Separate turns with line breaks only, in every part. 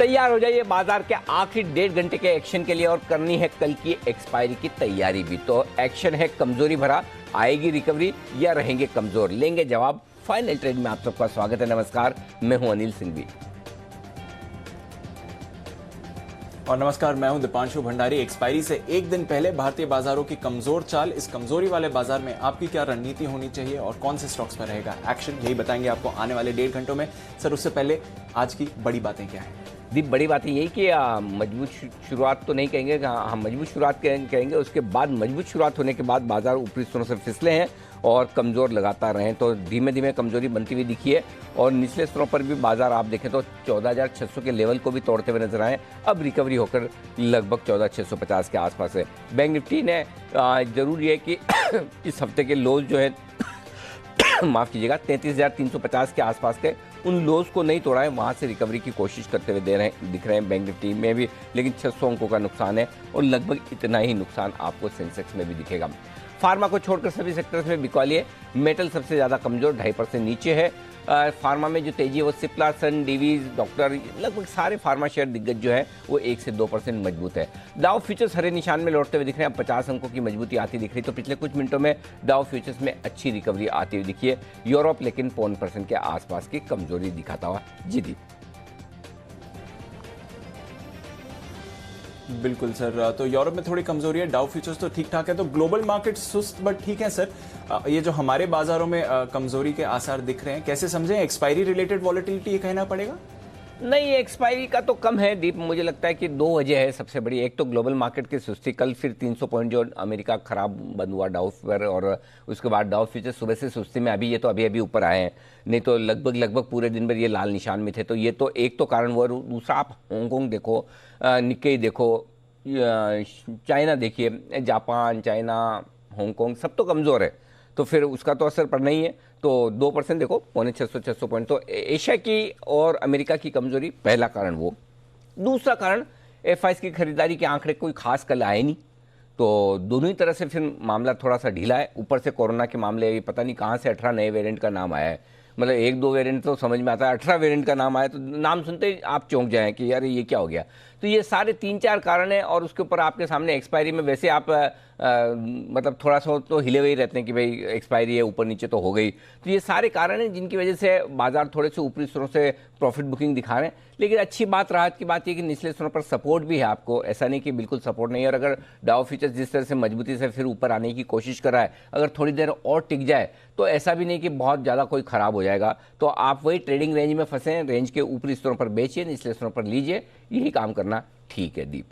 तैयार हो जाइए बाजार के आखिरी 1.5 घंटे के एक्शन के लिए और करनी है कल की एक्सपायरी की तैयारी भी। तो एक्शन है कमजोरी भरा, आएगी रिकवरी या रहेंगे कमजोर, लेंगे जवाब फाइनल ट्रेड में। आप सबका स्वागत है, नमस्कार, मैं हूं अनिल सिंघवी।
और नमस्कार, मैं हूं दीपांशु भंडारी। एक्सपायरी से एक दिन पहले भारतीय बाजारों की कमजोर चाल, इस कमजोरी वाले बाजार में आपकी क्या रणनीति होनी चाहिए और कौन से स्टॉक्स पर रहेगा एक्शन, यही बताएंगे आपको आने वाले 1.5 घंटों में। सर, उससे पहले आज की बड़ी बातें क्या हैं?
दीप, बड़ी बात यही कि मजबूत शुरुआत तो नहीं कहेंगे, हम मजबूत शुरुआत कहेंगे। उसके बाद मजबूत शुरुआत होने के बाद बाजार ऊपरी स्तरों से फिसले हैं और कमज़ोर लगातार रहे, तो धीमे धीमे कमजोरी बनती हुई दिखी है। और निचले स्तरों पर भी बाजार आप देखें तो 14,600 के लेवल को भी तोड़ते हुए नजर आए। अब रिकवरी होकर लगभग 14,650 के आसपास है। बैंक निफ्टी ने जरूरी है कि इस हफ्ते के लोज जो है माफ़ कीजिएगा 33,350 के आसपास के उन लोज को नहीं तोड़ा है, वहाँ से रिकवरी की कोशिश करते हुए दिख रहे हैं बैंक निफ्टी में भी। लेकिन 600 अंकों का नुकसान है और लगभग इतना ही नुकसान आपको सेंसेक्स में भी दिखेगा। फार्मा को छोड़कर सभी सेक्टर्स में बिकवाली। मेटल सबसे ज़्यादा कमजोर 2.5% नीचे है। फार्मा में जो तेजी है वो सिप्ला, सन, डीवीज, डॉक्टर, लगभग सारे फार्मा शेयर दिग्गज जो है वो 1 से 2% मजबूत है। डाउ फ्यूचर्स हरे निशान में लौटते हुए दिख रहे हैं। अब 50 अंकों की मजबूती आती दिख रही, तो पिछले कुछ मिनटों में डाउ फ्यूचर्स में अच्छी रिकवरी आती हुई दिखी है। यूरोप लेकिन 0.5% के आसपास की कमजोरी दिखाता हुआ जी।
बिल्कुल सर, तो यूरोप में थोड़ी कमजोरी है, डाउ फ्यूचर्स तो ठीक ठाक है। तो ग्लोबल मार्केट सुस्त बट ठीक है सर। ये जो हमारे बाजारों में कमजोरी के आसार दिख रहे हैं, कैसे समझें? एक्सपायरी रिलेटेड वॉलेटिलिटी ये कहना पड़ेगा?
नहीं, एक्सपायरी का तो कम है दीप। मुझे लगता है कि 2 वजह है सबसे बड़ी। एक तो ग्लोबल मार्केट की सुस्ती, कल फिर 300 पॉइंट जो अमेरिका खराब बंद हुआ डाउ पर, और उसके बाद डाउ फ्यूचर सुबह से सुस्ती में, अभी ये तो अभी ऊपर आए हैं, नहीं तो लगभग पूरे दिन भर ये लाल निशान में थे। तो ये तो एक तो कारण वो। दूसरा, आप हांगकांग देखो, निक्केई देखो, चाइना देखिए, जापान, चाइना, हांगकांग सब तो कमज़ोर है, तो फिर उसका तो असर पड़ना ही है। तो 2% देखो, 600 पॉइंट। तो एशिया की और अमेरिका की कमजोरी पहला कारण वो। दूसरा कारण, एफआईएस की खरीदारी के आंकड़े कोई खास कल आए नहीं, तो दोनों ही तरह से फिर मामला थोड़ा सा ढीला है। ऊपर से कोरोना के मामले, पता नहीं कहाँ से 18 नए वेरिएंट का नाम आया है। मतलब 1-2 वेरिएंट तो समझ में आता है, 18 वेरिएंट का नाम आया तो नाम सुनते ही आप चौंक जाएं कि यार ये क्या हो गया। तो ये सारे 3-4 कारण हैं, और उसके ऊपर आपके सामने एक्सपायरी में वैसे आप मतलब थोड़ा सा तो हिले हुए ही रहते हैं कि भाई एक्सपायरी है, ऊपर नीचे तो हो गई। तो ये सारे कारण हैं जिनकी वजह से बाजार थोड़े से ऊपरी स्तरों से प्रॉफिट बुकिंग दिखा रहे हैं। लेकिन अच्छी बात, राहत की बात यह कि निचले स्तरों पर सपोर्ट भी है आपको, ऐसा नहीं कि बिल्कुल सपोर्ट नहीं है। और अगर डाउ फ्यूचर्स जिस तरह से मजबूती से फिर ऊपर आने की कोशिश कर रहा है, अगर थोड़ी देर और टिक जाए तो ऐसा भी नहीं कि बहुत ज़्यादा कोई खराब हो जाएगा। तो आप वही ट्रेडिंग रेंज में फंसे, रेंज के ऊपरी स्तरों पर बेचिए, निचले स्तरों पर लीजिए, यही काम करना ठीक है दीप।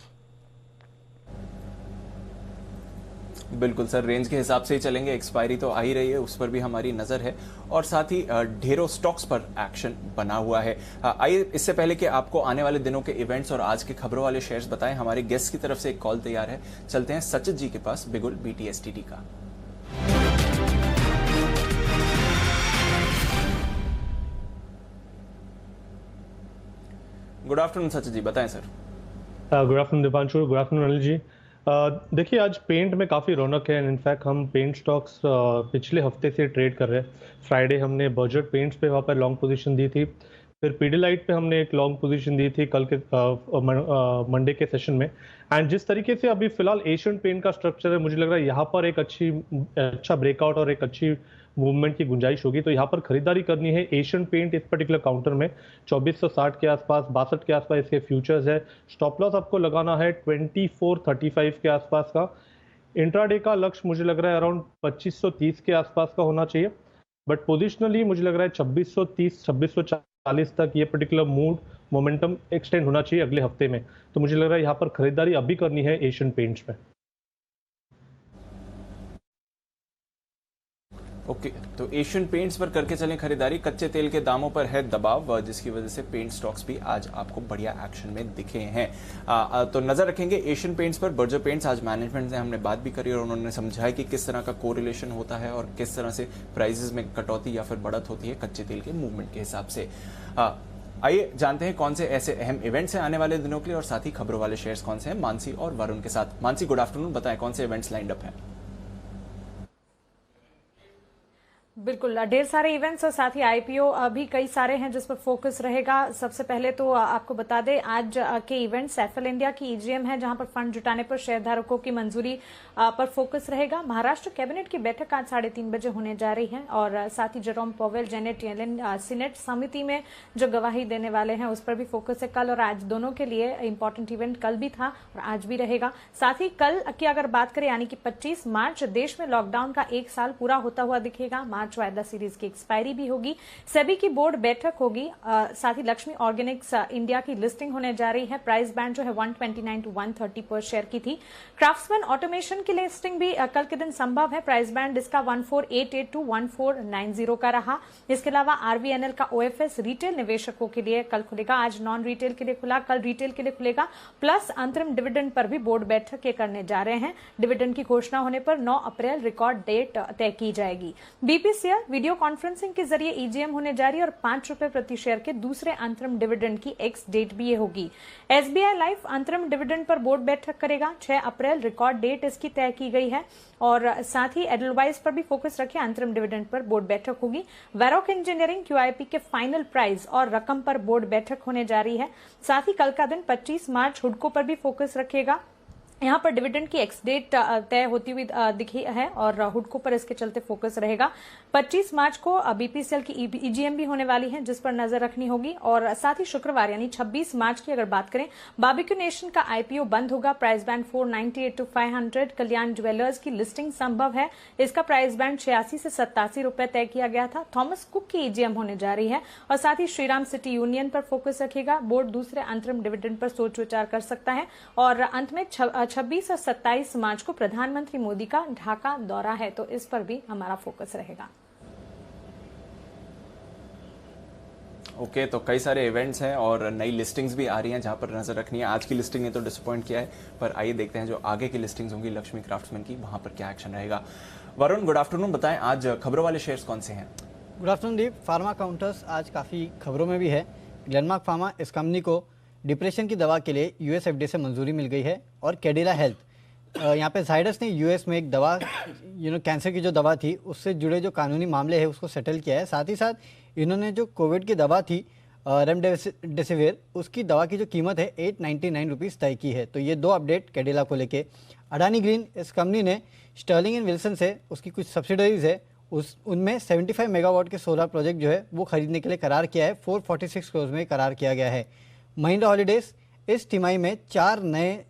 बिल्कुल सर, रेंज के हिसाब से ही चलेंगे। एक्सपायरी तो आ ही रही है, उस पर भी हमारी नजर है, और साथ ही ढेरों स्टॉक्स पर एक्शन बना हुआ है। आइए, इससे पहले कि आपको आने वाले दिनों के इवेंट्स और आज के खबरों वाले शेयर्स बताएं, हमारे गेस्ट की तरफ से एक कॉल तैयार है। चलते हैं सचित जी के पास, बिगुल BTSTT का। गुड आफ्टरनून सचित जी, बताएं sir.
Good afternoon Deepanshu, good afternoon Anil ji. देखिए, आज पेंट में काफ़ी रौनक है। इनफैक्ट हम पेंट स्टॉक्स पिछले हफ्ते से ट्रेड कर रहे हैं। फ्राइडे हमने बजट पेंट्स पे वहाँ पर लॉन्ग पोजीशन दी थी, फिर पीडीलाइट पे हमने एक लॉन्ग पोजीशन दी थी कल के मंडे के सेशन में। एंड जिस तरीके से अभी फिलहाल एशियन पेंट का स्ट्रक्चर है, मुझे लग रहा है यहाँ पर एक अच्छा ब्रेकआउट और एक अच्छी मूवमेंट की गुंजाइश होगी। तो यहाँ पर खरीदारी करनी है एशियन पेंट इस पर्टिकुलर काउंटर में 2460 के आसपास, 62 के आसपास इसके फ्यूचर्स है। स्टॉप लॉस आपको लगाना है 2435 के आसपास का। इंट्राडे का लक्ष्य मुझे लग रहा है अराउंड 2530 के आसपास का होना चाहिए, बट पोजिशनली मुझे लग रहा है 2630 2640 तक ये पर्टिकुलर मोमेंटम एक्सटेंड होना चाहिए अगले हफ्ते में। तो मुझे लग रहा है यहाँ पर खरीदारी अभी करनी है एशियन पेंट्स में।
ओके, तो एशियन पेंट्स पर करके चलें खरीदारी। कच्चे तेल के दामों पर है दबाव, जिसकी वजह से पेंट स्टॉक्स भी आज आपको बढ़िया एक्शन में दिखे हैं। तो नजर रखेंगे एशियन पेंट्स पर। बर्जर पेंट्स, आज मैनेजमेंट से हमने बात भी करी और उन्होंने समझाया कि किस तरह का कोरिलेशन होता है और किस तरह से प्राइसेस में कटौती या फिर बढ़त होती है कच्चे तेल के मूवमेंट के हिसाब से। आइए जानते हैं कौन से ऐसे अहम इवेंट्स हैं आने वाले दिनों के लिए, और साथ ही खबरों वाले शेयर्स कौन से हैं, मानसी और वरुण के साथ। मानसी, गुड आफ्टरनून, बताएं कौन से इवेंट्स लाइंड अप हैं?
बिल्कुल, ढेर सारे इवेंट्स और साथ ही आईपीओ भी कई सारे हैं जिस पर फोकस रहेगा। सबसे पहले तो आपको बता दें आज के इवेंट्स एफएल इंडिया की ईजीएम है जहां पर फंड जुटाने पर शेयरधारकों की मंजूरी पर फोकस रहेगा। महाराष्ट्र कैबिनेट की बैठक आज 3:30 बजे होने जा रही है और साथ ही Jerome Powell Janet Yellen Senate समिति में जो गवाही देने वाले हैं उस पर भी फोकस है। कल और आज दोनों के लिए इंपॉर्टेंट इवेंट कल भी था और आज भी रहेगा। साथ ही कल की अगर बात करें यानी कि 25 मार्च देश में लॉकडाउन का 1 साल पूरा होता हुआ दिखेगा। मार्च वायदा सीरीज की एक्सपायरी भी होगी। सेबी की बोर्ड बैठक होगी। साथ ही लक्ष्मी ऑर्गेनिक्स इंडिया की लिस्टिंग होने जा रही है। प्राइस बैंड जो है 129 to 130 पर शेयर की थी। क्राफ्ट्समैन ऑटोमेशन की लिस्टिंग भी कल के दिन संभव है। प्राइस बैंड इसका 1488 to 1490 का रहा। इसके अलावा आरवीएनएल का ओएफएस रिटेल निवेशकों के लिए कल खुलेगा। आज नॉन रिटेल के लिए खुला, कल रिटेल के लिए खुलेगा। प्लस अंतरिम डिविडेंड पर भी बोर्ड बैठक के करने जा रहे हैं। डिविडेंड की घोषणा होने पर 9 अप्रैल रिकॉर्ड डेट तय की जाएगी। बीपीसीएल वीडियो कॉन्फ्रेंसिंग के जरिए ईजीएम होने जा रही है और ₹5 प्रति शेयर के दूसरे अंतरिम डिविडेंड की एक्स डेट भी ये होगी। एसबीआई लाइफ अंतरिम डिविडेंड पर बोर्ड बैठक करेगा। 6 अप्रैल रिकॉर्ड डेट इसकी तय की गई है और साथ ही एडलवाइस पर भी फोकस रखे। अंतरिम डिविडेंड पर बोर्ड बैठक होगी। वैरोक इंजीनियरिंग क्यूआईपी के फाइनल प्राइस और रकम पर बोर्ड बैठक होने जा रही है। साथ ही कल का दिन 25 मार्च हुडको पर भी फोकस रखेगा। यहां पर डिविडेंड की एक्स डेट तय होती हुई दिखी है और हुडको पर इसके चलते फोकस रहेगा। 25 मार्च को बीपीसीएल की ईजीएम भी होने वाली है जिस पर नजर रखनी होगी। और साथ ही शुक्रवार यानी 26 मार्च की अगर बात करें बार्बिक्यू नेशन का आईपीओ बंद होगा। Price band 498 to 500। Kalyan jewellers की लिस्टिंग संभव है। इसका प्राइस बैंड 86 से 87 रुपए तय किया गया था। थॉमस कुक की ईजीएम होने जा रही है और साथ ही श्रीराम सिटी यूनियन पर फोकस रखेगा। बोर्ड दूसरे अंतरिम डिविडेंड पर सोच विचार कर सकता है। और अंत में 26 और 27 मार्च को प्रधानमंत्री मोदी का ढाका दौरा है तो इस पर भी हमारा फोकस रहेगा।
ओके, तो कई सारे इवेंट्स हैं और नई लिस्टिंग्स भी आ रही हैं जहां पर नजर रखनी है। आज की लिस्टिंग ने तो डिसअपॉइंट किया है, पर आइए देखते हैं जो आगे की लिस्टिंग्स होंगी लक्ष्मी क्राफ्ट्समैन की, वहां पर क्या एक्शन रहेगा। वरुण, गुड आफ्टरनून, बताएं आज खबरों वाले शेयर्स कौन से हैं?
गुड आफ्टरनून दीप। फार्मा काउंटर्स आज काफ़ी खबरों में भी है। ग्लेनमार्क फार्मा, इस कंपनी को डिप्रेशन की दवा के लिए यूएस एफडीए से मंजूरी मिल गई है। और कैडिला हेल्थ, यहाँ पे जाइडस ने यूएस में एक दवा कैंसर की जो दवा थी उससे जुड़े जो कानूनी मामले हैं उसको सेटल किया है। साथ ही साथ इन्होंने जो कोविड की दवा थी रेमडेसिविर, उसकी दवा की जो कीमत है 899 रुपीज़ तय की है। तो ये 2 अपडेट कैडिला को लेके। अडानी ग्रीन, इस कंपनी ने स्टर्लिंग एंड विल्सन से उसकी कुछ सब्सिडरीज है उनमें 75 मेगावाट के सोलर प्रोजेक्ट जो है वो खरीदने के लिए करार किया है। 446 करोड़ में करार किया गया है। महिंद्रा हॉलीडेज इस तिमाही में 4 नए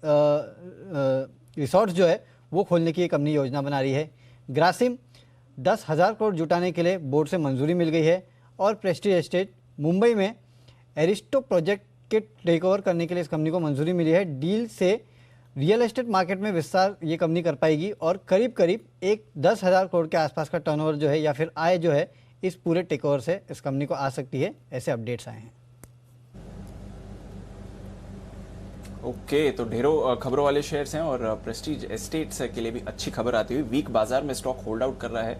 रिसोर्ट्स जो है वो खोलने की कंपनी योजना बना रही है। ग्रासिम 10,000 करोड़ जुटाने के लिए बोर्ड से मंजूरी मिल गई है। और प्रेस्टीज एस्टेट मुंबई में एरिस्टो प्रोजेक्ट के टेक ओवर करने के लिए इस कंपनी को मंजूरी मिली है। डील से रियल एस्टेट मार्केट में विस्तार ये कंपनी कर पाएगी और करीब करीब 10,000 करोड़ के आसपास का टर्नओवर जो है या फिर आय जो है इस पूरे टेक ओवर से इस कंपनी को आ सकती है। ऐसे अपडेट्स आए हैं।
ओके, तो ढेरों खबरों वाले शेयर्स हैं और प्रेस्टीज एस्टेट्स के लिए भी अच्छी खबर आती हुई। वीक बाजार में स्टॉक होल्ड आउट कर रहा है।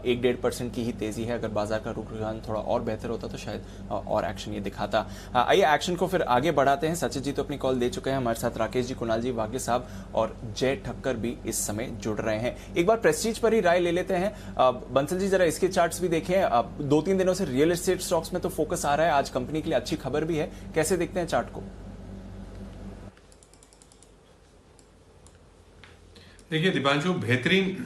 1-1.5% की ही तेजी है। अगर बाजार का रुझान थोड़ा और बेहतर होता तो शायद और एक्शन ये दिखाता। आइए एक्शन को फिर आगे बढ़ाते हैं। सचिन जी तो अपनी कॉल दे चुके हैं, हमारे साथ राकेश जी, कुणाल जी, वाग्य साहब और जय ठक्कर भी इस समय जुड़ रहे हैं। एक बार प्रेस्टीज पर ही राय ले लेते हैं। बंसल जी, जरा इसके चार्ट्स भी देखें। 2-3 दिनों से रियल एस्टेट स्टॉक्स में तो फोकस आ रहा है, आज कंपनी के लिए अच्छी खबर भी है। कैसे देखते हैं चार्ट को?
देखिए दीपांशु, बेहतरीन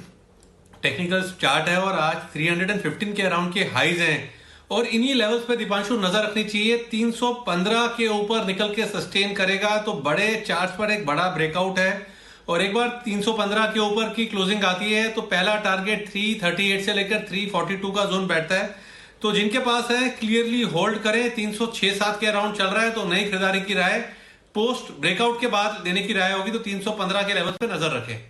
टेक्निकल चार्ट है और आज 315 के अराउंड के हाईज हैं और इन्हीं लेवल्स पे दीपांशु नजर रखनी चाहिए। 315 के ऊपर निकल के सस्टेन करेगा तो बड़े चार्ट पर एक बड़ा ब्रेकआउट है और एक बार 315 के ऊपर की क्लोजिंग आती है तो पहला टारगेट 338 से लेकर 342 का जोन बैठता है। तो जिनके पास है क्लियरली होल्ड करें। 306-7 के अराउंड चल रहा है तो नई खरीदारी की राय पोस्ट ब्रेकआउट के बाद देने की राय होगी। तो 315 के लेवल पे नजर रखें।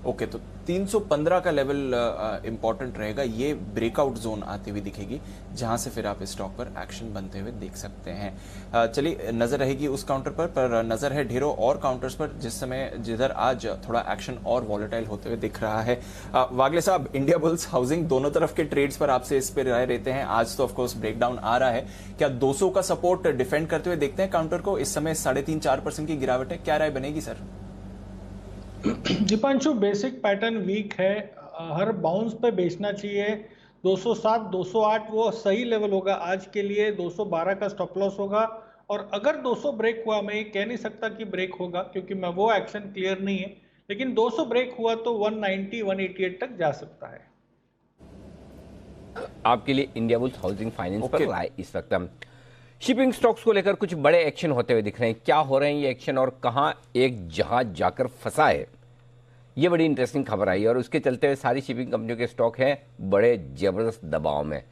ओके, तो 315 का लेवल इंपॉर्टेंट रहेगा। ये ब्रेकआउट जोन आती हुई दिखेगी जहां से फिर आप इस स्टॉक पर एक्शन बनते हुए देख सकते हैं। चलिए, नजर रहेगी उस काउंटर पर नजर है ढेरों और काउंटर्स पर जिस समय जिधर आज थोड़ा एक्शन और वॉलेटाइल होते हुए दिख रहा है। वागले साहब, इंडिया बुल्स, हाउसिंग, दोनों तरफ के ट्रेड्स पर आपसे इस पर राय रहते हैं। आज तो ऑफकोर्स ब्रेकडाउन आ रहा है, क्या 200 का सपोर्ट डिफेंड करते हुए देखते हैं काउंटर को? इस समय 3.5-4% की गिरावट है, क्या राय बनेगी sir?
Deepanshu, basic pattern weak है, हर बाउंस पे बेचना चाहिए। 207 208 वो सही लेवल होगा आज के लिए। 212 का स्टॉप लॉस होगा, और अगर 200 ब्रेक हुआ, मैं ये कह नहीं सकता कि ब्रेक होगा क्योंकि मैं वो एक्शन क्लियर नहीं है, लेकिन 200 ब्रेक हुआ तो 190 188 तक जा सकता है।
आपके लिए इंडिया बुल्स हाउसिंग फाइनेंस पर राय इस वक्त हम शिपिंग स्टॉक्स को लेकर कुछ बड़े एक्शन होते हुए दिख रहे हैं। क्या हो रहे हैं ये एक्शन और कहां एक जहाज जाकर फंसा है, ये बड़ी इंटरेस्टिंग खबर आई और उसके चलते हुए सारी शिपिंग कंपनियों के स्टॉक हैं बड़े जबरदस्त दबाव में।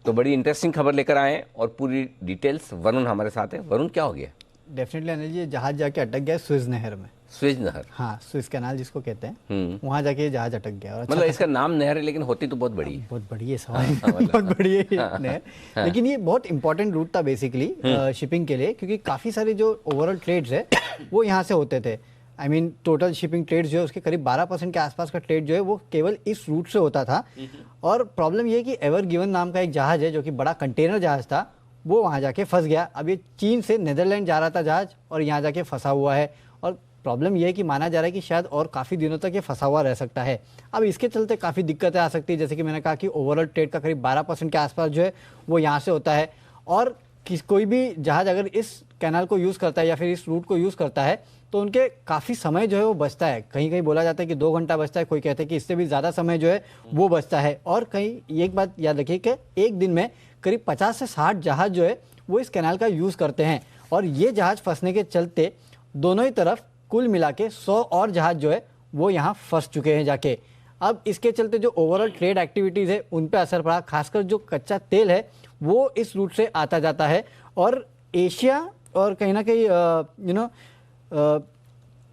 तो बड़ी इंटरेस्टिंग खबर लेकर आए हैं और पूरी डिटेल्स वरुण हमारे साथ है। वरुण, क्या हो गया?
डेफिनेटली अनिल जी, जहाज जाके अटक गया स्विज नहर में।
स्विज नहर?
हाँ, स्विज कैनाल जिसको कहते हैं, वहां जाके ये जहाज अटक गया। और
मतलब इसका नाम नहर है लेकिन होती तो बहुत बड़ी है।
बहुत बड़ी है सवाल, बहुत बड़ी है नहर। लेकिन ये बहुत इंपॉर्टेंट रूट था बेसिकली शिपिंग के लिए, क्योंकि काफी सारे जो ओवरऑल ट्रेड्स है वो यहाँ से होते थे। I mean total shipping trades जो है उसके करीब 12% के आसपास का ट्रेड जो है वो केवल इस रूट से होता था। और प्रॉब्लम ये है कि एवर गिवन नाम का एक जहाज है जो कि बड़ा कंटेनर जहाज था, वो वहाँ जाके फंस गया। अब ये चीन से नीदरलैंड जा रहा था जहाज और यहाँ जाके फंसा हुआ है। और प्रॉब्लम ये है कि माना जा रहा है कि शायद और काफ़ी दिनों तक ये फंसा हुआ रह सकता है। अब इसके चलते काफ़ी दिक्कतें आ सकती है, जैसे कि मैंने कहा कि ओवरऑल ट्रेड का करीब 12% के आसपास जो है वो यहाँ से होता है। और कोई भी जहाज अगर इस कैनाल को यूज़ करता है या फिर इस रूट को यूज़ करता है तो उनके काफ़ी समय जो है वो बचता है। कहीं कहीं बोला जाता है कि 2 घंटा बचता है, कोई कहते हैं कि इससे भी ज़्यादा समय जो है वो बचता है। और कहीं एक बात याद रखिए कि एक दिन में करीब 50 से 60 जहाज जो है वो इस कैनाल का यूज़ करते हैं। और ये जहाज फंसने के चलते दोनों ही तरफ कुल मिला के 100 और जहाज जो है वो यहाँ फंस चुके हैं जाके। अब इसके चलते जो ओवरऑल ट्रेड एक्टिविटीज़ है उन पे असर पड़ा, खासकर जो कच्चा तेल है वो इस रूट से आता जाता है। और एशिया और कहीं ना कहीं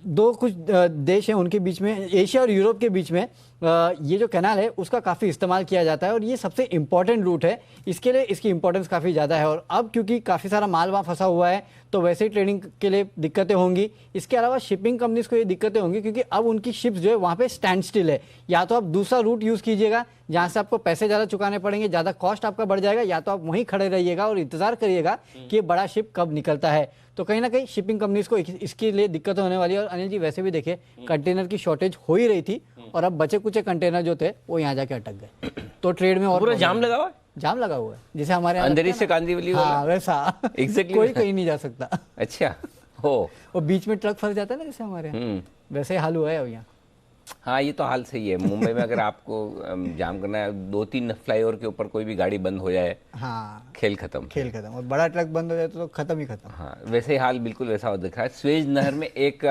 दो कुछ देश हैं उनके बीच में, एशिया और यूरोप के बीच में ये जो कैनाल है उसका काफ़ी इस्तेमाल किया जाता है और ये सबसे इम्पॉर्टेंट रूट है। इसके लिए इसकी इंपॉर्टेंस काफ़ी ज़्यादा है। और अब क्योंकि काफ़ी सारा माल वहाँ फंसा हुआ है तो वैसे ही ट्रेडिंग के लिए दिक्कतें होंगी। इसके अलावा शिपिंग कंपनीज को ये दिक्कतें होंगी क्योंकि अब उनकी शिप्स जो है वहाँ पे स्टैंड स्टिल है। या तो आप दूसरा रूट यूज़ कीजिएगा जहाँ से आपको पैसे ज़्यादा चुकाने पड़ेंगे, ज़्यादा कॉस्ट आपका बढ़ जाएगा, या तो आप वहीं खड़े रहिएगा और इंतज़ार करिएगा कि ये बड़ा शिप कब निकलता है। तो कहीं ना कहीं शिपिंग कंपनीज को इसके लिए दिक्कत होने वाली है। और अनिल जी वैसे भी देखिए कंटेनर की शॉर्टेज हो ही रही थी और अब बचे कुछ कंटेनर जो थे वो यहाँ जाके अटक गए। तो ट्रेड में और
पूरा जाम लगा हुआ है,
जाम लगा हुआ है जैसे हमारे
अंधेरी से कांदीवली
हाँ वैसा
Exactly.
कोई कहीं नहीं जा सकता।
अच्छा हो,
वो बीच में ट्रक फंस जाता है ना जैसे हमारे यहाँ, वैसे हाल हुआ है अब यहाँ।
हाँ ये तो हाल सही है। मुंबई में अगर आपको जाम करना है, 2-3 फ्लाईओवर के ऊपर कोई भी गाड़ी बंद हो जाए,
हाँ
खेल खत्म।
खेल खत्म। और बड़ा ट्रक बंद हो जाए तो खत्म ही खत्म।
हाँ वैसे ही हाल बिल्कुल वैसा हो दिख रहा है। स्वेज नहर में एक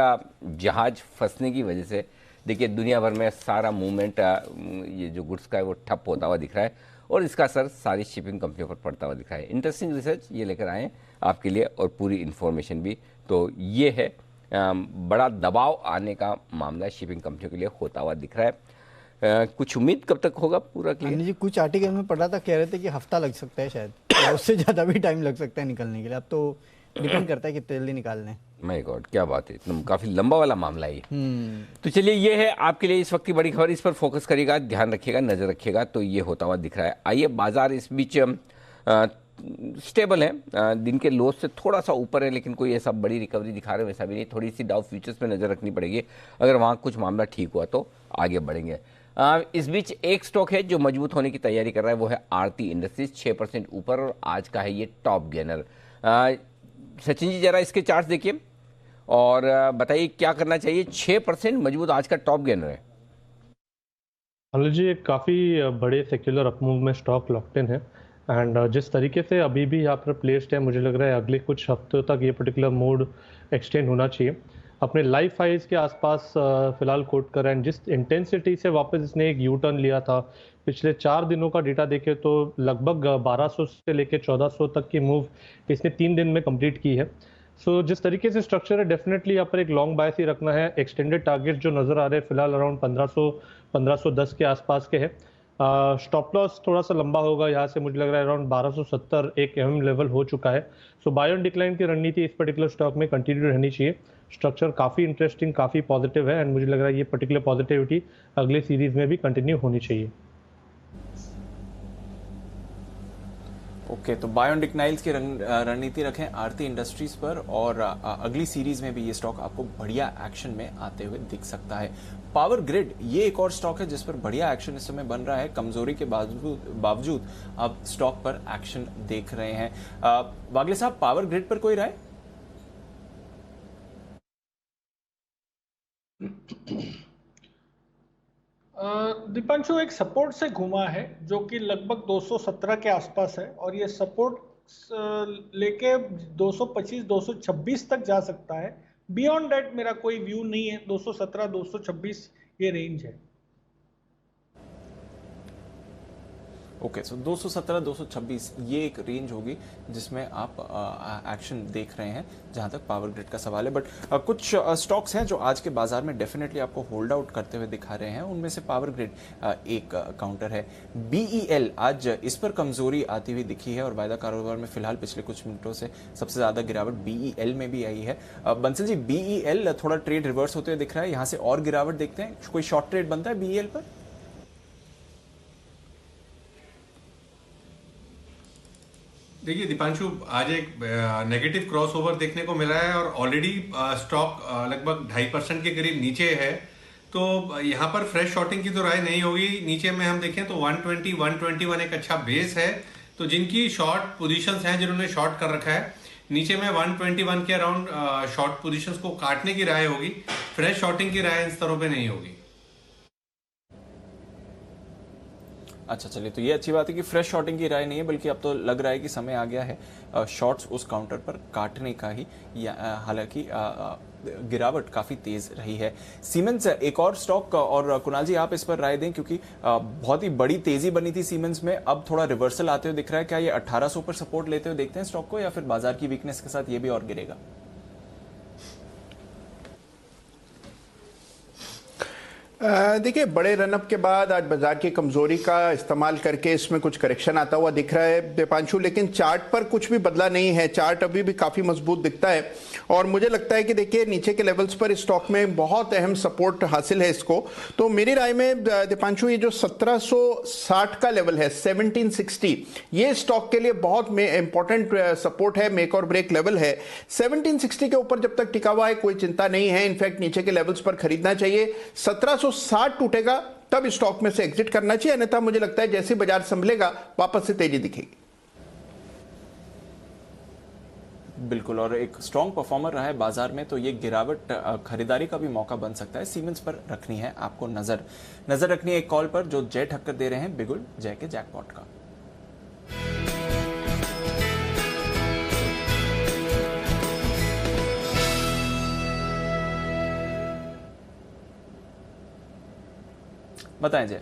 जहाज फंसने की वजह से देखिए दुनिया भर में सारा मूवमेंट ये जो गुड्स का है वो ठप होता हुआ दिख रहा है और इसका असर सारी शिपिंग कंपनियों पर पड़ता हुआ दिख रहा है। इंटरेस्टिंग रिसर्च ये लेकर आए हैं आपके लिए और पूरी इन्फॉर्मेशन भी। तो ये है बड़ा दबाव आने का मामला शिपिंग कंपनियों के लिए होता हुआ दिख रहा है। कुछ उम्मीद कब तक होगा पूरा क्लियर?
जी कुछ आर्टिकल में पढ़ रहा था, कह रहे थे कि हफ्ता लग सकता है शायद, या उससे ज़्यादा भी टाइम लग सकता है निकलने के लिए। अब तो डिपेंड करता है कि जल्दी निकाल लें।
माय गॉड क्या बात है, इतना काफी लंबा वाला मामला है ये। तो चलिए ये है आपके लिए इस वक्त की बड़ी खबर, इस पर फोकस करिएगा, ध्यान रखिएगा, नजर रखिएगा। तो ये होता हुआ दिख रहा है। आइए बाजार इस बीच स्टेबल है, दिन के लो से थोड़ा सा ऊपर है लेकिन कोई ऐसा बड़ी रिकवरी दिखा रहे वैसा भी नहीं। थोड़ी सी डाउ फ्यूचर्स पे नजर रखनी पड़ेगी, अगर वहाँ कुछ मामला ठीक हुआ तो आगे बढ़ेंगे। इस बीच एक स्टॉक है जो मजबूत होने की तैयारी कर रहा है, वो है आरती इंडस्ट्रीज, 6% ऊपर और आज का है ये टॉप गेनर। सचिन जी जरा इसके चार्ट देखिए और बताइए क्या करना चाहिए। 6% मजबूत आज का टॉप गेनर है।
हाँ जी, एक काफ़ी बड़े सेक्युलर अपमूव में स्टॉक लॉक्ड इन है एंड जिस तरीके से अभी भी यहाँ पर प्लेस्ड है, मुझे लग रहा है अगले कुछ हफ्तों तक ये पर्टिकुलर मोड एक्सटेंड होना चाहिए। अपने लाइफ हाइज के आसपास फिलहाल कोट कर रहा है। जिस इंटेंसिटी से वापस इसने एक यू टर्न लिया था, पिछले 4 दिनों का डेटा देखें तो लगभग 1200 से लेकर 1400 तक की मूव इसने 3 दिन में कंप्लीट की है। सो जिस तरीके से स्ट्रक्चर है डेफिनेटली यहाँ पर एक लॉन्ग बायस ही रखना है। एक्सटेंडेड टारगेट जो नज़र आ रहे हैं फिलहाल अराउंड 1500-1510 के आसपास के हैं। स्टॉप लॉस थोड़ा सा लंबा होगा, यहाँ से मुझे लग रहा है अराउंड 1270 एक अहम लेवल हो चुका है। सो बाय ऑन डिक्लाइन की रणनीति इस पर्टिकुलर स्टॉक में कंटिन्यू रहनी चाहिए। स्ट्रक्चर काफ़ी इंटरेस्टिंग, काफ़ी पॉजिटिव है एंड मुझे लग रहा है ये पर्टिकुलर पॉजिटिविटी अगले सीरीज में भी कंटिन्यू होनी चाहिए।
ओके, तो बायोडिक्नाइल्स की रणनीति रखें आरती इंडस्ट्रीज पर, और अगली सीरीज में भी ये स्टॉक आपको बढ़िया एक्शन में आते हुए दिख सकता है। पावर ग्रिड ये एक और स्टॉक है जिस पर बढ़िया एक्शन इस समय बन रहा है। कमजोरी के बावजूद अब स्टॉक पर एक्शन देख रहे हैं। वागले साहब, पावर ग्रिड पर कोई राय?
दीपांशु एक सपोर्ट से घुमा है जो कि लगभग 217 के आसपास है, और ये सपोर्ट लेके 225 226 तक जा सकता है। बियॉन्ड दैट मेरा कोई व्यू नहीं है। 217 226 ये रेंज है।
ओके, सो 217 226 ये एक रेंज होगी जिसमें आप एक्शन देख रहे हैं जहां तक पावर ग्रिड का सवाल है। बट कुछ स्टॉक्स हैं जो आज के बाजार में डेफिनेटली आपको होल्ड आउट करते हुए दिखा रहे हैं। उनमें से पावर ग्रिड एक काउंटर है। BEL आज इस पर कमजोरी आती हुई दिखी है और वायदा कारोबार में फिलहाल पिछले कुछ मिनटों से सबसे ज्यादा गिरावट BEL में भी आई है। बंसल जी, BEL थोड़ा ट्रेड रिवर्स होते हुए दिख रहा है, यहाँ से और गिरावट देखते हैं। कोई शॉर्ट ट्रेड बनता है BEL पर?
देखिए दीपांशु, आज एक नेगेटिव क्रॉसओवर देखने को मिला है और ऑलरेडी स्टॉक लगभग 2.5% के करीब नीचे है। तो यहाँ पर फ्रेश शॉर्टिंग की तो राय नहीं होगी। नीचे में हम देखें तो 120 121 एक अच्छा बेस है। तो जिनकी शॉर्ट पोजीशंस हैं, जिन्होंने शॉर्ट कर रखा है, नीचे में 121 के अराउंड शॉर्ट पोजीशंस को काटने की राय होगी। फ्रेश शॉर्टिंग की राय इन स्तरों पर नहीं होगी।
अच्छा, चलिए, तो ये अच्छी बात है कि फ्रेश शॉर्टिंग की राय नहीं है, बल्कि अब तो लग रहा है कि समय आ गया है शॉर्ट्स उस काउंटर पर काटने का ही। हालांकि गिरावट काफी तेज रही है। सीमेंस एक और स्टॉक, और कुणाल जी आप इस पर राय दें, क्योंकि बहुत ही बड़ी तेजी बनी थी सीमेंस में, अब थोड़ा रिवर्सल आते हुए दिख रहा है। क्या ये 1800 पर सपोर्ट लेते हुए देखते हैं स्टॉक को, या फिर बाजार की वीकनेस के साथ ये भी और गिरेगा?
देखिए, बड़े रनअप के बाद आज बाजार की कमजोरी का इस्तेमाल करके इसमें कुछ करेक्शन आता हुआ दिख रहा है दीपांशु, लेकिन चार्ट पर कुछ भी बदला नहीं है। चार्ट अभी भी काफी मजबूत दिखता है और मुझे लगता है कि देखिए नीचे के लेवल्स पर स्टॉक में बहुत अहम सपोर्ट हासिल है इसको। तो मेरी राय में दीपांशु, ये जो 1760 का लेवल है 1760, ये स्टॉक के लिए बहुत इंपॉर्टेंट सपोर्ट है, मेक और ब्रेक लेवल है। 1760 के ऊपर जब तक टिका हुआ है कोई चिंता नहीं है। इनफैक्ट नीचे के लेवल्स पर खरीदना चाहिए। 1760 टूटेगा तब स्टॉक में से एग्जिट करना चाहिए, अन्यथा मुझे लगता है जैसे बाजार संभलेगा वापस से तेजी दिखेगी।
बिल्कुल, और एक स्ट्रॉन्ग परफॉर्मर रहा है बाजार में, तो ये गिरावट खरीदारी का भी मौका बन सकता है। सीमेंस पर रखनी है आपको नजर रखनी है एक कॉल पर जो जय ठक्कर दे रहे हैं बिगुल जय के जैकपॉट का। बताएं जय।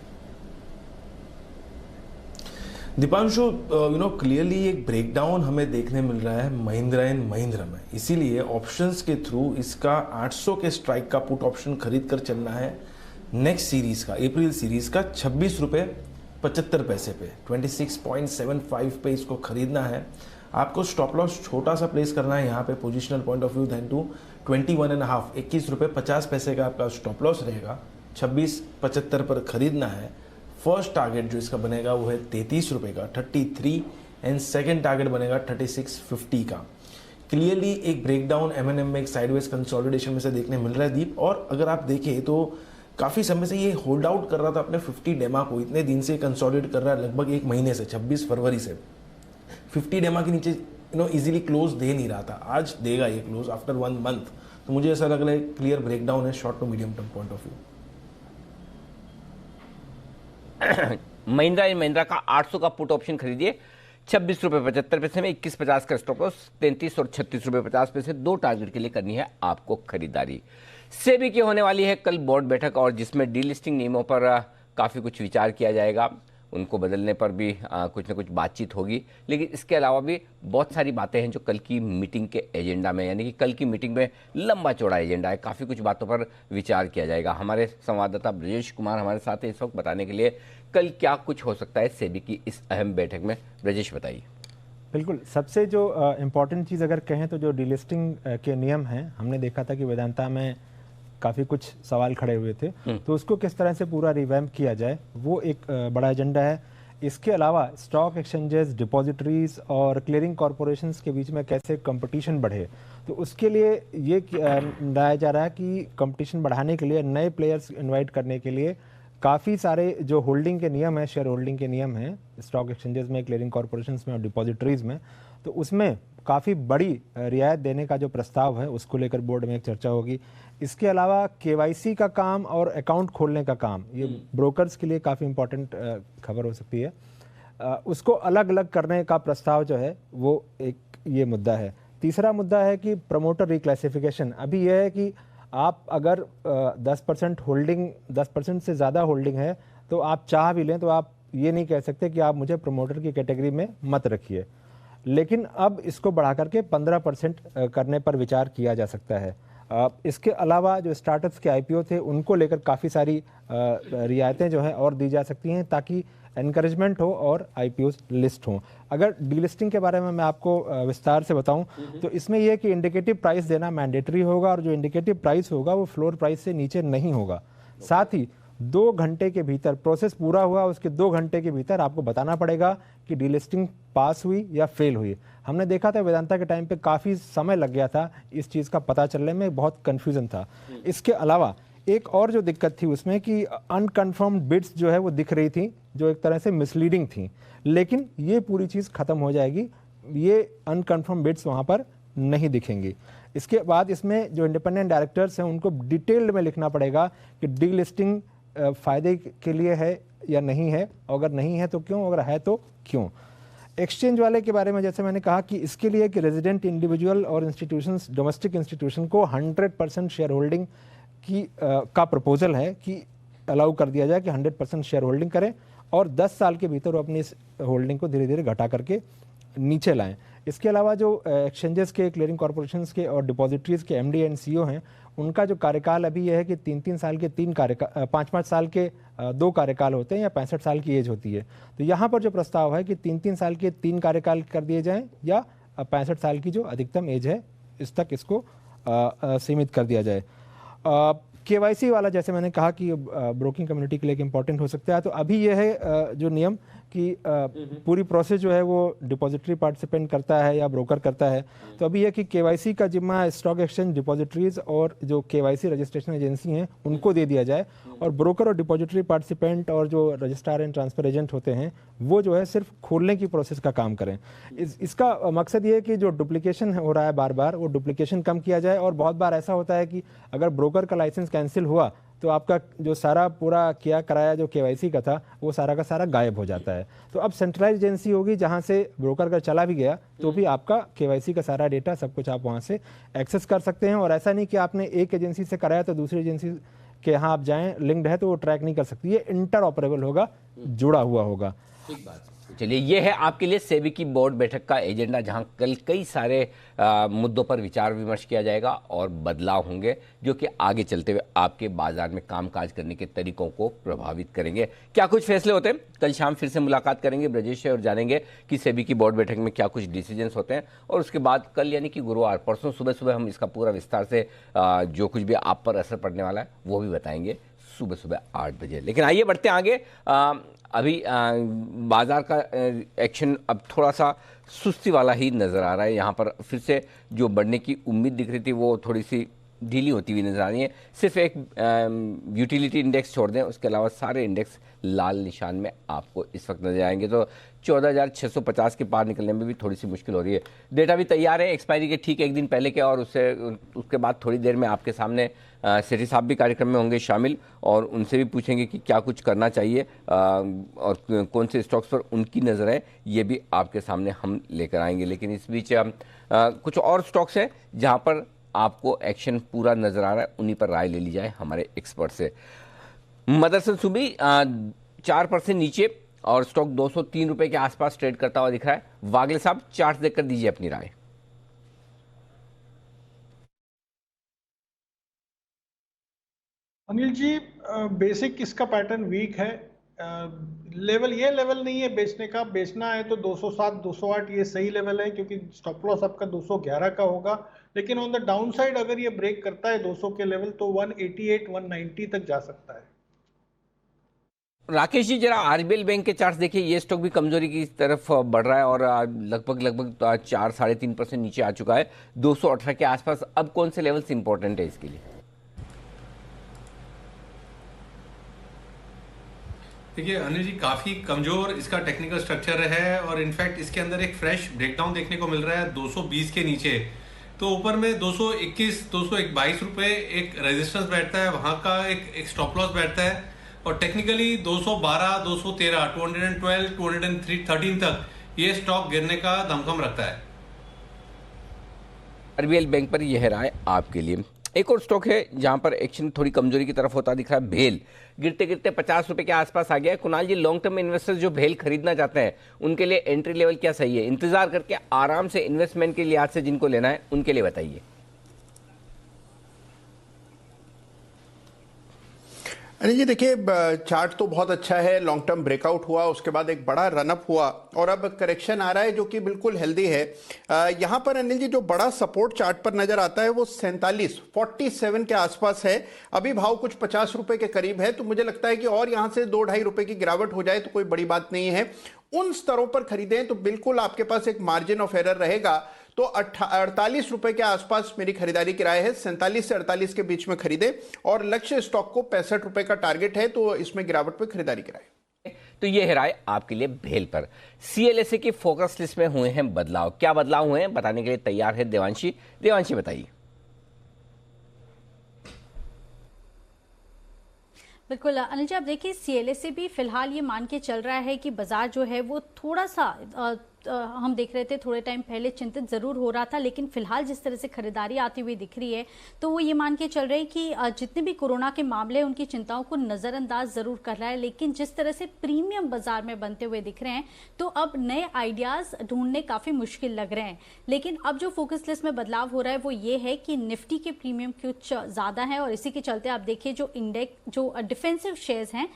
दीपांशु, क्लियरली एक ब्रेकडाउन हमें देखने मिल रहा है महिंद्रा एंड महिंद्रा में, इसीलिए ऑप्शंस के थ्रू इसका 800 के स्ट्राइक का पुट ऑप्शन खरीद कर चलना है। नेक्स्ट सीरीज का, अप्रैल सीरीज का 26 रुपये 75 पैसे पे 26.75 पे इसको खरीदना है। आपको स्टॉप लॉस छोटा सा प्लेस करना है यहाँ पे positional point of view then to 21.5, 21 रुपये 50 पैसे का आपका स्टॉप लॉस रहेगा। 26.75 पर खरीदना है। फर्स्ट टारगेट जो इसका बनेगा वो है 33 रुपये का 33, एंड सेकंड टारगेट बनेगा 36.50 का। क्लियरली एक ब्रेकडाउन M&M में एक साइडवेज कंसोलिडेशन में से देखने मिल रहा है दीप। और अगर आप देखें तो काफ़ी समय से ये होल्ड आउट कर रहा था अपने 50 डेमा को, इतने दिन से कंसोलिडेट कर रहा है, लगभग एक महीने से 26 फरवरी से 50 डेमा के नीचे इजीली क्लोज दे नहीं रहा था। आज देगा ये क्लोज आफ्टर 1 मंथ। तो मुझे ऐसा लग रहा है क्लियर ब्रेकडाउन है short to medium term point of view.
Mahindra and Mahindra का 800 का पुट ऑप्शन खरीदिए 26 रुपये 75 पैसे में, 21.50 का स्टॉप लॉस, 33 और 36 रुपये 50 पैसे, 2 टारगेट के लिए करनी है आपको खरीदारी। सेबी की होने वाली है कल बोर्ड बैठक, और जिसमें डीलिस्टिंग नियमों पर काफ़ी कुछ विचार किया जाएगा। उनको बदलने पर भी कुछ ना कुछ बातचीत होगी। लेकिन इसके अलावा भी बहुत सारी बातें हैं जो कल की मीटिंग के एजेंडा में, यानी कि कल की मीटिंग में लंबा चौड़ा एजेंडा है, काफ़ी कुछ बातों पर विचार किया जाएगा। हमारे संवाददाता ब्रजेश कुमार हमारे साथ है इस वक्त बताने के लिए कल क्या कुछ हो सकता है सेबी की इस अहम बैठक में। ब्रजेश बताइए।
बिल्कुल, सबसे जो इम्पॉर्टेंट चीज़ अगर कहें तो जो डीलिस्टिंग के नियम हैं, हमने देखा था कि वेदांता में काफ़ी कुछ सवाल खड़े हुए थे, तो उसको किस तरह से पूरा रिवैम्प किया जाए वो एक बड़ा एजेंडा है। इसके अलावा स्टॉक एक्सचेंजेस, डिपॉजिटरीज और क्लियरिंग कॉरपोरेशंस के बीच में कैसे कंपटीशन बढ़े, तो उसके लिए ये लाया जा रहा है कि कंपटीशन बढ़ाने के लिए नए प्लेयर्स इनवाइट करने के लिए काफ़ी सारे जो होल्डिंग के नियम है, शेयर होल्डिंग के नियम हैं स्टॉक एक्सचेंजेस में, क्लियरिंग कॉरपोरेशंस में और डिपॉजिटरीज में, तो उसमें काफ़ी बड़ी रियायत देने का जो प्रस्ताव है उसको लेकर बोर्ड में एक चर्चा होगी। इसके अलावा केवाईसी का काम और अकाउंट खोलने का काम, ये ब्रोकर्स के लिए काफ़ी इंपॉर्टेंट खबर हो सकती है, उसको अलग अलग करने का प्रस्ताव जो है वो एक ये मुद्दा है। तीसरा मुद्दा है कि प्रमोटर रिक्लासिफिकेशन। अभी यह है कि आप अगर 10% होल्डिंग, 10% से ज़्यादा होल्डिंग है तो आप चाह भी लें तो आप ये नहीं कह सकते कि आप मुझे प्रमोटर की कैटेगरी में मत रखिए, लेकिन अब इसको बढ़ा करके 15% करने पर विचार किया जा सकता है। इसके अलावा जो स्टार्टअप्स के आईपीओ थे उनको लेकर काफ़ी सारी रियायतें जो हैं और दी जा सकती हैं ताकि एनकरेजमेंट हो और आईपीओ लिस्ट हो। अगर डीलिस्टिंग के बारे में मैं आपको विस्तार से बताऊं तो इसमें यह है कि इंडिकेटिव प्राइस देना मैंडेटरी होगा और जो इंडिकेटिव प्राइस होगा वो फ्लोर प्राइस से नीचे नहीं होगा। साथ ही 2 घंटे के भीतर, प्रोसेस पूरा हुआ उसके 2 घंटे के भीतर आपको बताना पड़ेगा कि डीलिस्टिंग पास हुई या फेल हुई। हमने देखा था वेदांता के टाइम पे काफ़ी समय लग गया था इस चीज़ का पता चलने में, बहुत कन्फ्यूज़न था। इसके अलावा एक और जो दिक्कत थी उसमें कि अनकन्फर्म्ड बिड्स जो है वो दिख रही थी जो एक तरह से मिसलीडिंग थी, लेकिन ये पूरी चीज़ ख़त्म हो जाएगी, ये अनकन्फर्म बिड्स वहाँ पर नहीं दिखेंगी। इसके बाद इसमें जो इंडिपेंडेंट डायरेक्टर्स हैं उनको डिटेल्ड में लिखना पड़ेगा कि डीलिस्टिंग फ़ायदे के लिए है या नहीं है, अगर नहीं है तो क्यों, अगर है तो क्यों। एक्सचेंज वाले के बारे में जैसे मैंने कहा कि इसके लिए कि रेजिडेंट इंडिविजुअल और इंस्टीट्यूशंस, डोमेस्टिक इंस्टीट्यूशन को 100% शेयर होल्डिंग की का प्रपोजल है कि अलाउ कर दिया जाए कि 100% शेयर होल्डिंग करें और 10 साल के भीतर वो अपनी इस होल्डिंग को धीरे धीरे घटा करके नीचे लाएं। इसके अलावा जो एक्सचेंजेस के, क्लियरिंग कॉरपोरेशंस के और डिपॉजिटरीज के एमडी एंड सीईओ हैं उनका जो कार्यकाल अभी यह है कि 3-3 साल के 3 कार्यकाल, 5-5 साल के 2 कार्यकाल होते हैं या 65 साल की एज होती है। तो यहाँ पर जो प्रस्ताव है कि 3-3 साल के 3 कार्यकाल कर दिए जाएं या 65 साल की जो अधिकतम एज है इस तक इसको सीमित कर दिया जाए। केवाईसी वाला जैसे मैंने कहा कि ब्रोकिंग कम्युनिटी के लिए एक इम्पॉर्टेंट हो सकता है, तो अभी यह है जो नियम कि पूरी प्रोसेस जो है वो डिपॉजिटरी पार्टिसिपेंट करता है या ब्रोकर करता है, तो अभी यह कि केवाईसी का जिम्मा स्टॉक एक्सचेंज, डिपॉजिटरीज और जो केवाईसी रजिस्ट्रेशन एजेंसी हैं उनको दे दिया जाए और ब्रोकर और डिपॉजिटरी पार्टिसिपेंट और जो रजिस्ट्रार एंड ट्रांसफर एजेंट होते हैं वो जो है सिर्फ खोलने की प्रोसेस का काम करें। इसका मकसद ये है कि जो डुप्लीकेशन हो रहा है बार बार, वो डुप्लीकेशन कम किया जाए। और बहुत बार ऐसा होता है कि अगर ब्रोकर का लाइसेंस कैंसिल हुआ तो आपका जो सारा पूरा किया कराया जो केवाईसी का था वो सारा का सारा गायब हो जाता है। तो अब सेंट्रलाइज एजेंसी होगी जहां से ब्रोकर का चला भी गया तो भी आपका केवाईसी का सारा डेटा, सब कुछ आप वहां से एक्सेस कर सकते हैं। और ऐसा नहीं कि आपने एक एजेंसी से कराया तो दूसरी एजेंसी के यहाँ आप जाएं, लिंक्ड है तो वो ट्रैक नहीं कर सकती। ये इंटर ऑपरेबल होगा, जुड़ा हुआ होगा।
ठीक बात। चलिए, ये है आपके लिए सेबी की बोर्ड बैठक का एजेंडा, जहां कल कई सारे मुद्दों पर विचार विमर्श किया जाएगा और बदलाव होंगे जो कि आगे चलते हुए आपके बाजार में कामकाज करने के तरीकों को प्रभावित करेंगे। क्या कुछ फैसले होते हैं, कल शाम फिर से मुलाकात करेंगे ब्रजेश से और जानेंगे कि सेबी की बोर्ड बैठक में क्या कुछ डिसीजंस होते हैं। और उसके बाद कल यानी कि गुरुवार, परसों सुबह सुबह हम इसका पूरा विस्तार से जो कुछ भी आप पर असर पड़ने वाला है वो भी बताएंगे सुबह सुबह 8 बजे। लेकिन आइए बढ़ते हैं आगे। अभी बाजार का एक्शन अब थोड़ा सा सुस्ती वाला ही नज़र आ रहा है। यहाँ पर फिर से जो बढ़ने की उम्मीद दिख रही थी वो थोड़ी सी ढीली होती हुई नजर आ रही है। सिर्फ एक यूटिलिटी इंडेक्स छोड़ दें, उसके अलावा सारे इंडेक्स लाल निशान में आपको इस वक्त नजर आएंगे। तो 14,650 के पार निकलने में भी थोड़ी सी मुश्किल हो रही है। डेटा भी तैयार है एक्सपायरी के ठीक एक दिन पहले के, और उसके बाद थोड़ी देर में आपके सामने सेठी साहब भी कार्यक्रम में होंगे शामिल और उनसे भी पूछेंगे कि क्या कुछ करना चाहिए और कौन से स्टॉक्स पर उनकी नज़र है, ये भी आपके सामने हम लेकर आएंगे। लेकिन इस बीच कुछ और स्टॉक्स हैं जहाँ पर आपको एक्शन पूरा नजर आ रहा है, उन्हीं पर राय ले ली जाए हमारे एक्सपर्ट से। मदरसन सुमी 4% नीचे और स्टॉक 203 रुपए के आसपास ट्रेड करता हुआ दिख रहा है। वागले साहब चार्ट देखकर दीजिए अपनी राय।
अनिल जी, बेसिक इसका पैटर्न वीक है। लेवल ये लेवल नहीं है बेचने का, बेचना है तो 207 208 ये सही लेवल है क्योंकि स्टॉप लॉस आपका 211 का होगा। लेकिन ऑन द डाउन साइड अगर ये ब्रेक करता है 200 के लेवल तो 188 190 तक जा सकता है।
राकेश जी, जरा आरबीएल बैंक के चार्ट्स देखिए, ये स्टॉक भी कमजोरी की तरफ बढ़ रहा है और लगभग 4-3% नीचे आ चुका है 218 के आसपास। अब कौन से लेवल्स इंपॉर्टेंट है इसके लिए?
देखिए अनिल जी, काफी कमजोर इसका टेक्निकल स्ट्रक्चर है और इनफैक्ट इसके अंदर एक फ्रेश ब्रेकडाउन देखने को मिल रहा है 220 के नीचे। तो ऊपर में 221, 222 रुपए एक रेजिस्टेंस बैठता है, वहां का एक स्टॉप लॉस बैठता है और टेक्निकली 212, 213, 212, 213 तक ये स्टॉक गिरने का दमखम रखता है।
आरबीएल बैंक पर यह राय आपके लिए। एक और स्टॉक है जहां पर एक्शन थोड़ी कमजोरी की तरफ होता दिख रहा है, भेल। गिरते गिरते 50 रुपए के आसपास आ गया है। कुणाल जी, लॉन्ग टर्म इन्वेस्टर्स जो भेल खरीदना चाहते हैं उनके लिए एंट्री लेवल क्या सही है? इंतजार करके आराम से इन्वेस्टमेंट के लिहाज से जिनको लेना है उनके लिए बताइए।
अनिल जी देखिए, चार्ट तो बहुत अच्छा है, लॉन्ग टर्म ब्रेकआउट हुआ, उसके बाद एक बड़ा रनअप हुआ और अब करेक्शन आ रहा है जो कि बिल्कुल हेल्दी है। यहां पर अनिल जी जो बड़ा सपोर्ट चार्ट पर नजर आता है वो 47 के आसपास है। अभी भाव कुछ 50 रुपए के करीब है, तो मुझे लगता है कि और यहां से 2-2.5 रुपए की गिरावट हो जाए तो कोई बड़ी बात नहीं है। उन स्तरों पर खरीदें तो बिल्कुल आपके पास एक मार्जिन ऑफ एरर रहेगा। तो 48 रुपए के आसपास मेरी खरीदारी की राय है। 47 से 48 के बीच में खरीदे और लक्ष्य स्टॉक को 65 रुपए का टारगेट है, तो इसमें गिरावट पे खरीदारी की राय।
तो ये है राय आपके लिए भेल पर। सीएलएसए की फोकस लिस्ट में हुए हैं बदलाव। क्या बदलाव हुए हैं बताने के लिए तैयार है देवांशी। देवांशी बताइए।
बिल्कुल अनिल जी, आप देखिए सीएलएसए भी फिलहाल ये मान के चल रहा है कि बाजार जो है वो थोड़ा सा हम देख रहे थे थोड़े टाइम पहले चिंतित जरूर हो रहा था, लेकिन फिलहाल जिस तरह से खरीदारी आती हुई दिख रही है तो वो ये मान के चल रहे हैं कि जितने भी कोरोना के मामले उनकी चिंताओं को नजरअंदाज जरूर कर रहा है, लेकिन जिस तरह से प्रीमियम बाजार में बनते हुए दिख रहे हैं तो अब नए आइडियाज ढूंढने काफी मुश्किल लग रहे हैं। लेकिन अब जो फोकस लिस्ट में बदलाव हो रहा है वो ये है कि निफ्टी के प्रीमियम कुछ ज्यादा है और इसी के चलते आप देखिए जो इंडेक्स जो डिफेंसिव शेयर्स हैं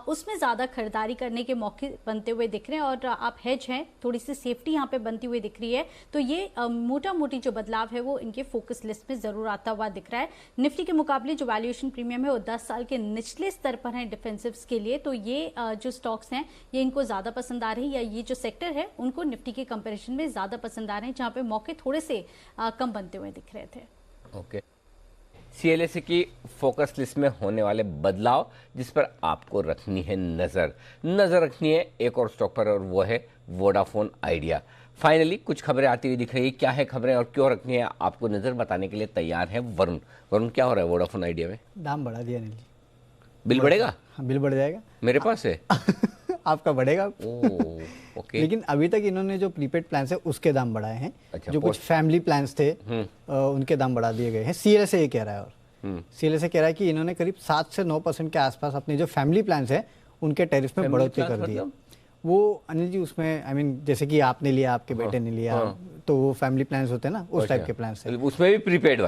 उसमें ज्यादा खरीदारी करने के मौके बनते हुए दिख रहे हैं और आप हेज हैं, थोड़ी सी सेफ्टी यहां पे बनती हुई दिख रही है। तो ये मोटा मोटी जो बदलाव है वो इनके फोकस लिस्ट में जरूर आता हुआ दिख रहा है। निफ्टी के मुकाबले जो वैल्यूएशन प्रीमियम है वो 10 साल के निचले स्तर पर है डिफेंसिव्स के लिए, तो ये जो स्टॉक्स हैं ये इनको ज्यादा पसंद आ रहे हैं, या ये जो सेक्टर है उनको निफ्टी के कंपेरिजन में ज्यादा पसंद आ रहे हैं, जहां पे मौके थोड़े से कम बनते हुए दिख रहे थे।
ओके, सीएलएसए की फोकस लिस्ट में होने वाले बदलाव जिस पर आपको रखनी है नजर रखनी है एक और स्टॉक पर, और वो है वोडाफोन आइडिया। फाइनली कुछ खबरें आती हुई दिख रही है। क्या है खबरें और क्यों रखनी है आपको नजर बताने के लिए तैयार है वरुण। क्या हो रहा है वोडाफोन आइडिया में?
दाम बढ़ा दिया अनिल जी।
बिल बढ़ेगा?
हाँ, बिल बढ़ जाएगा।
मेरे पास है
आपका बढ़ेगा।
ओके।
लेकिन अभी तक इन्होंने जो प्रीपेड प्लान है उसके दाम बढ़ाए हैं।
अच्छा,
जो कुछ फैमिली प्लान्स थे उनके दाम बढ़ा दिए गए हैं। सीएलएसए ये कह रहा है, और सीएलएसए कह रहा है कि इन्होंने करीब 7 से 9% के आसपास अपने जो फैमिली प्लान्स है उनके टैरिफ में बढ़ोतरी कर दी है। वो अनिल जी उसमें जैसे कि आपने लिया, आपके बेटे ने लिया, तो वो फैमिली प्लान्स होते हैं ना, उस टाइप के प्लान्स है।
उसमें भी प्रीपेड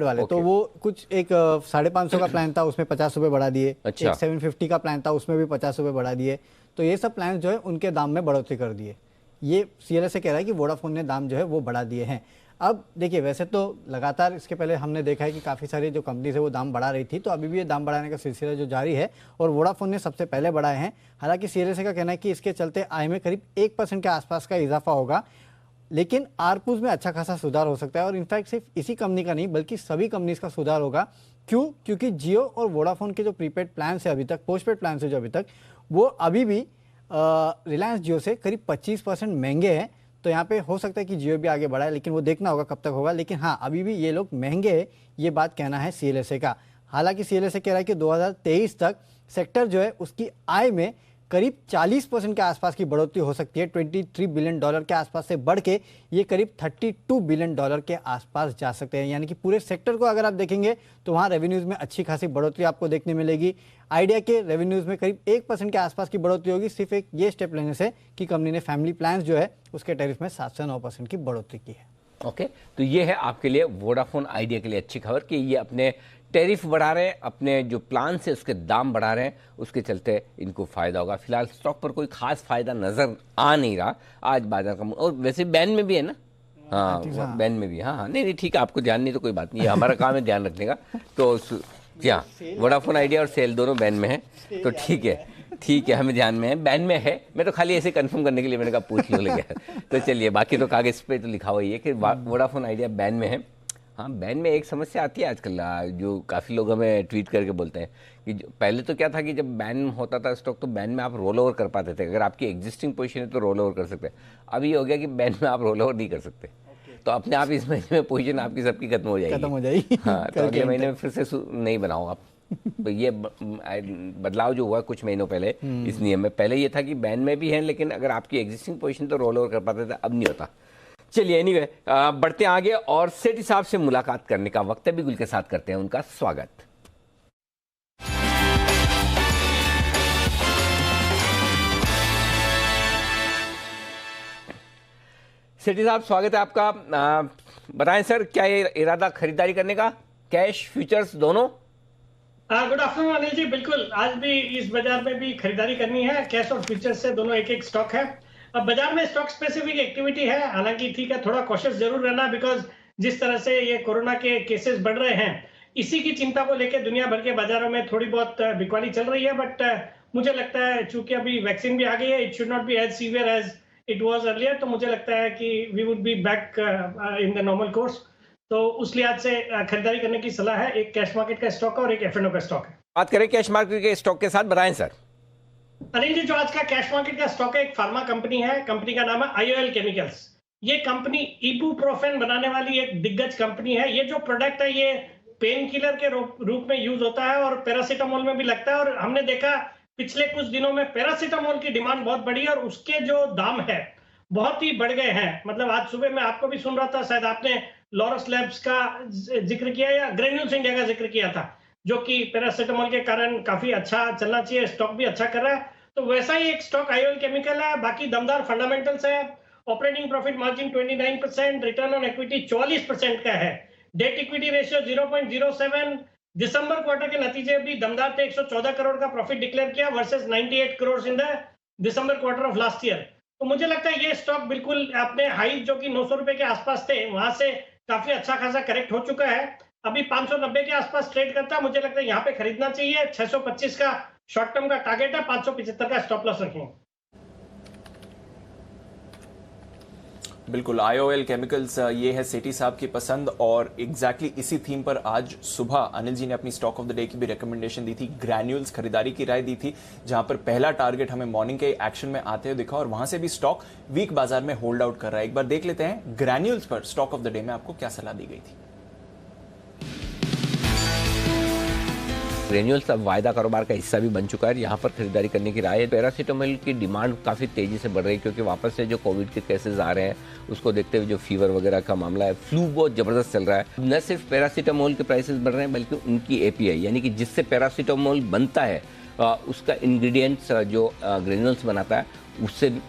वाले
तो वो कुछ एक 550 का प्लान था उसमें 50 रुपए बढ़ा दिए।
अच्छा।
एक 750 का प्लान था उसमें भी 50 रुपए बढ़ा दिए। तो ये सब प्लान जो है उनके दाम में बढ़ोतरी कर दिए। ये सीएलएसए कह रहा है कि वोडाफोन ने दाम जो है वो बढ़ा दिए हैं। अब देखिए, वैसे तो लगातार इसके पहले हमने देखा है कि काफ़ी सारी जो कंपनीज है वो दाम बढ़ा रही थी, तो अभी भी ये दाम बढ़ाने का सिलसिला जो जारी है और वोडाफोन ने सबसे पहले बढ़ाए हैं। हालांकि सीएलएसए का कहना है कि इसके चलते आय में करीब 1% के आसपास का इजाफा होगा, लेकिन आरपूज में अच्छा खासा सुधार हो सकता है। और इनफैक्ट सिर्फ इसी कंपनी का नहीं बल्कि सभी कंपनीज का सुधार होगा। क्यों? क्योंकि जियो और वोडाफोन के जो प्रीपेड प्लान है अभी तक, पोस्टपेड प्लान है जो अभी तक, वो अभी भी रिलायंस जियो से करीब 25% महंगे हैं। तो यहाँ पे हो सकता है कि जियो भी आगे बढ़ा है, लेकिन वो देखना होगा कब तक होगा। लेकिन हाँ, अभी भी ये लोग महंगे हैं, ये बात कहना है सीएलएसए का। हालांकि सीएलएसए कह रहा है कि 2023 तक सेक्टर जो है उसकी आय में करीब 40% के आसपास की बढ़ोतरी हो सकती है। $23 बिलियन के आसपास से बढ़ के ये करीब $32 बिलियन के आसपास जा सकते हैं। यानी कि पूरे सेक्टर को अगर आप देखेंगे तो वहाँ रेवेन्यूज़ में अच्छी खासी बढ़ोतरी आपको देखने मिलेगी। आइडिया के रेवेन्यूज़ में करीब 1% के आसपास की बढ़ोतरी होगी, सिर्फ एक ये स्टेप लेने से कि कंपनी ने फैमिली प्लान जो है उसके टैरिफ में 7 से 9% की बढ़ोतरी की है।
ओके, तो ये है आपके लिए वोडाफोन आइडिया के लिए अच्छी खबर कि ये अपने टैरिफ बढ़ा रहे हैं, अपने जो प्लान से उसके दाम बढ़ा रहे हैं, उसके चलते इनको फायदा होगा। फिलहाल स्टॉक पर कोई खास फायदा नजर आ नहीं रहा आज बाजार का। और वैसे बैन में भी है ना? हाँ, बैन में भी। हाँ, नहीं ठीक है, आपको ध्यान नहीं तो कोई बात नहीं है, हमारा काम है ध्यान रखने का। तो जी हाँ, वोडाफोन आइडिया और सेल दोनों बैन में है, तो ठीक है। ठीक है, हमें ध्यान में है, बैन में है। मैं तो खाली ऐसे कंफर्म करने के लिए मैंने कहा पूछ लो लगे। तो चलिए, बाकी तो कागज पे तो लिखा हुआ ही है कि वोडाफोन आइडिया बैन में है। हाँ, बैन में एक समस्या आती है आजकल, जो काफ़ी लोग हमें ट्वीट करके बोलते हैं कि पहले तो क्या था कि जब बैन होता था स्टॉक तो बैन में आप रोल ओवर कर पाते थे। अगर आपकी एग्जिस्टिंग पोजीशन है तो रोल ओवर कर सकते हैं। अब ये हो गया कि बैन में आप रोल ओवर नहीं कर सकते। तो अपने आप इस महीने में पोजीशन आपकी सबकी खत्म हो जाएगी। हाँ, तो अगले महीने में फिर से नहीं बनाओ आप। तो ये बदलाव जो हुआ कुछ महीनों पहले इस नियम में, पहले ये था कि बैन में भी है लेकिन अगर आपकी एग्जिस्टिंग पोजीशन तो रोल ओवर कर पाते थे, अब नहीं होता। चलिए एनीवे, बढ़ते आगे और सेठी साहब से मुलाकात करने का वक्त है। बिगुल के साथ करते हैं उनका स्वागत। सेठी साहब, स्वागत है आपका। बताएं सर, क्या इरादा खरीदारी करने का, कैश फ्यूचर्स दोनों?
गुड आफ्टरनून अनिल जी। बिल्कुल, आज भी इस बाजार में भी खरीदारी करनी है। कैश और फ्यूचर्स से दोनों एक एक स्टॉक है। अब बाजार में स्टॉक स्पेसिफिक एक्टिविटी है, हालांकि ठीक है, थोड़ा कॉशियस जरूर रहना, बिकॉज जिस तरह से ये कोरोना के केसेस बढ़ रहे हैं, इसी की चिंता को लेकर दुनिया भर के बाजारों में थोड़ी बहुत बिकवाली चल रही है। बट मुझे लगता है चूंकि अभी वैक्सीन भी आ गई है, it should not be as severe as it was earlier. तो मुझे लगता है कि we would be back in the normal course. तो उस लिहाज से खरीदारी करने की सलाह है। एक कैश मार्केट का स्टॉक है और एक F&O का स्टॉक है।
बात करें कैश मार्केट के स्टॉक के साथ, बताएं सर।
अनिल जी, जो आज का कैश मार्केट का स्टॉक है, एक फार्मा कंपनी है। कंपनी का नाम है IOL केमिकल्स। ये कंपनी इबुप्रोफेन बनाने वाली एक दिग्गज कंपनी है। ये जो प्रोडक्ट है ये पेन किलर के रूप में यूज होता है और पैरासीटामोल में भी लगता है। और हमने देखा पिछले कुछ दिनों में पैरासीटामोल की डिमांड बहुत बढ़ी और उसके जो दाम है बहुत ही बढ़ गए हैं। मतलब आज सुबह मैं आपको भी सुन रहा था, शायद आपने लॉरस लैब्स का जिक्र किया या ग्रेन्यूल्स इंडिया का जिक्र किया था, जो कि पैरासीटामोल के कारण काफी अच्छा चलना चाहिए, स्टॉक भी अच्छा कर रहा है। तो वैसा ही एक स्टॉक IOL केमिकल है। बाकी दमदार फंडामेंटल्स है। Operating profit margin 29%, return on equity 44% का है। Debt equity ratio 0.07। दिसंबर क्वार्टर के नतीजे भी दमदार थे। 114 करोड़ का प्रॉफिट डिक्लेयर किया versus 98 crore in the December quarter of last year. तो मुझे लगता है ये स्टॉक बिल्कुल अपने हाई जो कि 900 रुपए के आसपास थे, वहां से काफी अच्छा खासा करेक्ट हो चुका है। अभी 590 के आसपास ट्रेड करता है। मुझे लगता है यहाँ पे खरीदना चाहिए। 625 का शॉर्ट टर्म का टारगेट है, 575 का स्टॉप लॉस रखेंगे।
बिल्कुल, IOL केमिकल्स ये है सेठी साहब की पसंद और एग्जैक्टली इसी थीम पर आज सुबह अनिल जी ने अपनी स्टॉक ऑफ द डे की भी रिकमेंडेशन दी थी। ग्रैन्यूल्स खरीदारी की राय दी थी, जहां पर पहला टारगेट हमें मॉर्निंग के एक्शन में आते हुए दिखा और वहां से भी स्टॉक वीक बाजार में होल्ड आउट कर रहा है। एक बार देख लेते हैं ग्रैन्यूल्स पर स्टॉक ऑफ द डे में आपको क्या सलाह दी गई थी।
ग्रेन्यूल्स अब वायदा कारोबार का हिस्सा भी बन चुका है। यहाँ पर खरीदारी करने की राय है। पैरासीटामोल की डिमांड काफ़ी तेज़ी से बढ़ रही है क्योंकि वापस से जो कोविड के केसेस आ रहे हैं उसको देखते हुए जो फीवर वगैरह का मामला है, फ्लू बहुत ज़बरदस्त चल रहा है। न सिर्फ पैरासीटामोल के प्राइसेस बढ़ रहे हैं बल्कि उनकी API यानी कि जिससे पैरासीटामोल बनता है उसका इंग्रेडिएंट्स जो ग्रेन्यूल्स बनाता है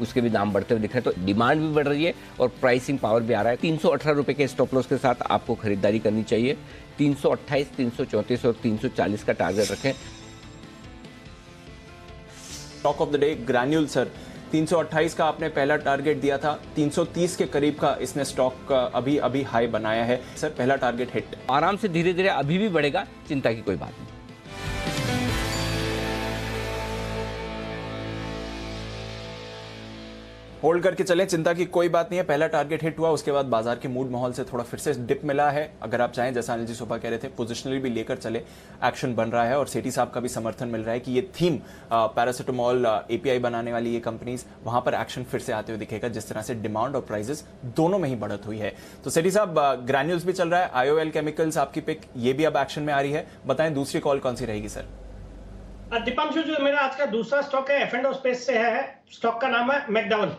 उसके भी दाम बढ़ते हुए दिख रहे हैं। तो डिमांड भी बढ़ रही है और प्राइसिंग पावर भी आ रहा है। 318 रुपये के स्टॉप लॉस के साथ आपको खरीदारी करनी चाहिए। 328, 334 और 340 का टारगेट रखें।
Stock of the day granule sir, 328 का आपने पहला टारगेट दिया था, 330 के करीब का इसने स्टॉक अभी हाई बनाया है। सर पहला टारगेट हिट।
आराम से धीरे धीरे अभी भी बढ़ेगा, चिंता की कोई बात नहीं।
होल्ड करके चलें, चिंता की कोई बात नहीं है। पहला टारगेट हिट हुआ, उसके बाद बाजार के मूड माहौल से थोड़ा फिर से डिप मिला है। अगर आप चाहें, जैसा अनिल जी सुबह कह रहे थे, पोजिशनली भी लेकर चले, एक्शन बन रहा है और सेठी साहब का भी समर्थन मिल रहा है कि ये थीम पैरासीटामोल API बनाने वाली ये कंपनीज, वहां पर एक्शन फिर से आते हुए दिखेगा जिस तरह से डिमांड और प्राइजेस दोनों में ही बढ़त हुई है। तो सेठी साहब, ग्रैन्यूल्स भी चल रहा है, IOL केमिकल्स आपकी पिक, ये भी अब एक्शन में आ रही है। बताएं दूसरी कॉल कौन सी रहेगी सर?
दीपांशु, जो मेरा आज का दूसरा स्टॉक है F&O स्पेस से है। स्टॉक का नाम है मैकडॉवेल।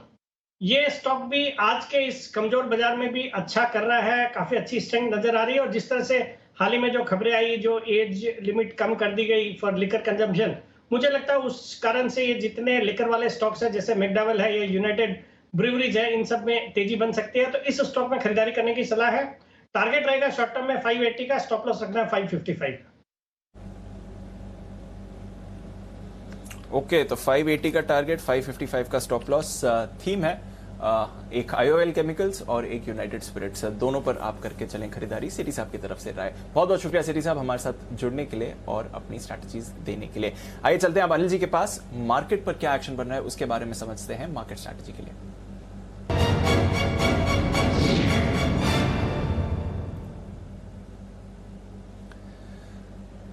ये स्टॉक भी आज के इस कमजोर बाजार में भी अच्छा कर रहा है, काफी अच्छी स्ट्रेंथ नजर आ रही है। और जिस तरह से हाल ही में जो खबरें आई, जो एज लिमिट कम कर दी गई फॉर लिकर कंजम्पशन, मुझे लगता है उस कारण से ये जितने लिकर वाले स्टॉक्स हैं जैसे मैकडॉवेल है, ये यूनाइटेड ब्रूवरीज है, इन सब में तेजी बन सकती है। तो इस स्टॉक में खरीदारी करने की सलाह है। टारगेट रहेगा शॉर्ट टर्म में 580 का, स्टॉप लॉस रखना है 555। ओके,
तो 580 का टारगेट, 555 का स्टॉप लॉस। थीम है एक IOL केमिकल्स और एक यूनाइटेड स्पिरिट्स, दोनों पर आप करके चलें खरीदारी। सिटी साहब की तरफ से राय। बहुत बहुत शुक्रिया सिटी साहब हमारे साथ जुड़ने के लिए और अपनी स्ट्रैटेजीज देने के लिए। आइए चलते हैं अब अनिल जी के पास, मार्केट पर क्या एक्शन बन रहा है उसके बारे में समझते हैं मार्केट स्ट्रैटेजी के लिए।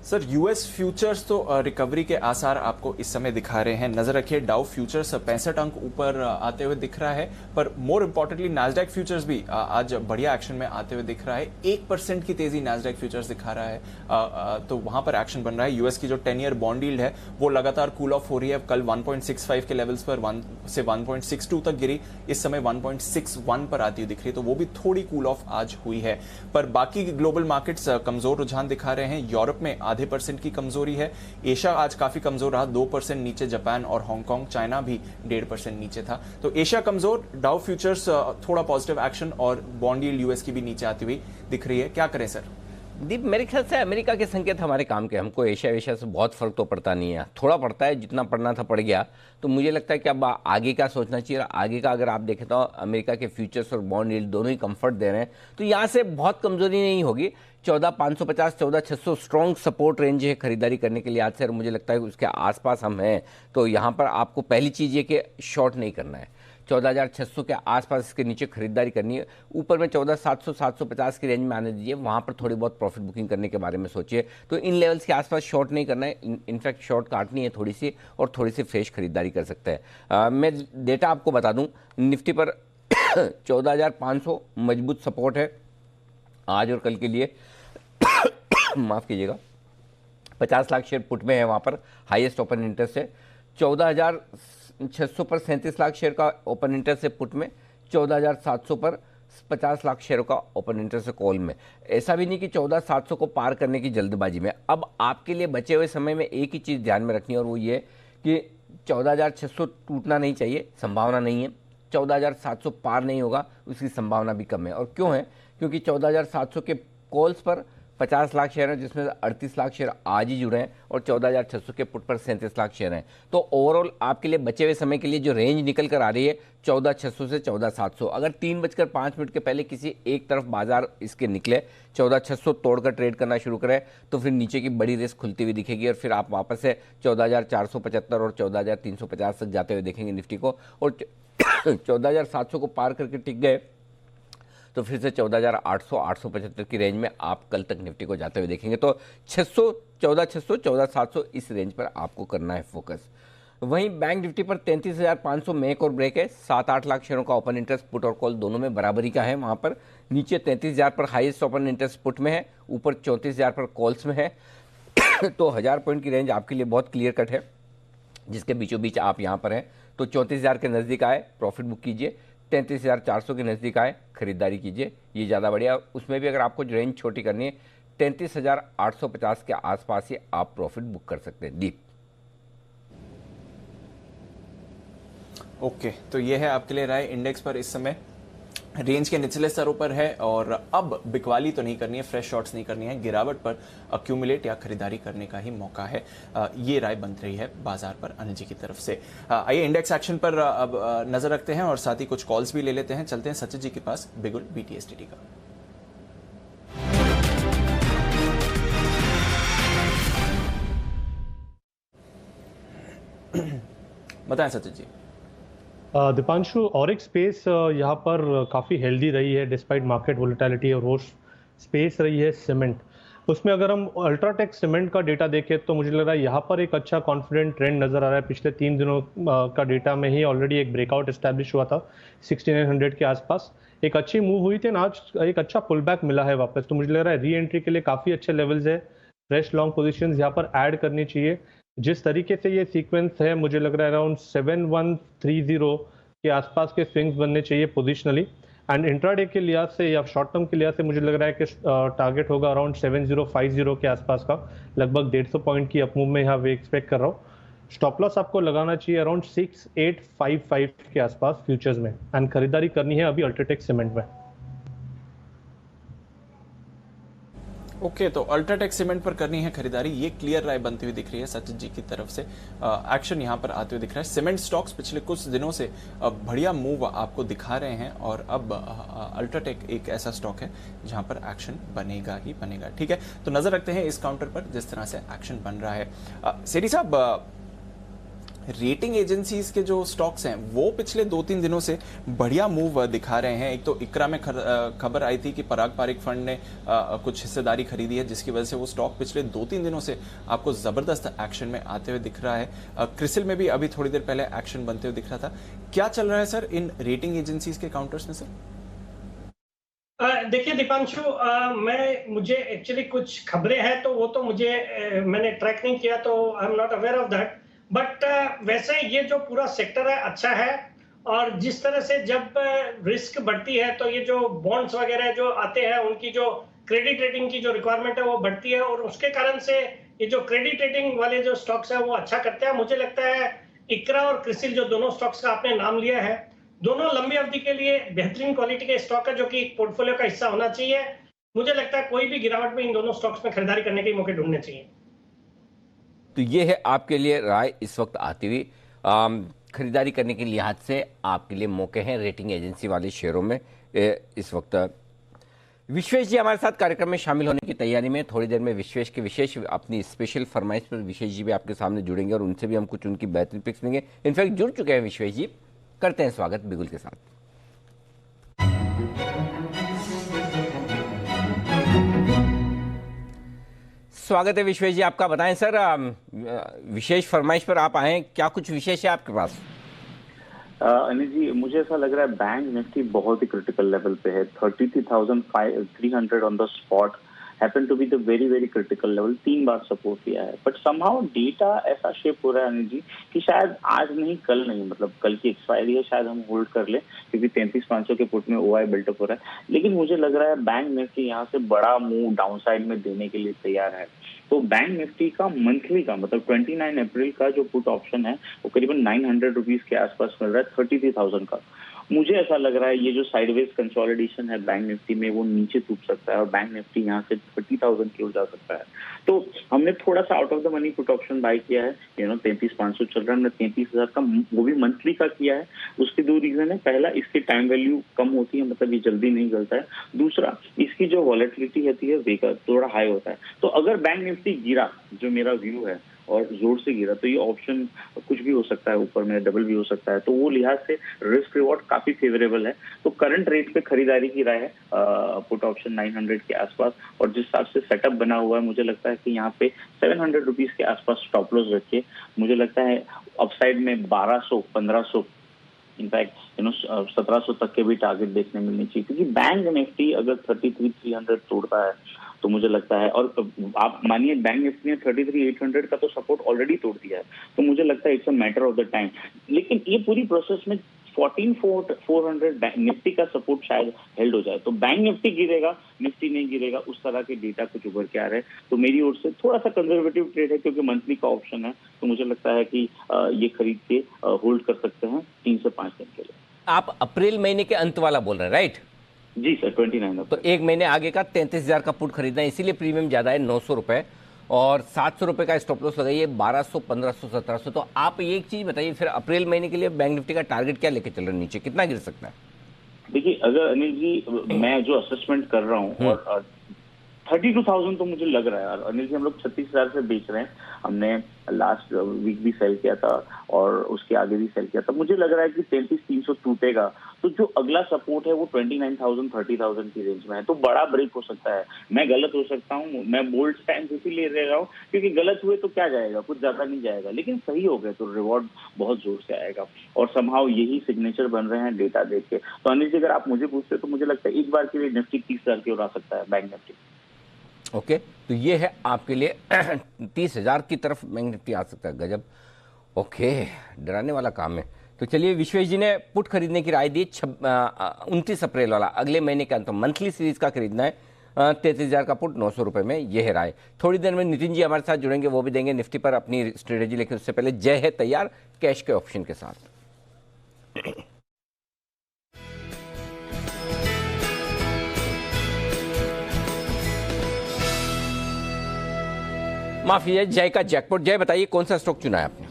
सर, यूएस फ्यूचर्स तो रिकवरी के आसार आपको इस समय दिखा रहे हैं। नजर रखिए, डाउ फ्यूचर्स 65 अंक ऊपर आते हुए दिख रहा है, पर मोर इंपॉर्टेंटली नैस्डैक फ्यूचर्स भी आज बढ़िया एक्शन में आते हुए दिख रहा है। 1% की तेजी नैस्डैक फ्यूचर्स दिखा रहा है, तो वहां पर एक्शन बन रहा है। यूएस की जो 10 ईयर बॉन्ड यील्ड है वो लगातार कूल ऑफ हो रही है। कल 1.65 के लेवल्स पर 1 से 1.62 तक गिरी, इस समय 1.61 पर आती हुई दिख रही है, तो वो भी थोड़ी कूल ऑफ आज हुई है। पर बाकी ग्लोबल मार्केट्स कमजोर रुझान दिखा रहे हैं। यूरोप में % की कमजोरी है। एशिया आज काफी कमजोर रहा, 2% नीचे जापान और हांगकांग। चाइना भी 1.5% नीचे था। तो एशिया कमजोर, डाउ फ्यूचर्स थोड़ा पॉजिटिव एक्शन और बॉन्ड यील्ड यूएस की भी नीचे आती हुई दिख रही है। क्या करें सर?
दीप, मेरे ख्याल से अमेरिका के संकेत हमारे काम के, हमको एशिया से बहुत फर्क तो पड़ता नहीं है, थोड़ा पड़ता है, जितना पड़ना था पड़ गया। तो मुझे लगता है कि अब आगे का सोचना चाहिए। आगे का अगर आप देखें तो अमेरिका के फ्यूचर्स और बॉन्ड यील्ड दोनों ही कंफर्ट दे रहे हैं, तो यहाँ से बहुत कमजोरी नहीं होगी। 14,550 14,600 स्ट्रॉन्ग सपोर्ट रेंज है खरीदारी करने के लिए आज से, और मुझे लगता है उसके आसपास हम हैं। तो यहाँ पर आपको पहली चीज़ ये कि शॉर्ट नहीं करना है, 14,600 के आसपास इसके नीचे खरीदारी करनी है। ऊपर में 14,700 750 की रेंज में आने दीजिए, वहाँ पर थोड़ी बहुत प्रॉफिट बुकिंग करने के बारे में सोचिए। तो इन लेवल्स के आसपास शॉर्ट नहीं करना है, इनफैक्ट शॉर्ट काटनी है थोड़ी सी, और थोड़ी सी फ्रेश खरीदारी कर सकते हैं। मैं डेटा आपको बता दूँ, निफ्टी पर 14,500 मजबूत सपोर्ट है आज और कल के लिए। माफ़ कीजिएगा, 50 लाख शेयर पुट में है, वहाँ पर हाईएस्ट ओपन इंटरेस्ट है। 14,600 पर 37 लाख शेयर का ओपन इंटरेस्ट है पुट में, 14,700 पर 50 लाख शेयरों का ओपन इंटरेस्ट है कॉल में। ऐसा भी नहीं कि 14,700 को पार करने की जल्दबाजी में। अब आपके लिए बचे हुए समय में एक ही चीज़ ध्यान में रखनी है, और वो ये कि 14,600 टूटना नहीं चाहिए, संभावना नहीं है। 14,700 पार नहीं होगा, उसकी संभावना भी कम है। और क्यों है? क्योंकि 14,700 के कॉल्स पर 50 लाख शेयर हैं, जिसमें 38 लाख शेयर आज ही जुड़े हैं, और 14,600 के पुट पर 37 लाख शेयर हैं। तो ओवरऑल आपके लिए बचे हुए समय के लिए जो रेंज निकल कर आ रही है 14,600 से 14,700, अगर 3:05 के पहले किसी एक तरफ बाजार इसके निकले, 14,600 तोड़कर ट्रेड करना शुरू करे, तो फिर नीचे की बड़ी रेस खुलती हुई दिखेगी, और फिर आप वापस से 14,475 और 14,350 तक जाते हुए देखेंगे निफ्टी को। और 14,700 को पार करके टिक गए तो फिर से 14,800 875 की रेंज में आप कल तक निफ्टी को जाते हुए देखेंगे। तो 600 14,600 14,700 इस रेंज पर आपको करना है फोकस। वहीं बैंक निफ्टी पर 33,500 में एक और ब्रेक है। 7-8 लाख शेयरों का ओपन इंटरेस्ट पुट और कॉल दोनों में बराबरी का है। वहां पर नीचे 33,000 पर हाईएस्ट ओपन इंटरेस्ट पुट में है, ऊपर 34,000 पर कॉल्स में है। तो 1000 पॉइंट की रेंज आपके लिए बहुत क्लियर कट है, जिसके बीचों बीच आप यहाँ पर हैं। तो 34,000 के नज़दीक आए, प्रॉफिट बुक कीजिए। 33,400 के नज़दीक आए, खरीदारी कीजिए, ये ज़्यादा बढ़िया। उसमें भी अगर आपको रेंज छोटी करनी है, 33,850 के आसपास ही आप प्रॉफिट बुक कर सकते हैं। दीप,
ओके, तो ये है आपके लिए राय। इंडेक्स पर इस समय रेंज के निचले स्तरों पर है, और अब बिकवाली तो नहीं करनी है, फ्रेश शॉट्स नहीं करनी है, गिरावट पर अक्यूमुलेट या खरीदारी करने का ही मौका है। ये राय बन रही है बाजार पर अनिल जी की तरफ से। आइए इंडेक्स एक्शन पर अब नजर रखते हैं और साथ ही कुछ कॉल्स भी ले लेते हैं। चलते हैं सचिन जी के पास, बिगुल BTSTT का। बताएं सचिन जी।
दीपांशु, ऑरिक स्पेस यहाँ पर काफ़ी हेल्दी रही है डिस्पाइट मार्केट वोलेटिलिटी, और वो स्पेस रही है सीमेंट। उसमें अगर हम अल्ट्राटेक सीमेंट का डेटा देखें तो मुझे लग रहा है यहाँ पर एक अच्छा कॉन्फिडेंट ट्रेंड नज़र आ रहा है। पिछले 3 दिनों का डेटा में ही ऑलरेडी एक ब्रेकआउट एस्टैब्लिश हुआ था 6900 के आसपास, एक अच्छी मूव हुई थी, आज एक अच्छा पुल बैक मिला है वापस। तो मुझे लग रहा है री एंट्री के लिए काफ़ी अच्छे लेवल्स है, फ्रेश लॉन्ग पोजिशन यहाँ पर ऐड करनी चाहिए। जिस तरीके से ये सीक्वेंस है, मुझे लग रहा है अराउंड 7130 के आसपास के स्विंग्स बनने चाहिए पोजिशनली। एंड इंट्राडे के लिहाज से या शॉर्ट टर्म के लिहाज से मुझे लग रहा है कि टारगेट होगा अराउंड 7050 के आसपास का, लगभग 150 पॉइंट की अपमूव में यहाँ वे एक्सपेक्ट कर रहा हूँ। स्टॉप लॉस आपको लगाना चाहिए अराउंड 6855 के आसपास फ्यूचर्स में, एंड खरीदारी करनी है अभी अल्ट्राटेक सीमेंट में।
ओके, तो अल्ट्राटेक सीमेंट पर करनी है खरीदारी, ये क्लियर राय बनती हुई दिख रही है सचिन जी की तरफ से। एक्शन यहां पर आते हुए दिख रहा है। सीमेंट स्टॉक्स पिछले कुछ दिनों से बढ़िया मूव आपको दिखा रहे हैं और अब अल्ट्राटेक एक ऐसा स्टॉक है जहां पर एक्शन बनेगा ही बनेगा। ठीक है, तो नजर रखते हैं इस काउंटर पर जिस तरह से एक्शन बन रहा है। सेठी साहब, रेटिंग एजेंसीज के जो स्टॉक्स हैं वो पिछले 2-3 दिनों से बढ़िया मूव दिखा रहे हैं। एक तो इकरा में खबर आई थी कि पराग पारिक फंड ने कुछ हिस्सेदारी खरीदी है, जिसकी वजह से वो स्टॉक पिछले 2-3 दिनों से आपको जबरदस्त एक्शन में आते हुए दिख रहा है। क्रिसिल में भी अभी थोड़ी देर पहले एक्शन बनते हुए दिख रहा था। क्या चल रहा है सर इन रेटिंग एजेंसीज के काउंटर्स में? सर
देखिए दीपांशु, मुझे एक्चुअली कुछ खबरें हैं तो वो तो मैंने ट्रैक नहीं किया, तो I am not aware of that. But वैसे ये जो पूरा सेक्टर है अच्छा है, और जिस तरह से जब रिस्क बढ़ती है तो ये जो बॉन्ड्स वगैरह जो आते हैं उनकी जो क्रेडिट रेटिंग की जो रिक्वायरमेंट है वो बढ़ती है, और उसके कारण से ये जो क्रेडिट रेटिंग वाले जो स्टॉक्स है वो अच्छा करते हैं। मुझे लगता है इकरा और क्रिसिल जो दोनों स्टॉक्स का आपने नाम लिया है, दोनों लंबी अवधि के लिए बेहतरीन क्वालिटी के स्टॉक है जो कि पोर्टफोलियो का हिस्सा होना चाहिए। मुझे लगता है कोई भी गिरावट में इन दोनों स्टॉक्स में खरीदारी करने के मौके ढूंढने चाहिए।
तो ये है आपके लिए राय इस वक्त आती हुई। खरीदारी करने के लिहाज से आपके लिए मौके हैं रेटिंग एजेंसी वाले शेयरों में इस वक्त। विश्वेश जी हमारे साथ कार्यक्रम में शामिल होने की तैयारी में। थोड़ी देर में विश्वेश के विशेष अपनी स्पेशल फरमाइश पर विशेष जी भी आपके सामने जुड़ेंगे और उनसे भी हम कुछ उनकी बेहतरीन पिक्स लेंगे। इनफैक्ट जुड़ चुके हैं विश्वेश जी, करते हैं स्वागत बिगुल के साथ। स्वागत है विश्वेश जी आपका। बताएं सर, विशेष फरमाइश पर आप आए, क्या कुछ विशेष है आपके पास?
अनिल जी, मुझे ऐसा लग रहा है बैंक निफ्टी बहुत ही क्रिटिकल लेवल पे है। 33,300 on the spot happen to be the very very critical level. 3 बार सपोर्ट किया है, बट समहाउ डेटा ऐसा शेप हो रहा है अनिल जी कि शायद आज नहीं कल नहीं, मतलब कल की एक्सपायरी है, शायद हम होल्ड कर ले क्योंकि 33,500 के पुट में ओआई बिल्टअप हो रहा है। लेकिन मुझे लग रहा है बैंक निफ्टी यहाँ से बड़ा मूव डाउनसाइड में देने के लिए तैयार है। तो बैंक निफ्टी का मंथली का मतलब 29 अप्रैल का जो पुट ऑप्शन है वो करीबन 900 रुपीज के आसपास मिल रहा है 33,000 का। मुझे ऐसा लग रहा है ये जो साइडवेज कंसोलिडेशन है बैंक निफ्टी में वो नीचे टूट सकता है और बैंक निफ्टी यहाँ से 30,000 की ओर जा सकता है। तो हमने थोड़ा सा out of the money put option buy किया है, 33,500 चल रहा है, हमने 33,000 का वो भी मंथली का किया है। उसके 2 रीजन है। पहला, इसकी टाइम वैल्यू कम होती है, मतलब ये जल्दी नहीं गलता है। दूसरा, इसकी जो वॉलेटिलिटी होती है वेकर थोड़ा हाई होता है। तो अगर बैंक निफ्टी गिरा, जो मेरा व्यू है, और जोर से गिरा तो ये ऑप्शन कुछ भी हो सकता है, ऊपर में डबल भी हो सकता है। तो वो लिहाज से रिस्क रिवॉर्ड काफी फेवरेबल है। तो करंट रेट पे खरीदारी की राय है पुट ऑप्शन 900 के आसपास, और जिस हिसाब से सेटअप बना हुआ है मुझे लगता है कि यहाँ पे 700 रुपीज के आसपास स्टॉप लॉस रखिए। मुझे लगता है अपसाइड में 1200, 1500, इनफैक्ट 1700 तक के भी टारगेट देखने मिलनी चाहिए, क्योंकि बैंक निफ्टी अगर 33,300 तोड़ता है तो मुझे लगता है, और आप मानिए बैंक निफ्टी ने 33,800 का तो सपोर्ट ऑलरेडी तोड़ दिया है, तो मुझे लगता है it's a matter of the time. लेकिन ये पूरी प्रोसेस में 14,400 निफ्टी का सपोर्ट शायद हेल्ड हो जाए, तो बैंक निफ्टी गिरेगा, निफ्टी नहीं गिरेगा, उस तरह के डेटा कुछ उभर के आ रहे हैं। तो मेरी ओर से थोड़ा सा कंजर्वेटिव ट्रेड है, क्योंकि मंथली का ऑप्शन है, तो मुझे लगता है कि ये खरीद के होल्ड कर सकते हैं 3 से 5 दिन के लिए।
आप अप्रैल महीने के अंत वाला बोल रहे हैं, राइट?
जी सर, 29।
तो 1 महीने आगे का 33,000 का पुट खरीदना है, इसीलिए प्रीमियम ज्यादा है 900 रुपए, और 700 रुपए का स्टॉप लॉस लगाइए 1200, 1500, 1700। तो आप ये एक चीज बताइए, फिर अप्रैल महीने के लिए बैंक निफ्टी का टारगेट क्या लेके चल रहे हैं, नीचे कितना गिर सकता है?
देखिए, अगर अनिल जी मैं जो असेसमेंट कर रहा हूँ, और 32,000 तो मुझे लग रहा है यार अनिल जी, हम लोग 36,000 से बेच रहे हैं। हमने लास्ट वीक भी सेल किया था और उसके आगे भी सेल किया था। मुझे लग रहा है कि 33,300 टूटेगा, तो जो अगला सपोर्ट है वो 29,000, 30,000 की रेंज में है, तो बड़ा ब्रेक हो सकता है। मैं गलत हो सकता हूँ, मैं बोल्ड स्टैंड इसीलिए ले रहा हूँ क्योंकि गलत हुए तो क्या जाएगा, कुछ ज्यादा नहीं जाएगा, लेकिन सही हो गए तो रिवॉर्ड बहुत जोर से आएगा, और समहाउ यही सिग्नेचर बन रहे हैं डेटा देख के। तो अनिल जी, अगर आप मुझे पूछते तो मुझे लगता है एक बार के लिए निफ्टी 30,000 की ओर आ सकता है, बैंक निफ्टी।
ओके, तो ये है आपके लिए 30,000 की तरफ बैंक निफ्टी आ सकता है। गजब, ओके, डराने वाला काम है। तो चलिए, विश्वेश जी ने पुट खरीदने की राय दी 29 अप्रैल वाला, अगले महीने का अंत, मंथली सीरीज का खरीदना है 33,000 का पुट 900 रुपए में, यह है राय। थोड़ी देर में नितिन जी हमारे साथ जुड़ेंगे, वो भी देंगे निफ्टी पर अपनी स्ट्रेटेजी, लेकिन उससे पहले जय है तैयार कैश के ऑप्शन के साथ। माफ कीजिए, जय का जैकपॉट। जय बताइए कौन सा स्टॉक चुना है आपने?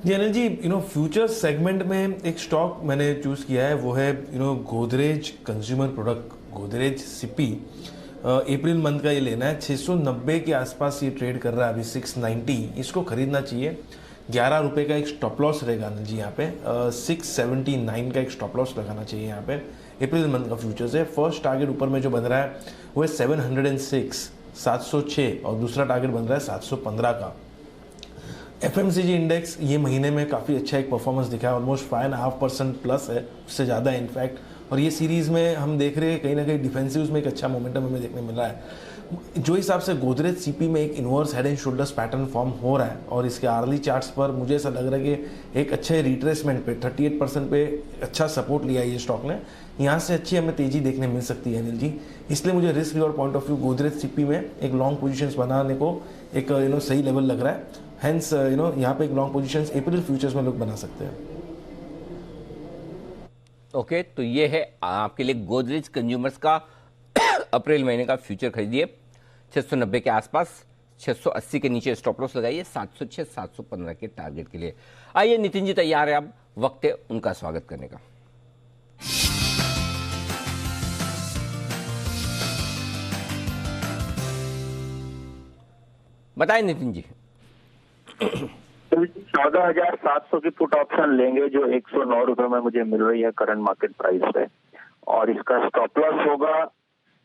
जी अनिल जी, फ्यूचर सेगमेंट में एक स्टॉक मैंने चूज किया है, वो है Godrej consumer product, Godrej CP. April month का ये लेना है। 690 के आसपास ये ट्रेड कर रहा है अभी, 690। इसको खरीदना चाहिए। 11 रुपए का एक स्टॉप लॉस रहेगा अनिल जी यहाँ पे। 679 का एक स्टॉप लॉस लगाना चाहिए यहाँ पे। अप्रैल मंथ का फ्यूचर्स है। फर्स्ट टारगेट ऊपर में जो बन रहा है वो है 706, 706, और दूसरा टारगेट बन रहा है 715 का। एफएमसीजी इंडेक्स ये महीने में काफ़ी अच्छा एक परफॉर्मेंस दिखा है, ऑलमोस्ट 5.5% प्लस है, उससे ज़्यादा है इनफैक्ट। और ये सीरीज़ में हम देख रहे हैं कहीं ना कहीं डिफेंसिव्स में एक अच्छा मोमेंटम हमें देखने मिल रहा है। जो हिसाब से गोदरेज सीपी में एक inverse head and shoulders pattern form हो रहा है, और इसके आर्ली चार्ट्स पर मुझे ऐसा लग रहा है कि एक अच्छे रिट्रेसमेंट पे 38% पे अच्छा सपोर्ट लिया है ये स्टॉक ने। यहाँ से अच्छी हमें तेजी देखने मिल सकती है अनिल जी। इसलिए मुझे risk reward point of view Godrej CP में एक लॉन्ग पोजीशंस बनाने को एक सही लेवल लग रहा है। हेंस यहाँ पे एक लॉन्ग पोजीशंस अप्रैल फ्यूचर्स में लोग बना सकते हैं।
ओके, तो ये है आपके लिए गोदरेज कंज्यूमर्स का अप्रैल महीने का फ्यूचर खरीदिए 690 के आसपास, 680 के नीचे स्टॉप लॉस लगाइए 706 715 के टारगेट के लिए। आइए नितिन जी तैयार है, अब वक्त है उनका स्वागत करने का। बताएं नितिन जी।
14,700 की पुट ऑप्शन लेंगे जो 109 रुपए में मुझे मिल रही है करंट मार्केट प्राइस पे, और इसका स्टॉप लॉस होगा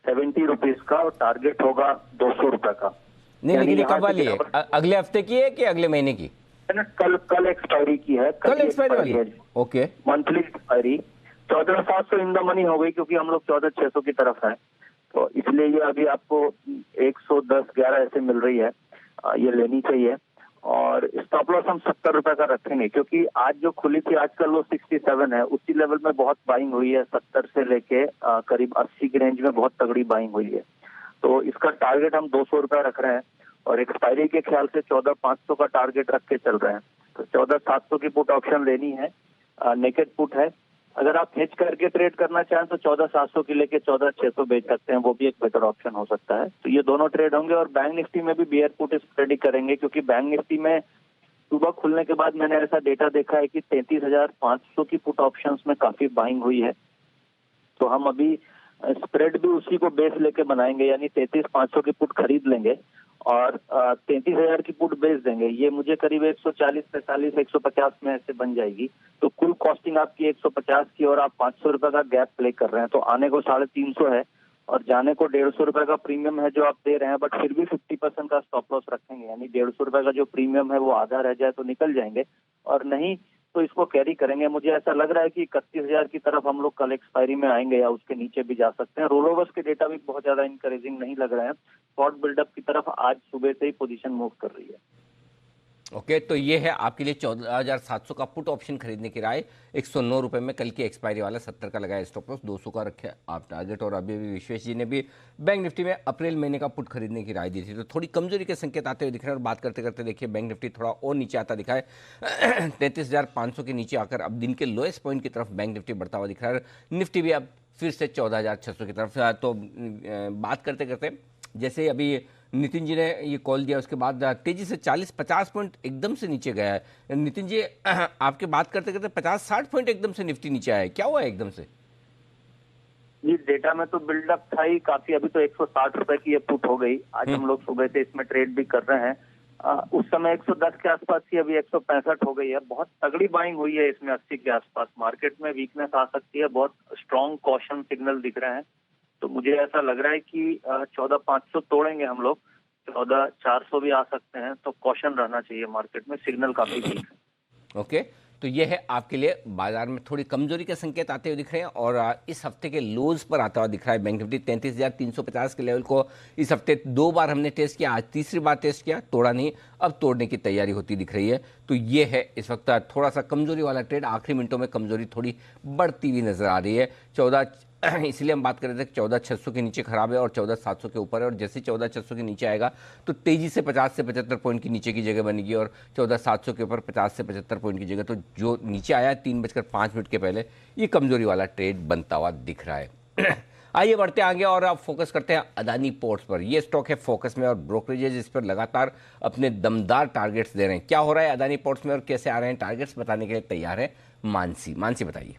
70 रुपीज का और टारगेट होगा 200 रुपए का।
नहीं, लेकिन ये कब वाली है? अगले हफ्ते की है कि अगले महीने की?
कल एक्सपायरी की है।
कल एक्सपायरी वाली है। Okay,
monthly expiry 14,700 in the money हो गई, क्योंकि हम लोग 14,600 की तरफ है, तो इसलिए ये अभी आपको 110-11 ऐसे मिल रही है, ये लेनी चाहिए। और स्टॉप लॉस हम 70 रुपए का रखेंगे, क्योंकि आज जो खुली थी आजकल वो 67 है, उसी लेवल में बहुत बाइंग हुई है। 70 से लेके करीब 80 की रेंज में बहुत तगड़ी बाइंग हुई है, तो इसका टारगेट हम 200 रुपए रख रहे हैं, और एक्सपायरी के ख्याल से 14,500 का टारगेट रख के चल रहे हैं। तो 14,700 की पुट ऑप्शन लेनी है, नेकेड पुट है। अगर आप हेज करके ट्रेड करना चाहें तो 14,700 की लेके 14,600 बेच सकते हैं, वो भी एक बेटर ऑप्शन हो सकता है। तो ये दोनों ट्रेड होंगे, और बैंक निफ्टी में भी बियर पुट स्टडी करेंगे, क्योंकि बैंक निफ्टी में सुबह खुलने के बाद मैंने ऐसा डेटा देखा है कि 33,500 की पुट ऑप्शंस में काफी बाइंग हुई है। तो हम अभी स्प्रेड भी उसी को बेस लेके बनाएंगे, यानी 33,500 की पुट खरीद लेंगे और 33,000 की पुट बेच देंगे। ये मुझे करीब 140, 45, 150 में ऐसे बन जाएगी। तो कुल कॉस्टिंग आपकी 150 की, और आप 500 रुपए का गैप प्ले कर रहे हैं, तो आने को 350 है और जाने को 150 रुपए का प्रीमियम है जो आप दे रहे हैं। बट फिर भी 50% का स्टॉप लॉस रखेंगे, यानी 150 रुपए का जो प्रीमियम है वो आधा रह जाए तो निकल जाएंगे, और नहीं तो इसको कैरी करेंगे। मुझे ऐसा लग रहा है कि 31,000 की तरफ हम लोग कल एक्सपायरी में आएंगे, या उसके नीचे भी जा सकते हैं। रोलोवर्स के डेटा भी बहुत ज्यादा इंकरेजिंग नहीं लग रहे हैं। शॉर्ट बिल्डअप की तरफ आज सुबह से ही पोजीशन मूव कर रही है।
ओके, तो ये है आपके लिए 14,700 का पुट ऑप्शन खरीदने की राय। 109 रुपए में कल की एक्सपायरी वाला 70 का लगाया स्टॉप लॉस, 200 का रखे आप टारगेट। और अभी भी विश्वेश जी ने भी बैंक निफ्टी में अप्रैल महीने का पुट खरीदने की राय दी थी, तो थोड़ी कमजोरी के संकेत आते हुए दिख रहे हैं। और बात करते करते देखिए बैंक निफ्टी थोड़ा और नीचे आता दिखा है 33,500 के नीचे आकर अब दिन के लोएस्ट पॉइंट की तरफ बैंक निफ्टी बढ़ता हुआ दिख रहा है। निफ्टी भी अब फिर से 14,600 की तरफ। तो बात करते करते जैसे अभी नितिन जी ने ये कॉल दिया, उसके बाद तेजी से 40-50 पॉइंट एकदम से नीचे गया है। नितिन जी, आपके बात करते करते 50-60 पॉइंट एकदम से निफ्टी नीचे आया है, क्या हुआ है एकदम से?
जी, डेटा में तो बिल्डअप था ही काफी। अभी तो 160 रुपए की ये पुट हो गई। आज हम लोग सुबह से इसमें ट्रेड भी कर रहे हैं। उस समय 110 के आसपास थी, अभी 165 हो गई है। बहुत तगड़ी बाइंग हुई है इसमें 80 के आसपास। मार्केट में वीकनेस आ सकती है, बहुत स्ट्रॉन्ग कॉशन सिग्नल दिख रहे हैं। तो मुझे ऐसा लग रहा है कि 14,500 तोड़ेंगे हम लोग, 14,400 भी आ सकते हैं। तो कॉशन रहना चाहिए मार्केट में, सिग्नल काफी वीक है।
ओके, तो ये है आपके लिए बाजार में थोड़ी कमजोरी के संकेत आते हुए दिख रहे हैं। और इस हफ्ते के लोज पर आता हुआ दिख रहा है बैंक निफ्टी। 33,350 के लेवल को इस हफ्ते 2 बार हमने टेस्ट किया, आज तीसरी बार टेस्ट किया, तोड़ा नहीं, अब तोड़ने की तैयारी होती दिख रही है। तो ये है इस वक्त थोड़ा सा कमजोरी वाला ट्रेड। आखिरी मिनटों में कमजोरी थोड़ी बढ़ती हुई नजर आ रही है। इसलिए हम बात कर रहे थे कि 14,600 के नीचे खराब है और 14,700 के ऊपर है। और जैसे 14,600 के नीचे आएगा तो तेजी से 50 से 75 पॉइंट की नीचे की जगह बनेगी, और 14,700 के ऊपर 50 से 75 पॉइंट की जगह। तो जो नीचे आया 3:05 के पहले, ये कमजोरी वाला ट्रेड बनता हुआ दिख रहा है। आइए बढ़ते आगे और अब फोकस करते हैं अदानी पोर्ट्स पर। यह स्टॉक है फोकस में और ब्रोकरेजेज इस पर लगातार अपने दमदार टारगेट्स दे रहे हैं। क्या हो रहा है अदानी पोर्ट्स में और कैसे आ रहे हैं टारगेट्स, बताने के लिए तैयार है मानसी बताइए।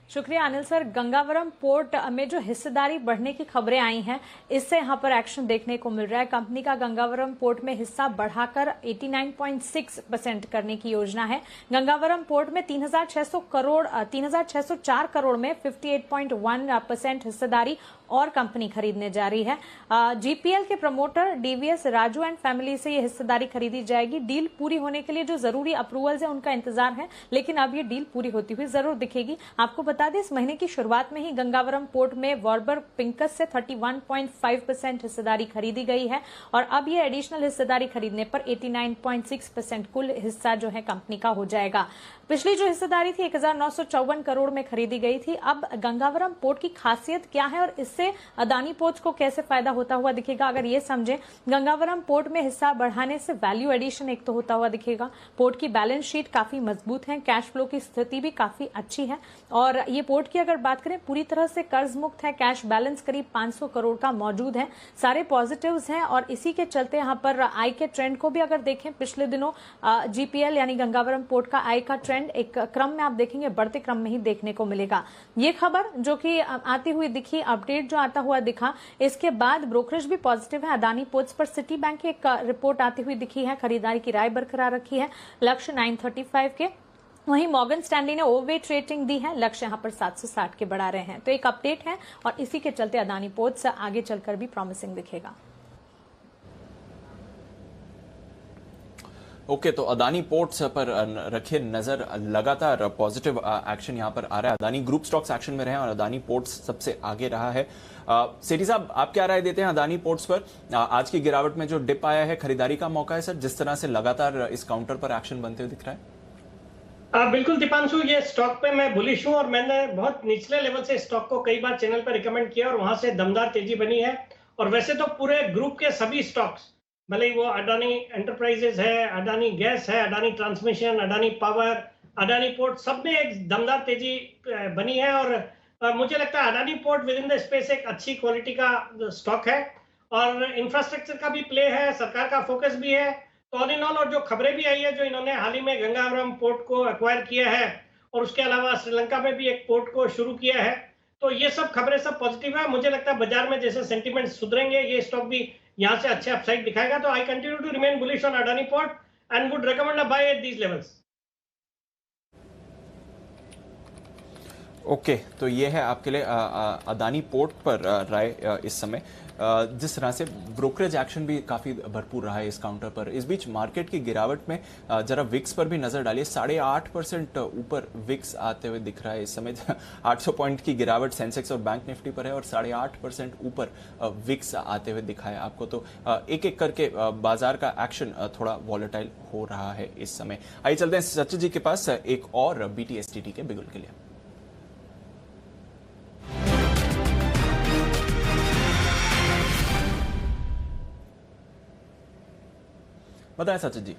शुक्रिया अनिल सर। गंगावरम पोर्ट में जो हिस्सेदारी बढ़ने की खबरें आई हैं, इससे यहां पर एक्शन देखने को मिल रहा है। कंपनी का गंगावरम पोर्ट में हिस्सा बढ़ाकर 89.6% करने की योजना है। गंगावरम पोर्ट में 3,604 करोड़ में 58.1% हिस्सेदारी और कंपनी खरीदने जा रही है। जीपीएल के promoter DVS Raju and family से ये हिस्सेदारी खरीदी जाएगी। डील पूरी होने के लिए जो जरूरी अप्रूवल्स है उनका इंतजार है, लेकिन अब ये डील पूरी होती हुई जरूर दिखेगी। आपको बता दें, इस महीने की शुरुआत में ही गंगावरम पोर्ट में वॉर्बर पिंकस से 31.5% हिस्सेदारी खरीदी गई है और अब ये एडिशनल हिस्सेदारी खरीदने पर 89.6% कुल हिस्सा जो है कंपनी का हो जाएगा। पिछली जो हिस्सेदारी थी 1954 करोड़ में खरीदी गई थी। अब गंगावरम पोर्ट की खासियत क्या है और इससे अदानी पोर्ट्स को कैसे फायदा होता हुआ दिखेगा, अगर ये समझें। गंगावरम पोर्ट में हिस्सा बढ़ाने से वैल्यू एडिशन एक तो होता हुआ दिखेगा। पोर्ट की बैलेंस शीट काफी मजबूत है, कैश फ्लो की स्थिति भी काफी अच्छी है और ये पोर्ट की अगर बात करें पूरी तरह से कर्ज मुक्त है। कैश बैलेंस करीब 500 करोड़ का मौजूद है। सारे पॉजिटिव्स हैं और इसी के चलते यहाँ पर आय के ट्रेंड को भी अगर देखें, पिछले दिनों जीपीएल यानी गंगावरम पोर्ट का आय का ट्रेंड एक क्रम में आप देखेंगे बढ़ते क्रम में ही देखने को मिलेगा। ये खबर जो कि आती हुई दिखी, अपडेट जो आता हुआ दिखा, इसके बाद ब्रोकरेज भी पॉजिटिव है अदानी पोर्ट्स पर। सिटी बैंक की एक रिपोर्ट आती हुई दिखी है, खरीदारी की राय बरकरार रखी है, लक्ष्य 935 के। वहीं मॉर्गन स्टैनली ने ओवरवेट रेटिंग दी है, लक्ष्य यहां पर 760 के बढ़ा रहे हैं। तो एक अपडेट है और इसी के चलते अदानी पोर्ट्स आगे चलकर भी प्रॉमिसिंग दिखेगा।
ओके, तो अदानी पोर्ट्स पर रखिए नजर, लगातार पॉजिटिव एक्शन यहां पर आ रहा है। अदानी ग्रुप स्टॉक्स एक्शन में रहे और अदानी पोर्ट्स सबसे आगे रहा है। सेठी साहब, आप क्या राय देते हैं अदानी पोर्ट्स पर? आज की गिरावट में जो डिप आया है, खरीदारी का मौका है सर, जिस तरह से लगातार इस काउंटर पर एक्शन बनते हुए दिख रहा है?
बिल्कुल दीपांशु, ये स्टॉक पे मैं बुलिश हूं और मैंने बहुत निचले लेवल से स्टॉक को कई बार चैनल पर रिकमेंड किया और वहां से दमदार तेजी बनी है। और वैसे तो पूरे ग्रुप के सभी स्टॉक्स, भले ही वो अडानी एंटरप्राइजेस है, अडानी गैस है, Adani transmission, Adani power, Adani port, सब में एक दमदार तेजी बनी है। और मुझे लगता है Adani port with in the space एक अच्छी क्वालिटी का स्टॉक है और इंफ्रास्ट्रक्चर का भी प्ले है, सरकार का फोकस भी है। तो ऑल इन ऑल, और जो खबरें भी आई है, जो इन्होंने हाल ही में गंगावरम पोर्ट को एक्वायर किया है और उसके अलावा श्रीलंका में भी एक पोर्ट को शुरू किया है, तो ये सब खबरें सब पॉजिटिव है। मुझे लगता है बाजार में जैसे सेंटीमेंट सुधरेंगे, ये स्टॉक भी यहां से अच्छे अपसाइड दिखाएगा। तो I continue to remain bullish on Adani port and would recommend a buy at these levels.
Okay, तो ये है आपके लिए अदानी पोर्ट पर राय इस समय। जिस तरह से ब्रोकरेज एक्शन भी काफी भरपूर रहा है इस काउंटर पर। इस बीच मार्केट की गिरावट में जरा विक्स पर भी नजर डालिए। 8.5% ऊपर विक्स आते हुए दिख रहा है इस समय। 800 पॉइंट की गिरावट सेंसेक्स और बैंक निफ्टी पर है और 8.5% ऊपर विक्स आते हुए दिखा है आपको। तो एक एक करके बाजार का एक्शन थोड़ा वॉलेटाइल हो रहा है इस समय। आइए चलते हैं सचिन जी के पास एक और BTSTT के बिगुल के लिए। बताएं सचिन जी।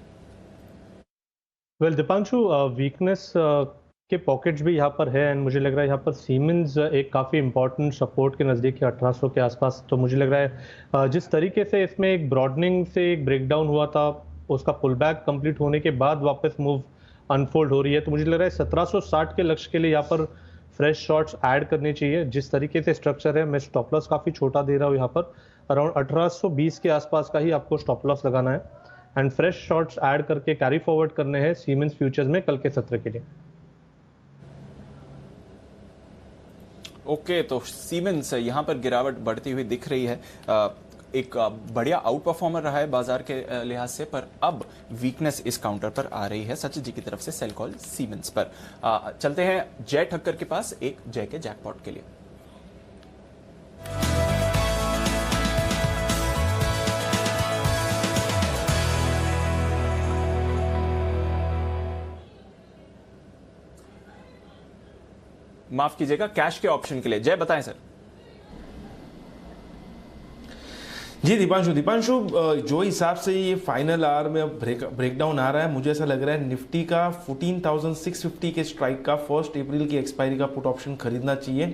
वेल दीपांशु, वीकनेस के पॉकेट्स भी यहाँ पर है एंड मुझे लग रहा है यहाँ पर सीमेंस एक काफ़ी इंपॉर्टेंट सपोर्ट के नज़दीक है 1800 के आसपास। तो मुझे लग रहा है जिस तरीके से इसमें एक ब्रॉडनिंग से एक ब्रेकडाउन हुआ था, उसका पुल बैक कंप्लीट होने के बाद वापस मूव अनफोल्ड हो रही है। तो मुझे लग रहा है 1760 के लक्ष्य के लिए यहाँ पर फ्रेश शॉट्स ऐड करने चाहिए। जिस तरीके से स्ट्रक्चर है, मैं स्टॉप लॉस काफ़ी छोटा दे रहा हूँ यहाँ पर, अराउंड 1820 के आसपास का ही आपको स्टॉप लॉस लगाना है एंड फ्रेश शॉट्स ऐड करके कैरी फॉरवर्ड करने हैं सीमेंस फ्यूचर्स में कल के सत्र के लिए।
ओके, तो सीमेंस यहां पर गिरावट बढ़ती हुई दिख रही है। एक बढ़िया आउट परफॉर्मर रहा है बाजार के लिहाज से, पर अब वीकनेस इस काउंटर पर आ रही है सचिन जी की तरफ से सेल कॉल सीमेंस पर। चलते हैं जय ठक्कर के पास एक जय के जैकपॉट के लिए। माफ कीजिएगा, कैश के ऑप्शन के लिए। जय बताएं सर।
जी दीपांशु, जो हिसाब से ये फाइनल आवर में अब ब्रेकडाउन आ रहा है, मुझे ऐसा लग रहा है निफ्टी का 14,650 के स्ट्राइक का 1 अप्रैल की एक्सपायरी का पुट ऑप्शन खरीदना चाहिए।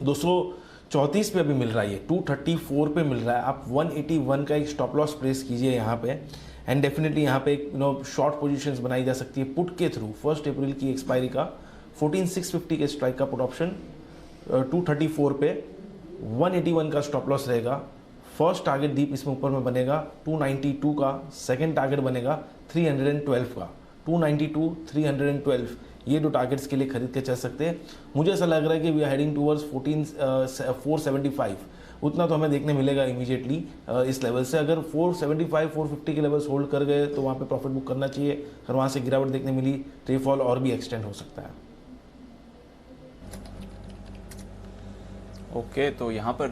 234 पे अभी मिल रहा है, 234 पे मिल रहा है। आप 181 का एक स्टॉप लॉस प्लेस कीजिए यहाँ पे, एंड डेफिनेटली यहाँ पे शॉर्ट पोजीशंस बनाई जा सकती है पुट के थ्रू। 1 अप्रैल की एक्सपायरी का 14,650 के स्ट्राइक का पुट ऑप्शन 234 पे, 181 का स्टॉप लॉस रहेगा। फर्स्ट टारगेट दीप इसमें ऊपर में बनेगा 292 का, सेकंड टारगेट बनेगा 312 का। 292, 312 ये दो टारगेट्स के लिए खरीद के चल सकते हैं। मुझे ऐसा लग रहा है कि वी आर हेडिंग टूवर्ड्स 475, उतना तो हमें देखने मिलेगा इमीडिएटली इस लेवल से। अगर 475, 450 के लेवल्स होल्ड कर गए तो वहाँ पे प्रॉफिट बुक करना चाहिए। अगर वहाँ से गिरावट देखने मिली तो ये फॉल और भी एक्सटेंड हो सकता है।
ओके, तो यहाँ पर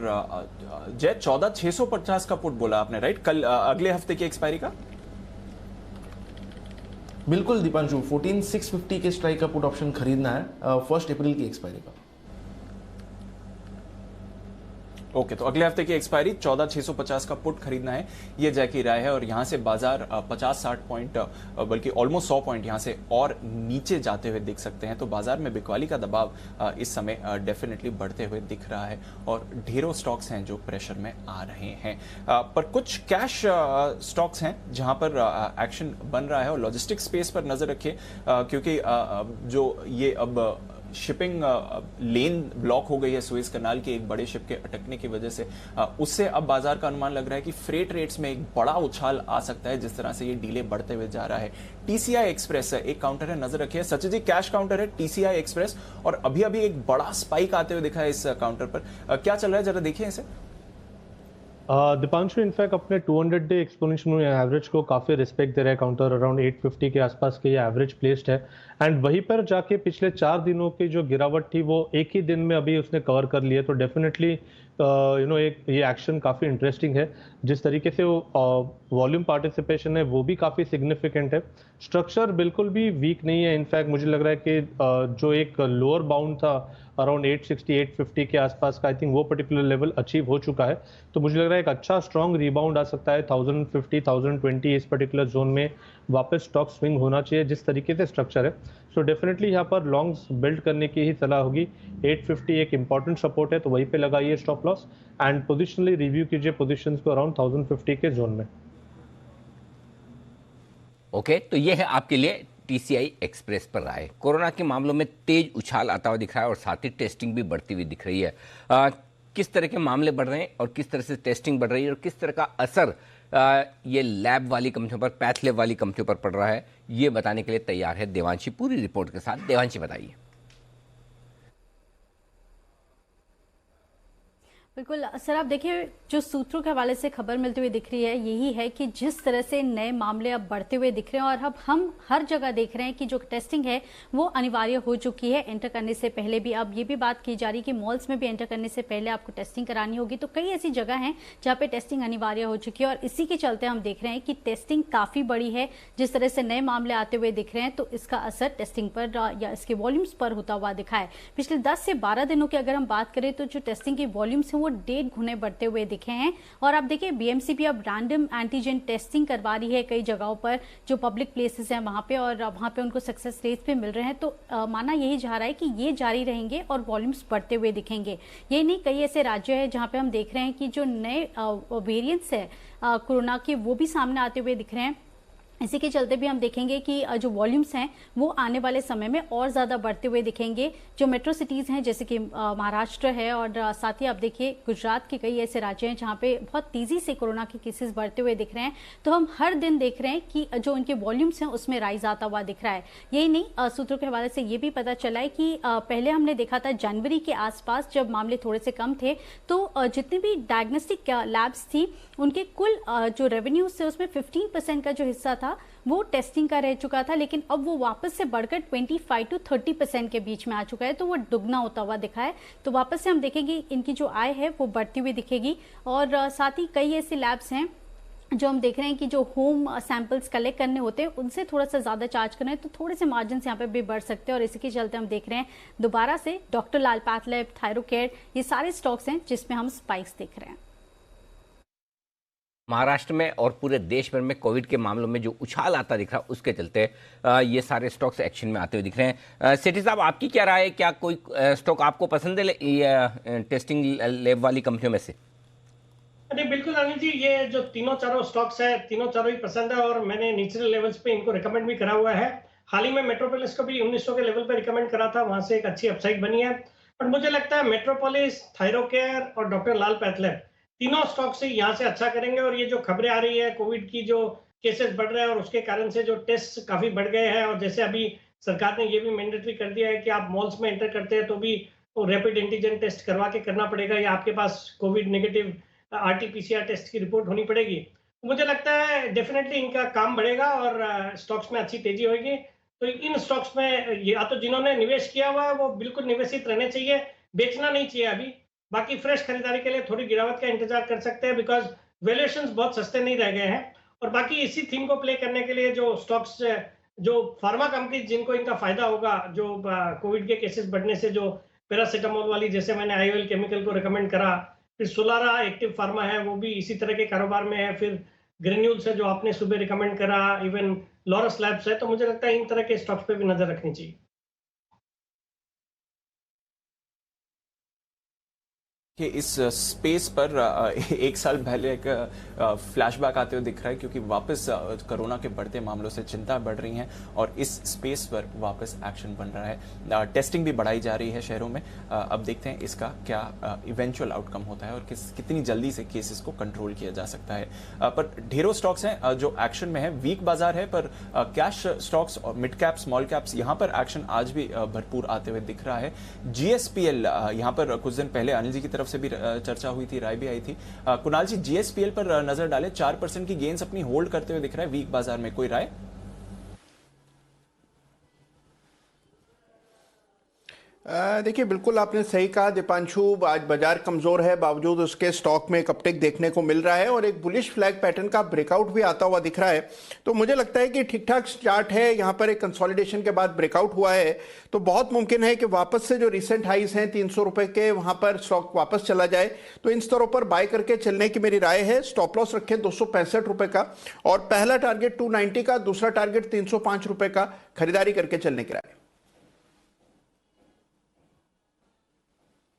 जय 14,650 का पुट बोला आपने, राइट? कल अगले हफ्ते की एक्सपायरी का
बिल्कुल दीपांशु, 14,650 के स्ट्राइक का पुट ऑप्शन खरीदना है 1 अप्रैल की एक्सपायरी का।
ओके, तो अगले हफ्ते की एक्सपायरी 14,650 का पुट खरीदना है, ये जय की राय है। और यहां से बाजार 50-60 पॉइंट बल्कि ऑलमोस्ट 100 पॉइंट यहां से और नीचे जाते हुए दिख सकते हैं। तो बाजार में बिकवाली का दबाव इस समय डेफिनेटली बढ़ते हुए दिख रहा है और ढेरों स्टॉक्स हैं जो प्रेशर में आ रहे हैं। पर कुछ कैश स्टॉक्स हैं जहां पर एक्शन बन रहा है। और लॉजिस्टिक स्पेस पर नजर रखिए, क्योंकि जो ये अब शिपिंग लेन ब्लॉक हो गई है सुएज कनाल के एक बड़े शिप के अटकने की वजह से, उससे अब बाजार का अनुमान लग रहा है कि फ्रेट रेट्स में एक बड़ा उछाल आ सकता है जिस तरह से ये डीले बढ़ते हुए जा रहा है। टीसीआई एक्सप्रेस एक काउंटर है, नजर रखिए सचिन जी, कैश काउंटर है टीसीआई एक्सप्रेस, और अभी अभी एक बड़ा स्पाइक आते हुए दिखा है इस काउंटर पर। क्या चल रहा है, जरा देखिए इसे।
दीपांशु इनफैक्ट अपने 200 डे एक्सपोनेंशियल एवरेज को काफ़ी रिस्पेक्ट दे रहा है। काउंटर अराउंड 850 के आसपास के ये एवरेज प्लेस्ड है, एंड वहीं पर जाके पिछले 4 दिनों की जो गिरावट थी वो एक ही दिन में अभी उसने कवर कर लिया। तो डेफिनेटली एक ये एक्शन काफ़ी इंटरेस्टिंग है। जिस तरीके से वॉल्यूम पार्टिसिपेशन है वो भी काफ़ी सिग्निफिकेंट है। स्ट्रक्चर बिल्कुल भी वीक नहीं है। इनफैक्ट मुझे लग रहा है कि जो एक लोअर बाउंड था अराउंड 860, 850 के आसपास का, आई थिंक वो पर्टिकुलर लेवल अचीव हो चुका है। तो मुझे लग रहा है एक अच्छा स्ट्रॉन्ग रिबाउंड आ सकता है 1050, 1020 इस पर्टिकुलर जोन में वापस स्टॉक स्विंग होना चाहिए जिस तरीके से स्ट्रक्चर है। सो डेफिनेटली यहाँ पर लॉन्ग्स बिल्ड करने की ही सलाह होगी। 850 एक इंपॉर्टेंट सपोर्ट है, तो वहीं पे लगाइए stop loss and positionally review कीजिए पोजिशंस को अराउंड 1050 के जोन में।
ओके, तो ये है आपके लिए टीसीआई एक्सप्रेस पर राय। कोरोना के मामलों में तेज उछाल आता हुआ दिख रहा है और साथ ही टेस्टिंग भी बढ़ती हुई दिख रही है। किस तरह के मामले बढ़ रहे हैं और किस तरह से टेस्टिंग बढ़ रही है और किस तरह का असर ये लैब वाली कंपनियों पर, पैथ लैब वाली कंपनियों पर पड़ रहा है, ये बताने के लिए तैयार है देवांशी पूरी रिपोर्ट के साथ। देवांशी बताइए।
बिल्कुल सर, आप देखिए जो सूत्रों के हवाले से खबर मिलती हुई दिख रही है यही है कि जिस तरह से नए मामले अब बढ़ते हुए दिख रहे हैं और अब हम हर जगह देख रहे हैं कि जो टेस्टिंग है वो अनिवार्य हो चुकी है एंटर करने से पहले भी। अब ये भी बात की जा रही है कि मॉल्स में भी एंटर करने से पहले आपको टेस्टिंग करानी होगी। तो कई ऐसी जगह हैं जहाँ पे टेस्टिंग अनिवार्य हो चुकी है और इसी के चलते हम देख रहे हैं कि टेस्टिंग काफी बड़ी है। जिस तरह से नए मामले आते हुए दिख रहे हैं तो इसका असर टेस्टिंग पर या इसके वॉल्यूम्स पर होता हुआ दिखा है। पिछले 10 से 12 दिनों की अगर हम बात करें तो जो टेस्टिंग की वॉल्यूम्स हैं वो 1.5 गुने बढ़ते हुए दिखे हैं। और आप देखिए बीएमसी भी अब रैंडम एंटीजन टेस्टिंग करवा रही है कई जगहों पर जो पब्लिक प्लेसेस हैं वहां पे, और वहां पे उनको सक्सेस रेट्स पे मिल रहे हैं। तो माना यही जा रहा है कि ये जारी रहेंगे और वॉल्यूम्स बढ़ते हुए दिखेंगे। ये नहीं, कई ऐसे राज्य है जहां पे हम देख रहे हैं कि जो नए वेरिएंट्स है कोरोना के वो भी सामने आते हुए दिख रहे हैं। इसी के चलते भी हम देखेंगे कि जो वॉल्यूम्स हैं वो आने वाले समय में और ज़्यादा बढ़ते हुए दिखेंगे। जो मेट्रो सिटीज़ हैं जैसे कि महाराष्ट्र है और साथ ही आप देखिए गुजरात के कई ऐसे राज्य हैं जहाँ पे बहुत तेज़ी से कोरोना के केसेस बढ़ते हुए दिख रहे हैं। तो हम हर दिन देख रहे हैं कि जो उनके वॉल्यूम्स हैं उसमें राइज आता हुआ दिख रहा है। यही नहीं, सूत्रों के हवाले से ये भी पता चला है कि पहले हमने देखा था जनवरी के आसपास जब मामले थोड़े से कम थे तो जितनी भी डायग्नोस्टिक लैब्स थी उनके कुल जो रेवेन्यूज थे उसमें 15% का जो हिस्सा था वो टेस्टिंग का रह चुका था, लेकिन अब वो वापस से बढ़कर 25 to 30% के बीच में आ चुका है। तो वो दुगना होता हुआ दिखा है। तो वापस से हम देखेंगे इनकी जो आय है वो बढ़ती हुई दिखेगी। और साथ ही कई ऐसे लैब्स हैं जो हम देख रहे हैं कि जो होम सैंपल्स कलेक्ट करने होते हैं उनसे थोड़ा सा ज़्यादा चार्ज कर रहे हैं, तो थोड़े से मार्जिन यहाँ पे भी बढ़ सकते हैं। और इसी के चलते हम देख रहे हैं दोबारा से डॉक्टर लाल पैथ लैब, थायरोकेयर, ये सारे स्टॉक्स हैं जिसमें हम स्पाइक्स देख रहे हैं।
महाराष्ट्र में और पूरे देश भर में कोविड के मामलों में जो उछाल आता दिख रहा है उसके चलते ये सारे स्टॉक्स एक्शन में आते हुए दिख रहे हैं। सेठी साहब, आपकी क्या राय है? क्या कोई स्टॉक आपको पसंद है टेस्टिंग लैब वाली कंपनियों में से?
अरे बिल्कुल अनिल जी, ये जो तीनों चारों स्टॉक्स है, तीनों चारों ही पसंद है और मैंने नेचुरल लेवल्स पे इनको रिकमेंड भी करा हुआ है। हाल ही में मेट्रोपोलिस को भी 1900 के लेवल पे रिकमेंड करा था, वहां से एक अच्छी अपसाइड बनी है। पर मुझे लगता है मेट्रोपोलिस, थायरोकेयर और डॉक्टर लाल पैथलैब तीनों स्टॉक से यहाँ से अच्छा करेंगे। और ये जो खबरें आ रही है कोविड की, जो केसेस बढ़ रहे हैं और उसके कारण से जो टेस्ट काफी बढ़ गए हैं, और जैसे अभी सरकार ने ये भी मैंडेटरी कर दिया है कि आप मॉल्स में एंटर करते हैं तो भी रैपिड एंटीजन टेस्ट करवा के करना पड़ेगा, या आपके पास कोविड नेगेटिव RT-PCR टेस्ट की रिपोर्ट होनी पड़ेगी। मुझे लगता है डेफिनेटली इनका काम बढ़ेगा और स्टॉक्स में अच्छी तेजी होगी। तो इन स्टॉक्स में या तो जिन्होंने निवेश किया हुआ है वो बिल्कुल निवेशित रहने चाहिए, बेचना नहीं चाहिए अभी। बाकी फ्रेश खरीदारी के लिए थोड़ी गिरावट का इंतजार कर सकते हैं, बिकॉज वैल्यूएशंस बहुत सस्ते नहीं रह गए हैं। और बाकी इसी थीम को प्ले करने के लिए जो स्टॉक्स, जो फार्मा कंपनी जिनको इनका फायदा होगा, जो कोविड के केसेस बढ़ने से, जो पैरासिटामोल वाली, जैसे मैंने IOL केमिकल को रिकमेंड करा, फिर सोलारा एक्टिव फार्मा है वो भी इसी तरह के कारोबार में है, फिर ग्रेन्यूल्स है जो आपने सुबह रिकमेंड करा, इवन लॉरस लैब्स है। तो मुझे लगता है इन तरह के स्टॉक्स पे भी नजर रखनी चाहिए।
कि इस स्पेस पर एक साल पहले एक फ्लैशबैक आते हुए दिख रहा है, क्योंकि वापस कोरोना के बढ़ते मामलों से चिंता बढ़ रही है और इस स्पेस पर वापस एक्शन बन रहा है। टेस्टिंग भी बढ़ाई जा रही है शहरों में। अब देखते हैं इसका क्या इवेंचुअल आउटकम होता है और कितनी जल्दी से केसेस को कंट्रोल किया जा सकता है। पर ढेरों स्टॉक्स हैं जो एक्शन में है। वीक बाजार है पर कैश स्टॉक्स और मिड कैप, स्मॉल कैप्स, यहाँ पर एक्शन आज भी भरपूर आते हुए दिख रहा है। GSPL, यहाँ पर कुछ दिन पहले अनिल जी की तरफ से भी चर्चा हुई थी, राय भी आई थी। कुणाल जी, GSPL पर नजर डालें, 4% की गेन्स अपनी होल्ड करते हुए दिख रहा है वीक बाजार में, कोई राय?
देखिए, बिल्कुल आपने सही कहा दीपांशु, आज बाजार कमजोर है, बावजूद उसके स्टॉक में एक अपटिक देखने को मिल रहा है और एक बुलिश फ्लैग पैटर्न का ब्रेकआउट भी आता हुआ दिख रहा है। तो मुझे लगता है कि ठीक ठाक चार्ट है। यहाँ पर एक कंसोलिडेशन के बाद ब्रेकआउट हुआ है तो बहुत मुमकिन है कि वापस से जो रिसेंट हाइज हैं 300 रुपए के, वहां पर स्टॉक वापस चला जाए। तो इन स्तरों पर बाय करके चलने की मेरी राय है। स्टॉप लॉस रखें 265 रुपए का और पहला टारगेट 290 का, दूसरा टारगेट 305 रुपए का, खरीदारी करके चलने की राय।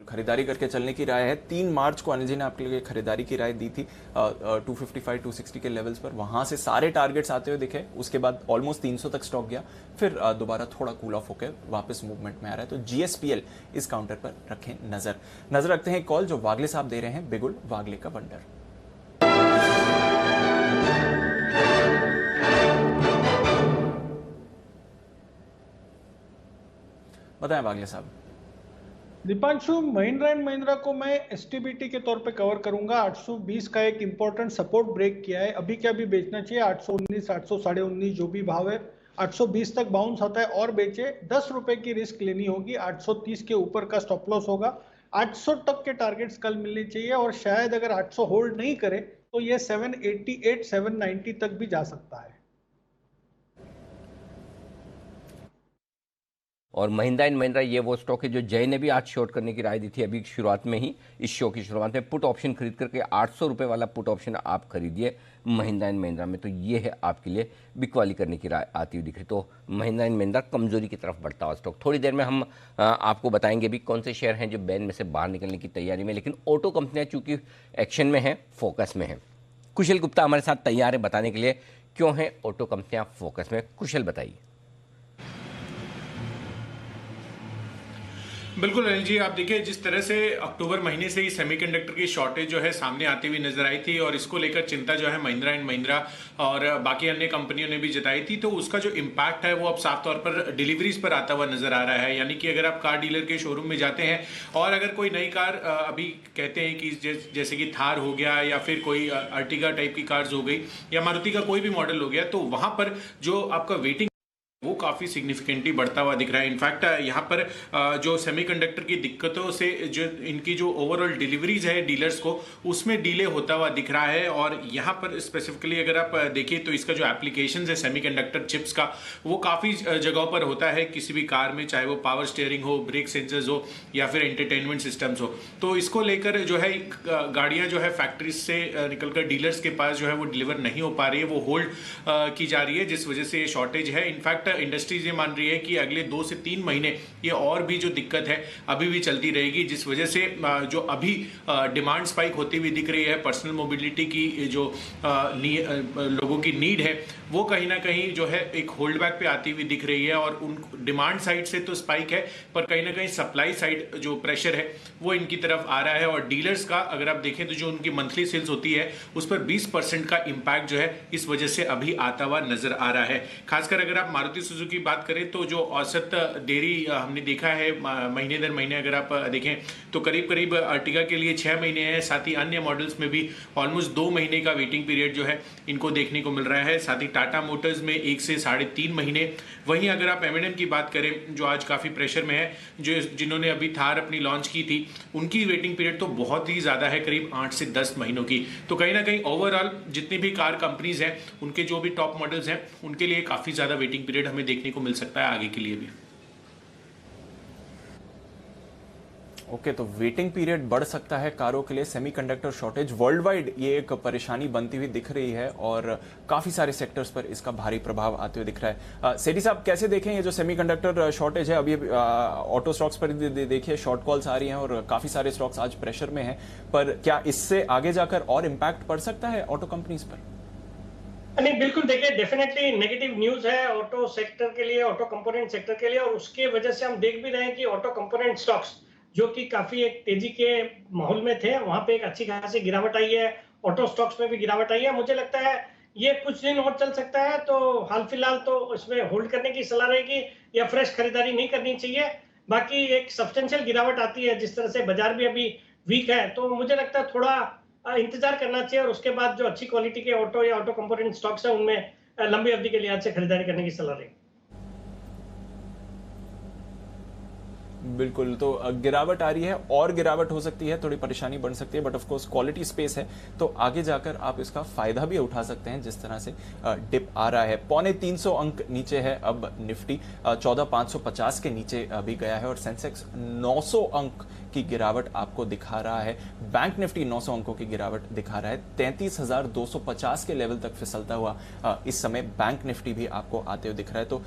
खरीदारी करके चलने की राय है। 3 मार्च को अनिल जी ने आपके लिए खरीदारी की राय दी थी 255-260 के लेवल्स पर, वहां से सारे टारगेट्स आते हुए दिखे। उसके बाद ऑलमोस्ट 300 तक स्टॉक गया, फिर दोबारा थोड़ा कूल ऑफ होकर वापस मूवमेंट में आ रहा है। तो GSPL इस काउंटर पर रखें नजर रखते हैं। कॉल जो वागले साहब दे रहे हैं, बिगुल वागले का वंडर। बताएं वागले साहब।
दीपांशु, महिंद्रा एंड महिंद्रा को मैं STBT के तौर पे कवर करूंगा। 820 का एक इंपॉर्टेंट सपोर्ट ब्रेक किया है, अभी क्या भी बेचना चाहिए। 819, 800, 819 जो भी भाव है, 820 तक बाउंस आता है और बेचे। 10 रुपए की रिस्क लेनी होगी। 830 के ऊपर का स्टॉप लॉस होगा। 800 तक के टारगेट्स कल मिलने चाहिए और शायद अगर 800 होल्ड नहीं करे तो ये 788, 790 तक भी जा सकता है।
और महिंद्रा एंड महिंद्रा ये वो स्टॉक है जो जय ने भी आज शॉर्ट करने की राय दी थी अभी शुरुआत में ही, इस शो की शुरुआत में। पुट ऑप्शन खरीद करके 800 रुपये वाला पुट ऑप्शन आप खरीदिए महिंद्रा एंड महिंद्रा में। तो ये है आपके लिए बिकवाली करने की राय आती हुई दिख रही। तो महिंद्रा एंड महिंद्रा कमजोरी की तरफ बढ़ता हुआ स्टॉक। थोड़ी देर में हम आपको बताएंगे भी कौन से शेयर हैं जो बैन में से बाहर निकलने की तैयारी में। लेकिन ऑटो कंपनियां चूंकि एक्शन में हैं, फोकस में हैं। कुशल गुप्ता हमारे साथ तैयार है बताने के लिए क्यों है ऑटो कंपनियां फोकस में। कुशल बताइए।
बिल्कुल अनिल जी, आप देखिए जिस तरह से अक्टूबर महीने से ही सेमीकंडक्टर की शॉर्टेज जो है सामने आती हुई नजर आई थी और इसको लेकर चिंता जो है महिंद्रा एंड महिंद्रा और बाकी अन्य कंपनियों ने भी जताई थी, तो उसका जो इम्पैक्ट है वो अब साफ तौर पर डिलीवरीज पर आता हुआ नजर आ रहा है। यानी कि अगर आप कार डीलर के शोरूम में जाते हैं और अगर कोई नई कार अभी कहते हैं कि जैसे कि थार हो गया या फिर कोई अर्टिगा टाइप की कार्स हो गई या मारुति का कोई भी मॉडल हो गया, तो वहां पर जो आपका वेटिंग
वो काफ़ी सिग्निफिकेंटली बढ़ता हुआ दिख रहा है। इनफैक्ट यहाँ पर जो सेमीकंडक्टर की दिक्कतों से जो इनकी जो ओवरऑल डिलीवरीज है डीलर्स को, उसमें डिले होता हुआ दिख रहा है। और यहाँ पर स्पेसिफिकली अगर आप देखिए तो इसका जो एप्लीकेशन है सेमीकंडक्टर चिप्स का, वो काफ़ी जगहों पर होता है किसी भी कार में, चाहे वो पावर स्टीयरिंग हो, ब्रेक सेंसर्स हो या फिर एंटरटेनमेंट सिस्टम्स हो। तो इसको लेकर जो है गाड़ियाँ जो है फैक्ट्रीज से निकलकर डीलर्स के पास जो है वो डिलीवर नहीं हो पा रही है, वो होल्ड की जा रही है, जिस वजह से ये शॉर्टेज है। इनफैक्ट इंडस्ट्रीज ये मान रही है कि अगले 2 से 3 महीने ये और भी जो दिक्कत है अभी भी चलती रहेगी, जिस वजह से जो अभी डिमांड स्पाइक होती हुई दिख रही है, पर्सनल मोबिलिटी की जो लोगों की नीड है, वो कहीं ना कहीं जो है एक होल्ड बैक पे आती हुई दिख रही है। और उन डिमांड साइड से तो स्पाइक है, पर कहीं ना कहीं सप्लाई साइड जो प्रेशर है वो इनकी तरफ आ रहा है। और डीलर्स का अगर आप देखें तो जो उनकी मंथली सेल्स होती है उस पर 20% का इम्पैक्ट जो है इस वजह से अभी आता हुआ नजर आ रहा है। खासकर अगर आप मारुति सुजुकी की बात करें तो जो औसत देरी हमने देखा है महीने दर महीने अगर आप देखें तो करीब करीब अर्टिगा के लिए 6 महीने है, साथ ही अन्य मॉडल्स में भी ऑलमोस्ट 2 महीने का वेटिंग पीरियड जो है इनको देखने को मिल रहा है। साथ ही टाटा मोटर्स में 1 से 3.5 महीने। वहीं अगर आप M&M की बात करें जो आज काफी प्रेशर में है, जिन्होंने अभी थार अपनी लॉन्च की थी, उनकी वेटिंग पीरियड तो बहुत ही ज्यादा है, करीब 8 से 10 महीनों की। तो कहीं ना कहीं ओवरऑल जितनी भी कार कंपनीज हैं उनके जो भी टॉप मॉडल्स हैं उनके लिए काफी ज्यादा वेटिंग पीरियड हमें देखने को मिल सकता है आगे के लिए भी।
ओके, तो वेटिंग पीरियड बढ़ सकता है कारों के लिए। सेमीकंडक्टर शॉर्टेज वर्ल्ड वाइड ये एक परेशानी बनती हुई दिख रही है और काफी सारे सेक्टर्स पर इसका भारी प्रभाव आते हुए दिख रहा है। सेठी साहब कैसे देखें ये जो सेमीकंडक्टर शॉर्टेज है? अभी ऑटो स्टॉक्स पर देखिए शॉर्ट कॉल्स आ रही हैं और काफी सारे स्टॉक्स आज प्रेशर में हैं, पर क्या इससे आगे जाकर और इम्पैक्ट पड़ सकता है ऑटो कंपनीज पर?
नहीं, बिल्कुल देखिए, डेफिनेटली नेगेटिव न्यूज है ऑटो सेक्टर के लिए, ऑटो कंपोनेंट सेक्टर के लिए। और उसके वजह से हम देख भी रहे हैं कि ऑटो कंपोनेंट स्टॉक्स जो कि काफी एक तेजी के माहौल में थे, वहां पे एक अच्छी खासी गिरावट आई है। ऑटो स्टॉक्स में भी गिरावट आई है। मुझे लगता है ये कुछ दिन और चल सकता है, तो हाल फिलहाल तो इसमें होल्ड करने की सलाह रहेगी या फ्रेश खरीदारी नहीं करनी चाहिए। बाकी एक सब्सटेंशियल गिरावट आती है, जिस तरह से बाजार भी अभी वीक है, तो मुझे लगता है थोड़ा इंतजार करना चाहिए और उसके बाद जो अच्छी क्वालिटी के ऑटो या ऑटो कंपोनेंट स्टॉक्स है उनमें लंबी अवधि के लिहाज से खरीदारी करने की सलाह रहेगी।
बिल्कुल, तो गिरावट आ रही है और गिरावट हो सकती है, थोड़ी परेशानी बन सकती है, but of course quality space है तो आगे जाकर आप इसका फायदा भी उठा सकते हैं। जिस तरह से डिप आ रहा है, 325 अंक नीचे है अब निफ्टी, 14,550 के नीचे अभी गया है और सेंसेक्स 900 अंक की गिरावट आपको दिखा रहा है। बैंक निफ्टी 900 अंकों की गिरावट दिखा रहा है, 33,250 के लेवल तक फिसलता हुआ इस समय बैंक निफ्टी भी आपको आते हुए दिख रहा है। तो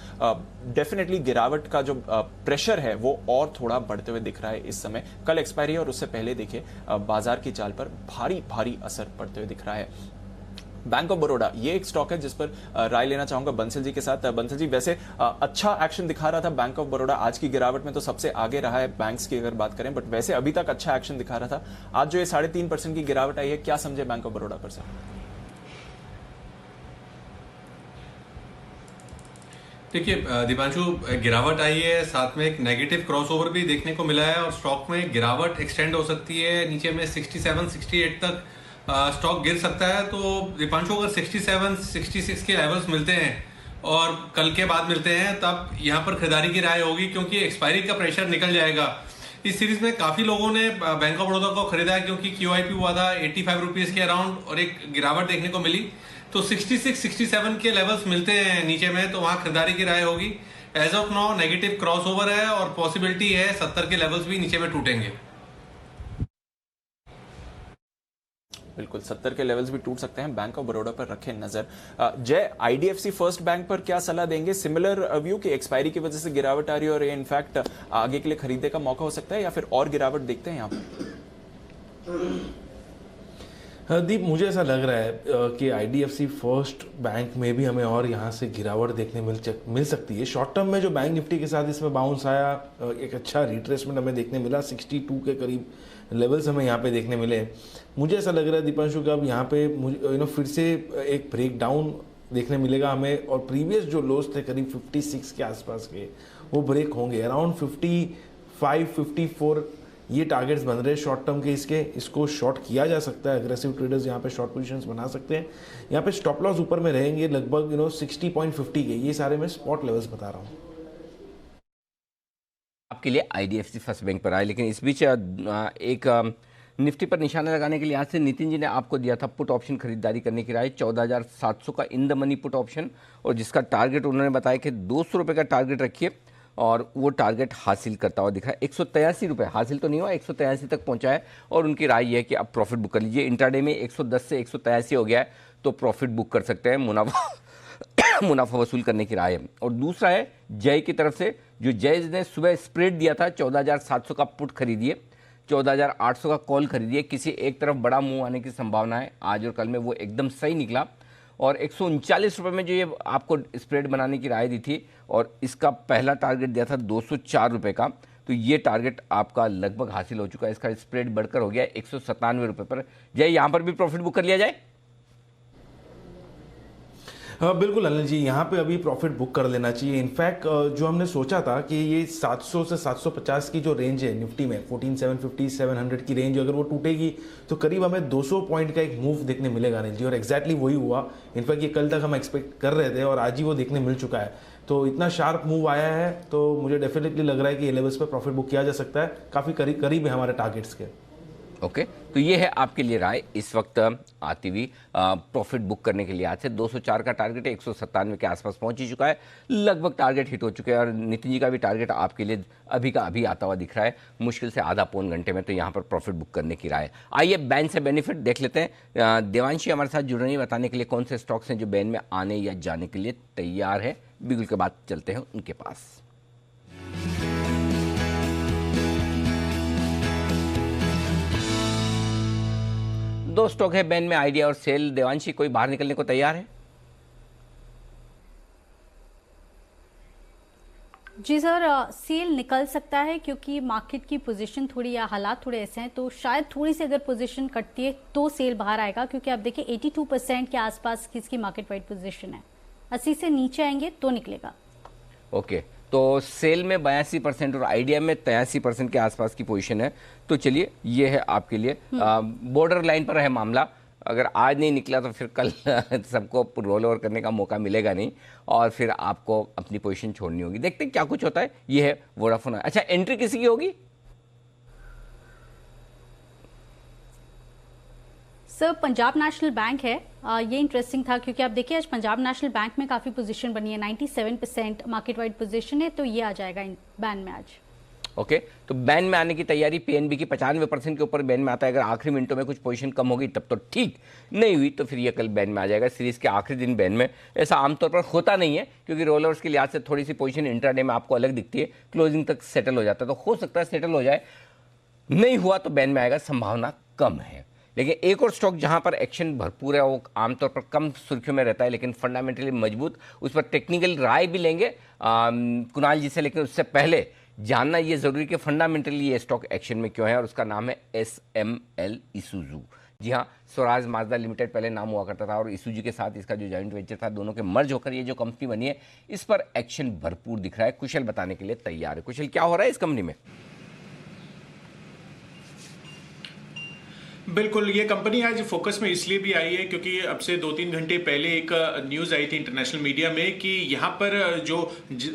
डेफिनेटली गिरावट का जो प्रेशर है वो और थोड़ा बढ़ते हुए दिख रहा है इस समय। कल एक्सपायरी और उससे पहले देखिए बाजार की चाल पर भारी असर पड़ते हुए दिख रहा है। बैंक ऑफ बड़ौदा ये एक स्टॉक है जिस पर राय लेना चाहूंगा बंसल जी के साथ। बंसल जी, वैसे अच्छा एक्शन दिखा रहा था बैंक ऑफ बड़ौदा, आज की गिरावट में तो सबसे आगे रहा है बैंक्स की अगर बात करें, बट वैसे अभी तक अच्छा एक्शन दिखा रहा था। आज जो ये 3.5% की गिरावट आई है, क्या समझे बैंक ऑफ बड़ौदा पर से?
देखिए दीपांशु, गिरावट आई है, साथ में एक नेगेटिव क्रॉसओवर भी देखने को मिला है और स्टॉक में गिरावट एक्सटेंड हो सकती है नीचे में 67-68 तक स्टॉक गिर सकता है। तो दीपांशु अगर 67-66 के लेवल्स मिलते हैं और कल के बाद मिलते हैं तब यहाँ पर खरीदारी की राय होगी, क्योंकि एक्सपायरी का प्रेशर निकल जाएगा। इस सीरीज में काफी लोगों ने बैंक ऑफ बड़ौदा को खरीदा है क्योंकि QIP हुआ था 85 रुपीज के अराउंड और एक गिरावट देखने को मिली। तो 66-67 के लेवल्स मिलते हैं नीचे में, तो वहां खरीदारी की राय होगी। As of now negative crossover है और पॉसिबिलिटी है 70 के लेवल्स भी नीचे में टूटेंगे।
बिल्कुल, 70 के लेवल्स भी टूट सकते हैं। बैंक ऑफ बड़ौदा पर रखें नजर। जय, IDFC फर्स्ट बैंक पर क्या सलाह देंगे? सिमिलर व्यू कि एक्सपायरी की वजह से गिरावट आ रही है और इनफैक्ट आगे के लिए खरीदने का मौका हो सकता है, या फिर और गिरावट देखते हैं यहाँ पर?
दीप, मुझे ऐसा लग रहा है कि IDFC फर्स्ट बैंक में भी हमें और यहाँ से गिरावट देखने मिल सकती है। शॉर्ट टर्म में जो बैंक निफ्टी के साथ इसमें बाउंस आया, एक अच्छा रिट्रेसमेंट हमें देखने मिला, 62 के करीब लेवल्स हमें यहाँ पे देखने मिले। मुझे ऐसा लग रहा है दीपांशु कि अब यहाँ पे फिर से एक ब्रेक डाउन देखने मिलेगा हमें और प्रीवियस जो लोज थे करीब 56 के आसपास के, वो ब्रेक होंगे। अराउंड 55-54 ये टारगेट्स बन रहे हैं शॉर्ट टर्म के इसको शॉर्ट किया जा सकता है। अग्रेसिव ट्रेडर्स यहाँ पे शॉर्ट पोजीशंस बना सकते हैं। यहाँ पे स्टॉप लॉस ऊपर में रहेंगे लगभग 60.50 के, ये सारे मैं स्पॉट लेवल्स बता रहा हूँ
आपके लिए। IDFC फर्स्ट बैंक पर आए, लेकिन इस बीच एक निफ्टी पर निशाना लगाने के लिए आज से नितिन जी ने आपको दिया था पुट ऑप्शन खरीदारी करने की राय 14,700 का in the money put option, और जिसका टारगेट उन्होंने बताया कि 200 रुपये का टारगेट रखिए और वो टारगेट हासिल करता हुआ दिखा है। 183 रुपये हासिल तो नहीं हुआ, 183 तक पहुंचा है और उनकी राय यह है कि अब प्रॉफिट बुक कर लीजिए। इंट्राडे में 110 से 183 हो गया है तो प्रॉफिट बुक कर सकते हैं, मुनाफा वसूल करने की राय है। और दूसरा है जय की तरफ से, जो जय ने सुबह स्प्रेड दिया था 14,700 का पुट खरीदिए, 14,800 का कॉल खरीदिए। किसी एक तरफ बड़ा मूव आने की संभावना है, आज और कल में वो एकदम सही निकला और 139 रुपये में जो ये आपको स्प्रेड बनाने की राय दी थी और इसका पहला टारगेट दिया था 204 रुपये का, तो ये टारगेट आपका लगभग हासिल हो चुका है। इसका स्प्रेड बढ़कर हो गया 197 रुपये पर। जय, यहाँ पर भी प्रॉफिट बुक कर लिया जाए?
हाँ बिल्कुल अनिल जी, यहाँ पे अभी प्रॉफिट बुक कर लेना चाहिए। इनफैक्ट जो हमने सोचा था कि ये 700 से 750 की जो रेंज है निफ्टी में 14,750 700 की रेंज, अगर वो टूटेगी तो करीब हमें 200 पॉइंट का एक मूव देखने मिलेगा अनिल जी, और एग्जैक्टली वही हुआ। इनफैक्ट ये कल तक हम एक्सपेक्ट कर रहे थे और आज ही वो देखने मिल चुका है। तो इतना शार्प मूव आया है तो मुझे डेफिनेटली लग रहा है कि ये लेवल्स पर प्रॉफिट बुक किया जा सकता है, काफ़ी करीब है हमारे टारगेट्स के।
ओके, तो ये है आपके लिए राय इस वक्त आती हुई प्रॉफिट बुक करने के लिए। आज से 204 का टारगेट है, 197 के आसपास पहुंच ही चुका है, लगभग टारगेट हिट हो चुके हैं और नितिन जी का भी टारगेट आपके लिए अभी का अभी आता हुआ दिख रहा है, मुश्किल से आधा पौन घंटे में, तो यहाँ पर प्रॉफिट बुक करने की राय। आइए बैन से बेनिफिट देख लेते हैं। देवांशी हमारे साथ जुड़ रही है बताने के लिए कौन से स्टॉक्स हैं जो बैन में आने या जाने के लिए तैयार है। बिल्कुल के बाद चलते हैं उनके पास। दो स्टॉक है बैन में, आइडिया और सेल। देवांशी, कोई बाहर निकलने को तैयार है?
जी सर, सेल निकल सकता है क्योंकि मार्केट की पोजीशन थोड़ी या हालात थोड़े ऐसे हैं, तो शायद थोड़ी सी अगर पोजीशन कटती है तो सेल बाहर आएगा, क्योंकि आप देखिए 82% के आसपास किसकी मार्केट वाइड पोजीशन है। 80 से नीचे आएंगे तो निकलेगा।
ओके, तो सेल में 82% और आइडिया में 83% के आसपास की पोजीशन है। तो चलिए, ये है आपके लिए बॉर्डर लाइन पर है मामला। अगर आज नहीं निकला तो फिर कल सबको रोल ओवर करने का मौका मिलेगा नहीं और फिर आपको अपनी पोजीशन छोड़नी होगी। देखते हैं क्या कुछ होता है। ये है वोडाफोन। अच्छा, एंट्री किसी की होगी?
सर, पंजाब नेशनल बैंक है। ये इंटरेस्टिंग था क्योंकि आप देखिए आज पंजाब नेशनल बैंक में काफी पोजीशन बनी है, 97% मार्केट वाइड पोजीशन है, तो ये आ जाएगा बैन में आज।
ओके, तो बैन में आने की तैयारी। पीएनबी की 95% के ऊपर बैन में आता है। अगर आखिरी मिनटों में कुछ पोजीशन कम होगी तब तो ठीक, नहीं हुई तो फिर ये कल बैन में आ जाएगा। सीरीज के आखिरी दिन बैन में ऐसा आमतौर पर होता नहीं है क्योंकि रोलर्स के लिहाज से थोड़ी सी पोजीशन इंट्राडे में आपको अलग दिखती है, क्लोजिंग तक सेटल हो जाता है, तो हो सकता है सेटल हो जाए। नहीं हुआ तो बैन में आएगा, संभावना कम है। लेकिन एक और स्टॉक जहां पर एक्शन भरपूर है, वो आमतौर पर कम सुर्खियों में रहता है लेकिन फंडामेंटली मजबूत, उस पर टेक्निकल राय भी लेंगे कुणाल जी से, लेकिन उससे पहले जानना ये जरूरी कि फंडामेंटली ये स्टॉक एक्शन में क्यों है, और उसका नाम है SML इसूजू। जी हाँ, स्वराज माजदा लिमिटेड पहले नाम हुआ करता था और इसूजू के साथ इसका जो जॉइंट वेंचर था, दोनों के मर्ज होकर ये जो कंपनी बनी है, इस पर एक्शन भरपूर दिख रहा है। कुशल बताने के लिए तैयार है। कुशल, क्या हो रहा है इस कंपनी में?
बिल्कुल, ये कंपनी आज फोकस में इसलिए भी आई है क्योंकि अब से 2-3 घंटे पहले एक न्यूज़ आई थी इंटरनेशनल मीडिया में कि यहाँ पर जो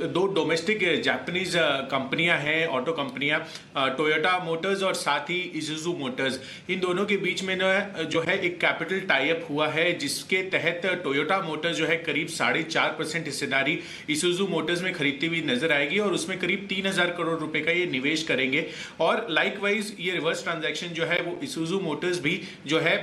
दो डोमेस्टिक जापानीज कंपनियां हैं, ऑटो कंपनियां, टोयोटा मोटर्स और साथ ही इसूजू मोटर्स, इन दोनों के बीच में जो है एक कैपिटल टाई अप हुआ है, जिसके तहत टोयोटा मोटर्स जो है करीब 4.5% हिस्सेदारी इसूजू मोटर्स में खरीदती हुई नजर आएगी और उसमें करीब 3,000 करोड़ रुपए का ये निवेश करेंगे। और लाइकवाइज ये रिवर्स ट्रांजैक्शन जो है वो इसूजू मोटर्स भी जो है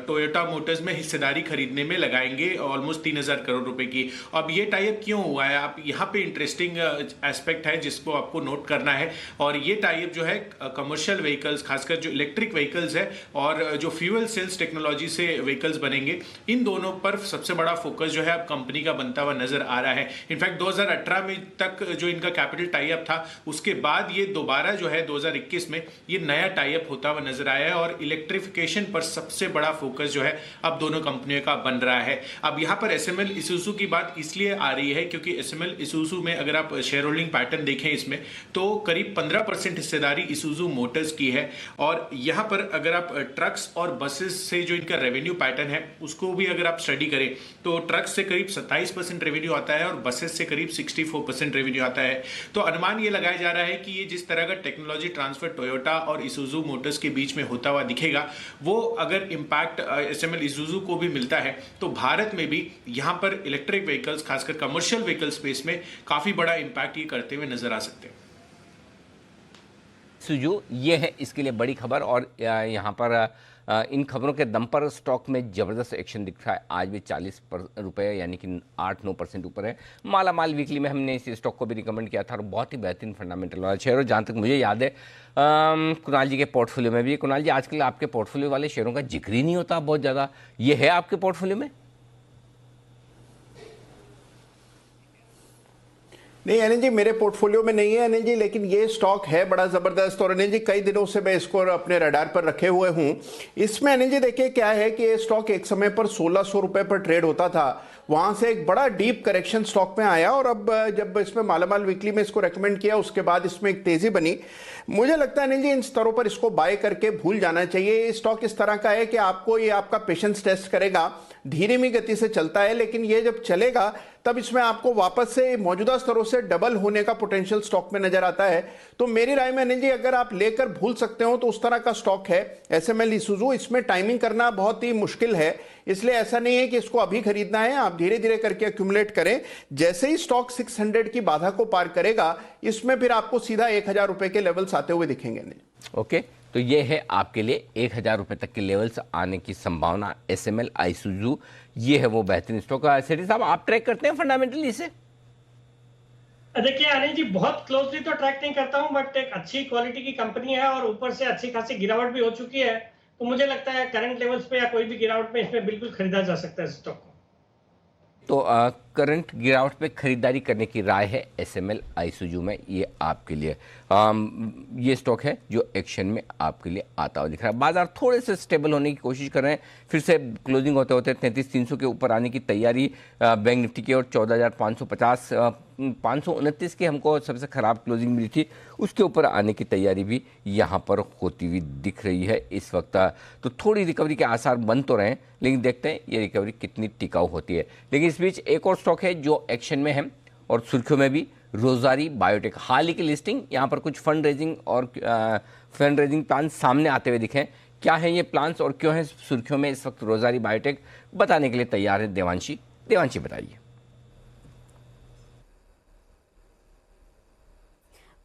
टोयोटा मोटर्स में हिस्सेदारी खरीदने में लगाएंगे ऑलमोस्ट 3,000 करोड़ रुपए की। अब ये टाई अप क्यों हुआ है, आप यहाँ पे इंटरेस्टिंग एस्पेक्ट है जिसको आपको नोट करना है। और ये टाई अप जो है कमर्शियल व्हीकल्स, खासकर जो इलेक्ट्रिक व्हीकल्स है और जो फ्यूल सेल्स टेक्नोलॉजी से व्हीकल्स बनेंगे, इन दोनों पर सबसे बड़ा फोकस जो है अब कंपनी का बनता हुआ नजर आ रहा है। इनफैक्ट 2018 में तक जो इनका कैपिटल टाई अप था, उसके बाद ये दोबारा जो है 2021 में ये नया टाई अप होता हुआ नजर आया है और इलेक्ट्रिक इलेक्ट्रिफिकेशन पर सबसे बड़ा फोकस जो है अब दोनों कंपनियों का बन रहा है। अब यहाँ पर SML इसूजू की बात इसलिए आ रही है क्योंकि SML इसूजू में अगर आप शेयर होल्डिंग पैटर्न देखें इसमें तो करीब 15% हिस्सेदारी इसूजू मोटर्स की है। और यहाँ पर अगर आप ट्रक्स और बसेस से जो इनका रेवेन्यू पैटर्न है उसको भी अगर आप स्टडी करें तो ट्रक्स से करीब 27% रेवेन्यू आता है और बसेस से करीब 64% रेवेन्यू आता है। तो अनुमान ये लगाया जा रहा है कि ये जिस तरह का टेक्नोलॉजी ट्रांसफर टोयोटा और इसूजू मोटर्स के बीच में होता हुआ दिखेगा, वो अगर इंपैक्ट SML इसूजू को भी मिलता है तो भारत में भी यहाँ पर इलेक्ट्रिक व्हीकल्स खासकर कमर्शियल व्हीकल स्पेस में काफी बड़ा इंपैक्ट ये करते हुए नजर आ सकते हैं।
सुजू ये है इसके लिए बड़ी खबर और यहाँ पर इन खबरों के दम पर स्टॉक में जबरदस्त एक्शन दिख रहा है। आज भी 40 रुपये यानी कि 8-9% ऊपर है। मालामाल वीकली में हमने इस स्टॉक को भी रिकमेंड किया था और बहुत ही बेहतरीन फंडामेंटल वाला शेयर और जहाँ तक मुझे याद है कुणाल जी के पोर्टफोलियो में भी। कुणाल जी आजकल आपके पोर्टफोलियो वाले शेयरों का जिक्र ही नहीं होता बहुत ज़्यादा, ये है आपके पोर्टफोलियो में?
नहीं अनिल जी, मेरे पोर्टफोलियो में नहीं है अनिल जी, लेकिन ये स्टॉक है बड़ा जबरदस्त और अनिल जी कई दिनों से मैं इसको अपने रडार पर रखे हुए हूं। इसमें अनिल जी देखिए क्या है कि ये स्टॉक एक समय पर 1600 रुपए पर ट्रेड होता था, वहां से एक बड़ा डीप करेक्शन स्टॉक में आया और अब जब इसमें मालामाल वीकली में इसको रेकमेंड किया उसके बाद इसमें एक तेजी बनी। मुझे लगता है अनिल जी इन स्तरों पर इसको बाय करके भूल जाना चाहिए। ये स्टॉक इस तरह का है कि आपको ये आपका पेशेंस टेस्ट करेगा, धीमी गति से चलता है लेकिन ये जब चलेगा तब इसमें आपको वापस से मौजूदा स्तरों से डबल होने का पोटेंशियल स्टॉक में नजर आता है। तो मेरी राय में अनिल जी अगर आप लेकर भूल सकते हो तो उस तरह का स्टॉक है SML इसूजू। इसमें टाइमिंग करना बहुत ही मुश्किल है, इसलिए ऐसा नहीं है कि इसको अभी खरीदना है, आप धीरे धीरे करके एक्यूमुलेट करें। जैसे ही स्टॉक 600 की बाधा को पार करेगा इसमें फिर आपको सीधा 1000 रुपए के लेवल्स आते हुए दिखेंगे।
ओके, तो ये है आपके लिए 1000 रुपए तक के लेवल्स आने की संभावना SML इसूजू। ये है वो बेहतरीन स्टॉक। सेठी साहब आप ट्रैक करते हैं फंडामेंटली इसे?
देखिए अनिल जी बहुत क्लोजली तो ट्रैक नहीं करता हूं, बट एक अच्छी क्वालिटी की कंपनी है और ऊपर से अच्छी खासी गिरावट भी हो चुकी है, तो मुझे लगता है करंट लेवल्स पे या कोई भी गिरावट में इसमें बिल्कुल खरीदा जा सकता है स्टॉक को।
तो करंट गिरावट पे खरीदारी करने की राय है SML इसूजू में, ये आपके लिए ये स्टॉक है जो एक्शन में आपके लिए आता हुआ दिख रहा है। बाजार थोड़े से स्टेबल होने की कोशिश कर रहे हैं, फिर से क्लोजिंग होते होते 33,300 के ऊपर आने की तैयारी बैंक निफ्टी की और 14,550 529 की हमको सबसे खराब क्लोजिंग मिली थी, उसके ऊपर आने की तैयारी भी यहाँ पर होती हुई दिख रही है इस वक्त। तो थोड़ी रिकवरी के आसार बन तो रहे हैं लेकिन देखते हैं ये रिकवरी कितनी टिकाऊ होती है। लेकिन इस बीच एक और स्टॉक है जो एक्शन में है और सुर्खियों में भी, रोजारी बायोटेक। हाल ही की लिस्टिंग, यहाँ पर कुछ फंड रेजिंग प्लान सामने आते हुए दिखे। क्या है ये प्लान्स और क्यों है सुर्खियों में इस वक्त रोजारी बायोटेक, बताने के लिए तैयार है देवांशी। देवांशी बताइए।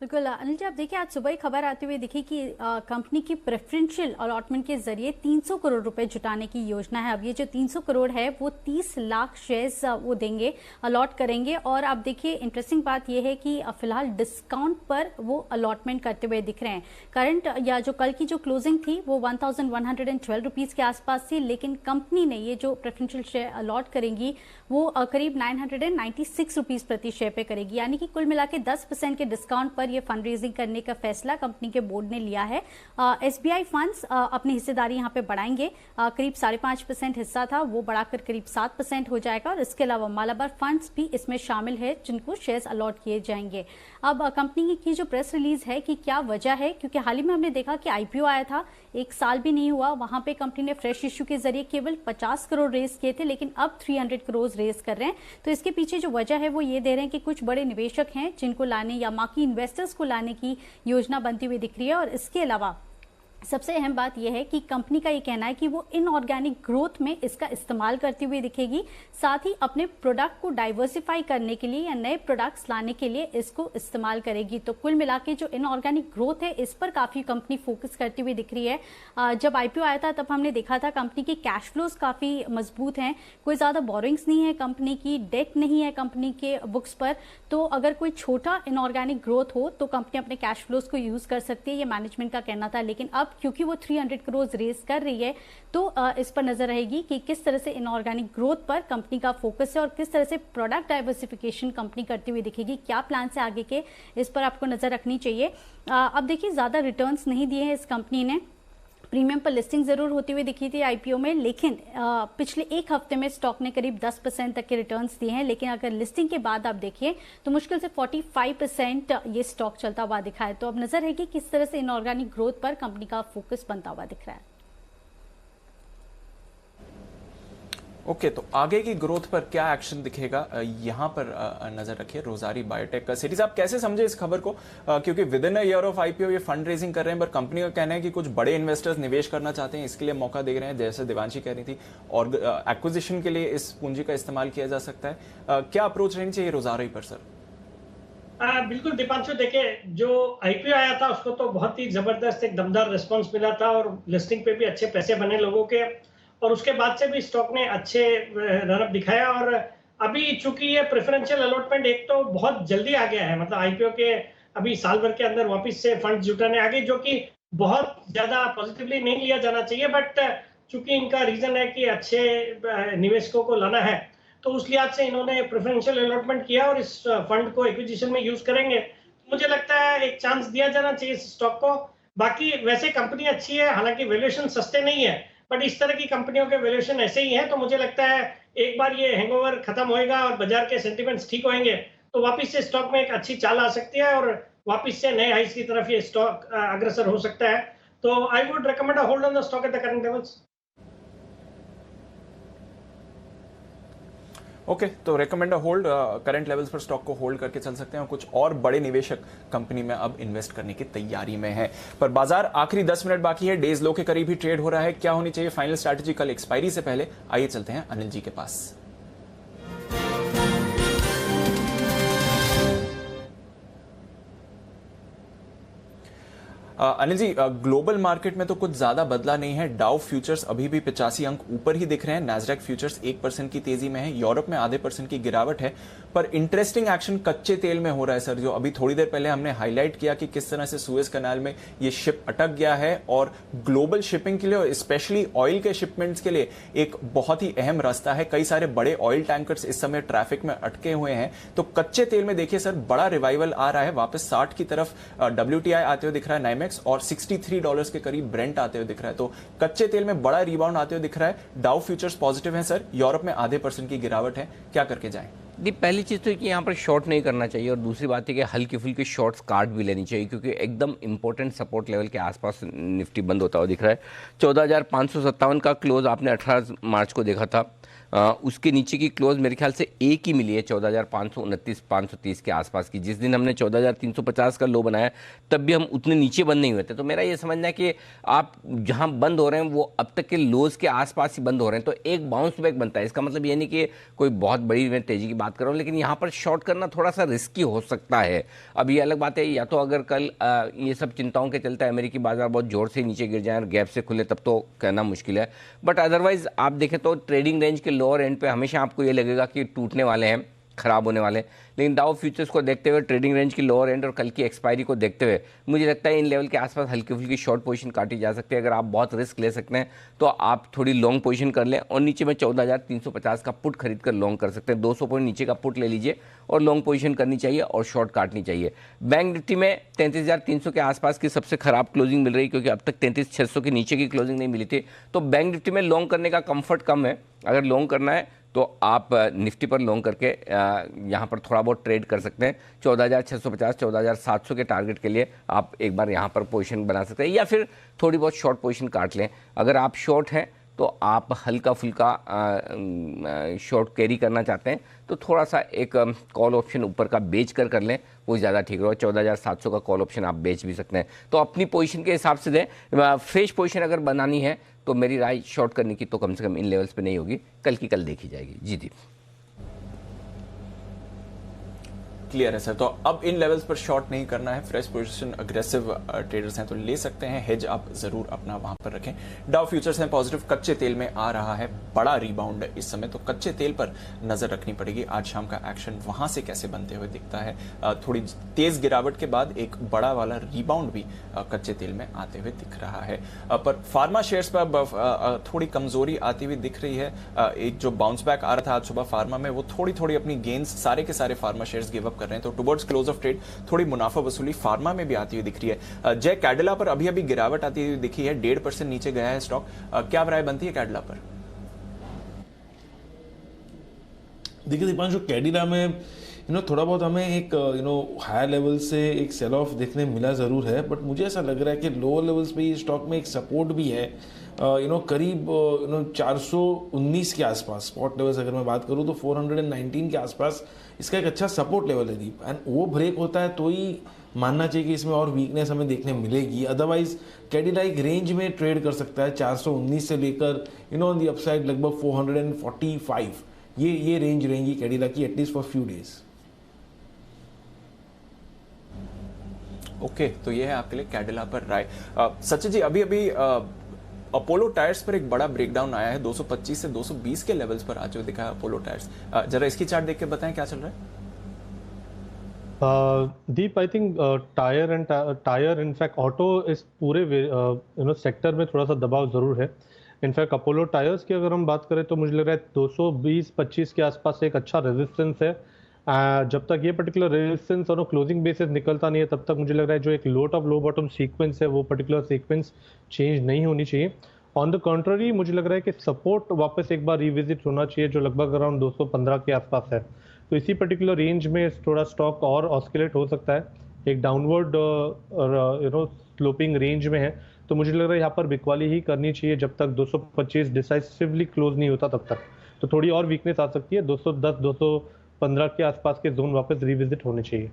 बिल्कुल अनिल जी, आप देखिए आज सुबह ही खबर आते हुए दिखी कि कंपनी की प्रेफरेंशियल अलॉटमेंट के जरिए 300 करोड़ रुपए जुटाने की योजना है। अब ये जो 300 करोड़ है वो 30 लाख शेयर्स वो देंगे, अलॉट करेंगे। और आप देखिए इंटरेस्टिंग बात ये है कि फिलहाल डिस्काउंट पर वो अलॉटमेंट करते हुए दिख रहे हैं। करंट या जो कल की जो क्लोजिंग थी वो 1112 रुपीज के आसपास थी, लेकिन कंपनी ने ये जो प्रेफरेंशियल शेयर अलॉट करेंगी वो करीब 996 रुपीज प्रति शेयर पे करेगी, यानी कि कुल मिला के 10% के डिस्काउंट पर ये फंड रेजिंग करने का फैसला कंपनी के बोर्ड ने लिया है। SBI फंड्स अपनी हिस्सेदारी यहाँ पे बढ़ाएंगे, करीब 5.5% हिस्सा था वो बढ़ाकर करीब 7% हो जाएगा। और इसके अलावा मालाबार फंड्स भी इसमें शामिल है जिनको शेयर्स अलॉट किए जाएंगे। अब कंपनी की जो प्रेस रिलीज है कि क्या वजह है, क्योंकि हाल ही में हमने देखा कि IPO आया था, 1 साल भी नहीं हुआ, वहां पे कंपनी ने फ्रेश इश्यू के जरिए केवल 50 करोड़ रेज किए थे, लेकिन अब 300 करोड़ रेज कर रहे हैं। तो इसके पीछे जो वजह है वो ये दे रहे हैं कि कुछ बड़े निवेशक हैं जिनको लाने या मार्की इन्वेस्टर्स को लाने की योजना बनती हुई दिख रही है। और इसके अलावा सबसे अहम बात यह है कि कंपनी का ये कहना है कि वो इनऑर्गेनिक ग्रोथ में इसका इस्तेमाल करती हुई दिखेगी, साथ ही अपने प्रोडक्ट को डाइवर्सिफाई करने के लिए या नए प्रोडक्ट्स लाने के लिए इसको इस्तेमाल करेगी। तो कुल मिला के जो इनऑर्गेनिक ग्रोथ है इस पर काफी कंपनी फोकस करती हुई दिख रही है। जब IPO आया था तब हमने देखा था कंपनी की कैश फ्लोज काफी मजबूत हैं, कोई ज्यादा बोरिंग्स नहीं है कंपनी की, डेट नहीं है कंपनी के बुक्स पर। तो अगर कोई छोटा इनऑर्गेनिक ग्रोथ हो तो कंपनी अपने कैश फ्लोज को यूज कर सकती है, ये मैनेजमेंट का कहना था। लेकिन अब क्योंकि वो 300 करोड़ रेज कर रही है तो इस पर नजर रहेगी कि किस तरह से इनऑर्गेनिक ग्रोथ पर कंपनी का फोकस है और किस तरह से प्रोडक्ट डाइवर्सिफिकेशन कंपनी करती हुई दिखेगी, क्या प्लान है आगे के, इस पर आपको नजर रखनी चाहिए। अब देखिए ज्यादा रिटर्न्स नहीं दिए हैं इस कंपनी ने, प्रीमियम पर लिस्टिंग जरूर होती हुई दिखी थी आईपीओ में, लेकिन पिछले एक हफ्ते में स्टॉक ने करीब 10% तक के रिटर्न्स दिए हैं। लेकिन अगर लिस्टिंग के बाद आप देखिए तो मुश्किल से 45% ये स्टॉक चलता हुआ दिखा है। तो अब नजर है कि किस तरह से इनऑर्गेनिक ग्रोथ पर कंपनी का फोकस बनता हुआ दिख रहा है।
ओके, तो आगे की ग्रोथ पर क्या एक्शन दिखेगा, यहां पर नजर रखिए। रोजारी बायोटेक सिटीज, आप कैसे समझे इस खबर को, क्योंकि with in a year of IPO ये फंड रेजिंग कर रहे हैं, पर कंपनी का कहना है कि कुछ बड़े इन्वेस्टर्स निवेश करना चाहते हैं, इसके लिए मौका दे रहे हैं, जैसे देवांशी कह रही थी, और एक्विजिशन के लिए इस पूंजी का इस्तेमाल किया जा सकता है। क्या अप्रोच रहनी चाहिए रोजारी पर सर?
बिल्कुल दीपांशु, देखिए जो आईपीओ आया था उसको तो बहुत ही जबरदस्त एक दमदार रिस्पांस मिला था और लिस्टिंग पे भी अच्छे पैसे बने लोगों के, और उसके बाद से भी स्टॉक ने अच्छे रनअप दिखाया। और अभी चूंकि ये प्रेफरेंशियल अलॉटमेंट एक तो बहुत जल्दी आ गया है, मतलब आईपीओ के अभी साल भर के अंदर वापस से फंड जुटाने आ गए, जो कि बहुत ज्यादा पॉजिटिवली नहीं लिया जाना चाहिए, बट चूंकि इनका रीजन है कि अच्छे निवेशकों को लाना है, तो उस लिहाज से इन्होंने प्रेफरेंशियल अलॉटमेंट किया और इस फंड को एक्विजिशन में यूज करेंगे। मुझे लगता है एक चांस दिया जाना चाहिए इस स्टॉक को। बाकी वैसे कंपनी अच्छी है, हालांकि वैल्यूएशन सस्ते नहीं है, बट इस तरह की कंपनियों के वैल्यूएशन ऐसे ही हैं, तो मुझे लगता है एक बार ये हैंगओवर खत्म होएगा और बाजार के सेंटिमेंट्स ठीक होंगे तो वापस से स्टॉक में एक अच्छी चाल आ सकती है और वापस से नए हाइस की तरफ ये स्टॉक अग्रसर हो सकता है। तो I would recommend a hold on the stock at the current levels.
Okay, तो रेकमेंड होल्ड, करंट लेवल्स पर स्टॉक को होल्ड करके चल सकते हैं, और कुछ और बड़े निवेशक कंपनी में अब इन्वेस्ट करने की तैयारी में है। पर बाजार आखिरी 10 मिनट बाकी है, डेज लो के करीब ही ट्रेड हो रहा है। क्या होनी चाहिए फाइनल स्ट्रैटेजी कल एक्सपायरी से पहले? आइए चलते हैं अनिल जी के पास। अनिल जी, ग्लोबल मार्केट में तो कुछ ज्यादा बदला नहीं है। डाउ फ्यूचर्स अभी भी 85 अंक ऊपर ही दिख रहे हैं, नैस्डैक फ्यूचर्स 1% की तेजी में है, यूरोप में आधे % की गिरावट है। पर इंटरेस्टिंग एक्शन कच्चे तेल में हो रहा है सर, जो अभी थोड़ी देर पहले हमने हाईलाइट किया कि किस तरह से सुएज कनाल में ये शिप अटक गया है, और ग्लोबल शिपिंग के लिए और स्पेशली ऑयल के शिपमेंट्स के लिए एक बहुत ही अहम रास्ता है। कई सारे बड़े ऑयल टैंकर्स इस समय ट्रैफिक में अटके हुए हैं। तो कच्चे तेल में देखिए सर, बड़ा रिवाइवल आ रहा है, वापस 60 की तरफ WTI आते हुए दिख रहा है, नाइमेक्स, और $63 के करीब ब्रेंट आते हुए दिख रहा है। तो कच्चे तेल में बड़ा रिबाउंड आते हुए दिख रहा है। डाउ फ्यूचर्स पॉजिटिव हैं सर, यूरोप में आधे % की गिरावट है, क्या करके जाएं?
पहली चीज़ तो है कि यहाँ पर शॉर्ट नहीं करना चाहिए, और दूसरी बात है कि हल्की फुल्की शॉर्ट्स काट भी लेनी चाहिए, क्योंकि एकदम इंपॉर्टेंट सपोर्ट लेवल के आसपास निफ्टी बंद होता हुआ दिख रहा है। 14,557 का क्लोज आपने 18 मार्च को देखा था, उसके नीचे की क्लोज मेरे ख्याल से एक ही मिली है 14,529 530 के आसपास की। जिस दिन हमने 14,350 का लो बनाया तब भी हम उतने नीचे बंद नहीं हुए थे। तो मेरा ये समझना है कि आप जहां बंद हो रहे हैं वो अब तक के लोज के आसपास ही बंद हो रहे हैं, तो एक बाउंस बैक बनता है। इसका मतलब ये नहीं कि कोई बहुत बड़ी मैं तेजी की बात कर रहा हूँ, लेकिन यहाँ पर शॉर्ट करना थोड़ा सा रिस्की हो सकता है। अब ये अलग बात है, या तो अगर कल ये सब चिंताओं के चलते अमेरिकी बाजार बहुत जोर से नीचे गिर जाए और गैप से खुले, तब तो कहना मुश्किल है। बट अदरवाइज आप देखें तो ट्रेडिंग रेंज के लोअर एंड पे हमेशा आपको ये लगेगा कि टूटने वाले हैं, खराब होने वाले हैं, लेकिन डाउ फ्यूचर्स को देखते हुए, ट्रेडिंग रेंज की लोअर एंड और कल की एक्सपायरी को देखते हुए मुझे लगता है इन लेवल के आसपास हल्की फुल्की शॉर्ट पोजीशन काटी जा सकती है। अगर आप बहुत रिस्क ले सकते हैं तो आप थोड़ी लॉन्ग पोजीशन कर लें, और नीचे में 14,350 का पुट खरीद कर लॉन्ग कर सकते हैं। 200 पॉइंट नीचे का पुट ले लीजिए और लॉन्ग पोजीशन करनी चाहिए और शॉर्ट काटनी चाहिए। बैंक निफ्टी में 33,300 के आसपास की सबसे खराब क्लोजिंग मिल रही है, क्योंकि अब तक 33,600 के नीचे की क्लोजिंग नहीं मिली थी। तो बैंक निफ्टी में लॉन्ग करने का कंफर्ट कम है। अगर लॉन्ग करना है तो आप निफ्टी पर लॉन्ग करके यहाँ पर थोड़ा बहुत ट्रेड कर सकते हैं। 14,650 14,700 के टारगेट के लिए आप एक बार यहाँ पर पोजीशन बना सकते हैं, या फिर थोड़ी बहुत शॉर्ट पोजीशन काट लें। अगर आप शॉर्ट हैं तो आप हल्का फुल्का शॉर्ट कैरी करना चाहते हैं तो थोड़ा सा एक कॉल ऑप्शन ऊपर का बेच कर लें, वो ज़्यादा ठीक रहेगा। 14,700 का कॉल ऑप्शन आप बेच भी सकते हैं। तो अपनी पोजीशन के हिसाब से दें। फ्रेश पोजीशन अगर बनानी है तो मेरी राय शॉर्ट करने की तो कम से कम इन लेवल्स पे नहीं होगी, कल की कल देखी जाएगी। जी दीप,
क्लियर है सर। तो अब इन लेवल्स पर शॉर्ट नहीं करना है, फ्रेश पोजीशन अग्रेसिव ट्रेडर्स हैं तो ले सकते हैं, हेज आप जरूर अपना वहां पर रखें। डाउ फ्यूचर्स हैं पॉजिटिव, कच्चे तेल में आ रहा है बड़ा रिबाउंड इस समय, तो कच्चे तेल पर नजर रखनी पड़ेगी। आज शाम का एक्शन वहां से कैसे बनते हुए दिखता है। थोड़ी तेज गिरावट के बाद एक बड़ा वाला रिबाउंड भी कच्चे तेल में आते हुए दिख रहा है। पर फार्मा शेयर्स पर थोड़ी कमजोरी आती हुई दिख रही है। एक जो बाउंस बैक आ रहा था आज सुबह फार्मा में, वो थोड़ी अपनी गेन्स सारे के सारे फार्मा शेयर्स गिव अप कर रहे हैं, तो टुवर्ड्स क्लोज ऑफ ट्रेड थोड़ी मुनाफा वसूली फार्मा में भी आती हुई दिख रही है। जय, कैडिला पर अभी अभी गिरावट आती हुई दिखी है, 1.5% नीचे गया है स्टॉक, क्या राय बनती है कैडिला पर?
देखिए दीपांशु, कैडिला में थोड़ा बहुत हमें एक हायर लेवल से एक सेल ऑफ देखने मिला ज़रूर है, बट मुझे ऐसा लग रहा है कि लोअर लेवल्स पे ये स्टॉक में एक सपोर्ट भी है, करीब 419 के आसपास स्पॉट लेवल्स अगर मैं बात करूँ तो 419 के आसपास इसका एक अच्छा सपोर्ट लेवल है दीप, एंड वो ब्रेक होता है तो ही मानना चाहिए कि इसमें और वीकनेस हमें देखने मिलेगी। अदरवाइज कैडिला एक रेंज में ट्रेड कर सकता है, 419 से लेकर ऑन दी अपसाइड लगभग 445, ये रेंज रहेंगी कैडिला की at least for few days.
Okay, तो ये है आपके लिए कैडिला पर राय। सचिन जी, अभी अभी अपोलो टायर्स पर एक बड़ा ब्रेकडाउन आया है, 225 से 220 के लेवल्स पर आज जो दिखा है अपोलो टायर्स, जरा इसकी चार्ट देख के बताएं क्या चल रहा है।
Deep, I think tyre in fact auto इस पूरे सेक्टर में थोड़ा सा दबाव जरूर है। इनफैक्ट अपोलो टायर्स की अगर हम बात करें तो मुझे लग रहा है 220-25 के आसपास एक अच्छा रेजिस्टेंस है। जब तक ये पर्टिकुलर रेजिस्टेंस और क्लोजिंग बेसिस निकलता नहीं है तब तक मुझे लग रहा है जो एक लो टॉप लो बॉटम सीक्वेंस है वो पर्टिकुलर सीक्वेंस चेंज नहीं होनी चाहिए। ऑन द कंट्ररी मुझे लग रहा है कि सपोर्ट वापस एक बार रिविजिट होना चाहिए जो लगभग अराउंड 215 के आसपास है। तो इसी पर्टिकुलर रेंज में थोड़ा स्टॉक और ऑस्किलेट हो सकता है, एक डाउनवर्ड स्लोपिंग रेंज में है। तो मुझे लग रहा है यहाँ पर बिकवाली ही करनी चाहिए जब तक 225 डिसाइसिवली क्लोज नहीं होता तब तक। तो थोड़ी और वीकनेस आ सकती है, 210-215 के आसपास के जोन वापस रिविजिट होने चाहिए।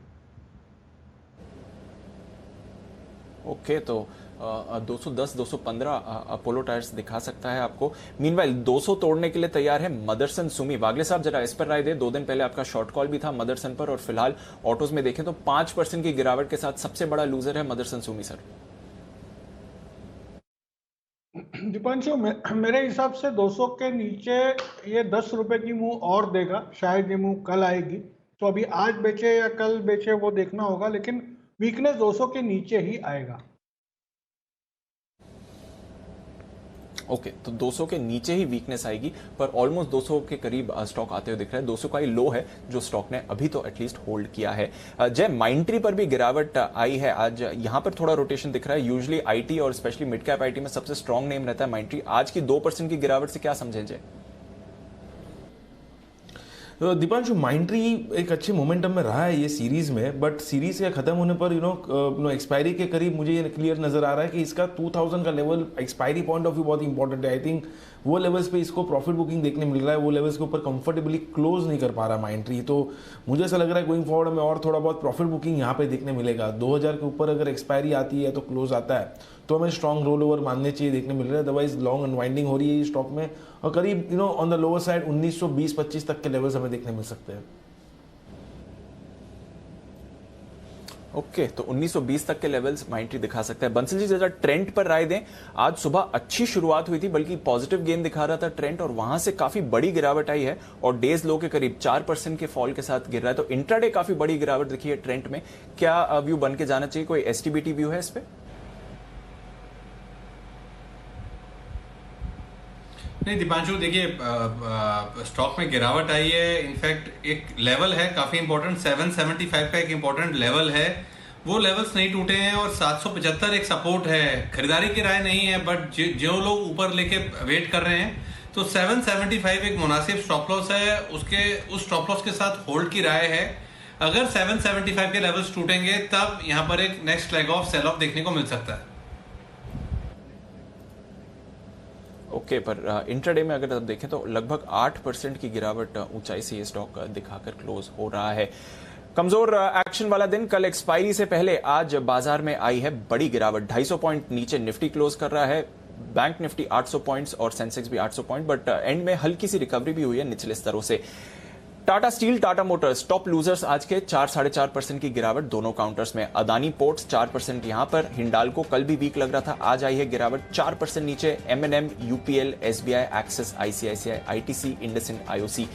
ओके, तो 210-215 अपोलो टायर्स दिखा सकता है आपको। मीनवाइल 200 तोड़ने के लिए तैयार है मदरसन सुमी। वागले साहब जरा इस पर राय दे, 2 दिन पहले आपका शॉर्ट कॉल भी था मदरसन पर, और फिलहाल ऑटोज में देखें तो 5% की गिरावट के साथ सबसे बड़ा लूजर है मदरसन सुमी। सर
दीपांशु, मेरे हिसाब से 200 के नीचे ये 10 रुपए की मूव और देगा, शायद ये मूव कल आएगी। तो अभी आज बेचे या कल बेचे वो देखना होगा, लेकिन वीकनेस 200 के नीचे ही आएगा।
ओके, तो 200 के नीचे ही वीकनेस आएगी, पर ऑलमोस्ट 200 के करीब स्टॉक आते हुए दिख रहा है। 200 का ही लो है जो स्टॉक ने अभी तो एटलीस्ट होल्ड किया है। जय, माइंट्री पर भी गिरावट आई है आज, यहां पर थोड़ा रोटेशन दिख रहा है। यूजुअली आईटी और स्पेशली मिड कैप आईटी में सबसे स्ट्रॉन्ग नेम रहता है माइंट्री। आज की 2% की गिरावट से क्या समझें जय?
दीपांशु, माइंट्री एक अच्छे मोमेंटम में रहा है ये सीरीज में, बट सीरीज के खत्म होने पर एक्सपायरी के करीब मुझे ये क्लियर नजर आ रहा है कि इसका 2000 का level expiry point of view बहुत इंपॉर्टेंट है। आई थिंक वो लेवल्स पे इसको प्रॉफिट बुकिंग देखने मिल रहा है, वो लेवल्स के ऊपर कंफर्टेबली क्लोज नहीं कर पा रहा माइंट्री। तो मुझे ऐसा लग रहा है गोइंग फॉरवर्ड में और थोड़ा बहुत प्रॉफिट बुकिंग यहाँ पे देखने मिलेगा। 2000 के ऊपर अगर एक्सपायरी आती है तो क्लोज आता है तो हमें स्ट्रॉन्ग रोल ओवर मानने चाहिए देखने मिल रहा है। अदरवाइज लॉन्ग अनवाइंडिंग हो रही है स्टॉक में, और करीब ऑन द लोअर साइड 1920-25 तक के लेवल्स हमें देखने मिल सकते हैं।
ओके, तो 1920 तक के लेवल्स माइंट्री दिखा सकता है। बंसल जी जरा ट्रेंड पर राय दें। आज सुबह अच्छी शुरुआत हुई थी, बल्कि पॉजिटिव गेन दिखा रहा था ट्रेंड, और वहां से काफी बड़ी गिरावट आई है और डेज लो के करीब 4% के फॉल के साथ गिर रहा है। तो इंट्राडे काफी बड़ी गिरावट दिखी है ट्रेंड में, क्या व्यू बन के जाना चाहिए? कोई एसटीबीटी व्यू है इस पे?
नहीं दीपांशु, देखिए स्टॉक में गिरावट आई है। इनफैक्ट एक लेवल है काफी इंपॉर्टेंट, 775 का एक इंपॉर्टेंट लेवल है, वो लेवल्स नहीं टूटे हैं, और 775 एक सपोर्ट है। खरीदारी की राय नहीं है, बट जो लोग ऊपर लेके वेट कर रहे हैं तो 775 एक मुनासिब स्टॉप लॉस है, उस स्टॉप लॉस के साथ होल्ड की राय है। अगर 775 के लेवल्स टूटेंगे तब यहां पर एक next leg of sell off देखने को मिल सकता है।
ओके, पर इंट्राडे में अगर आप देखें तो लगभग 8% की गिरावट ऊंचाई से ये स्टॉक दिखाकर क्लोज हो रहा है। कमजोर एक्शन वाला दिन, कल एक्सपायरी से पहले आज बाजार में आई है बड़ी गिरावट। 250 पॉइंट नीचे निफ्टी क्लोज कर रहा है, बैंक निफ्टी 800 पॉइंट्स और सेंसेक्स भी 800 पॉइंट, बट एंड में हल्की सी रिकवरी भी हुई है निचले स्तरों से। Tata steel, Tata Motors top losers आज के, 4-4.5% की गिरावट दोनों काउंटर्स में। अदानी पोर्ट्स 4% यहां पर। हिंडाल्को कल भी वीक लग रहा था, आज आई है गिरावट 4% नीचे। MNM, UPL, SBI, Axis, ICICI, ITC, IndusInd, IOC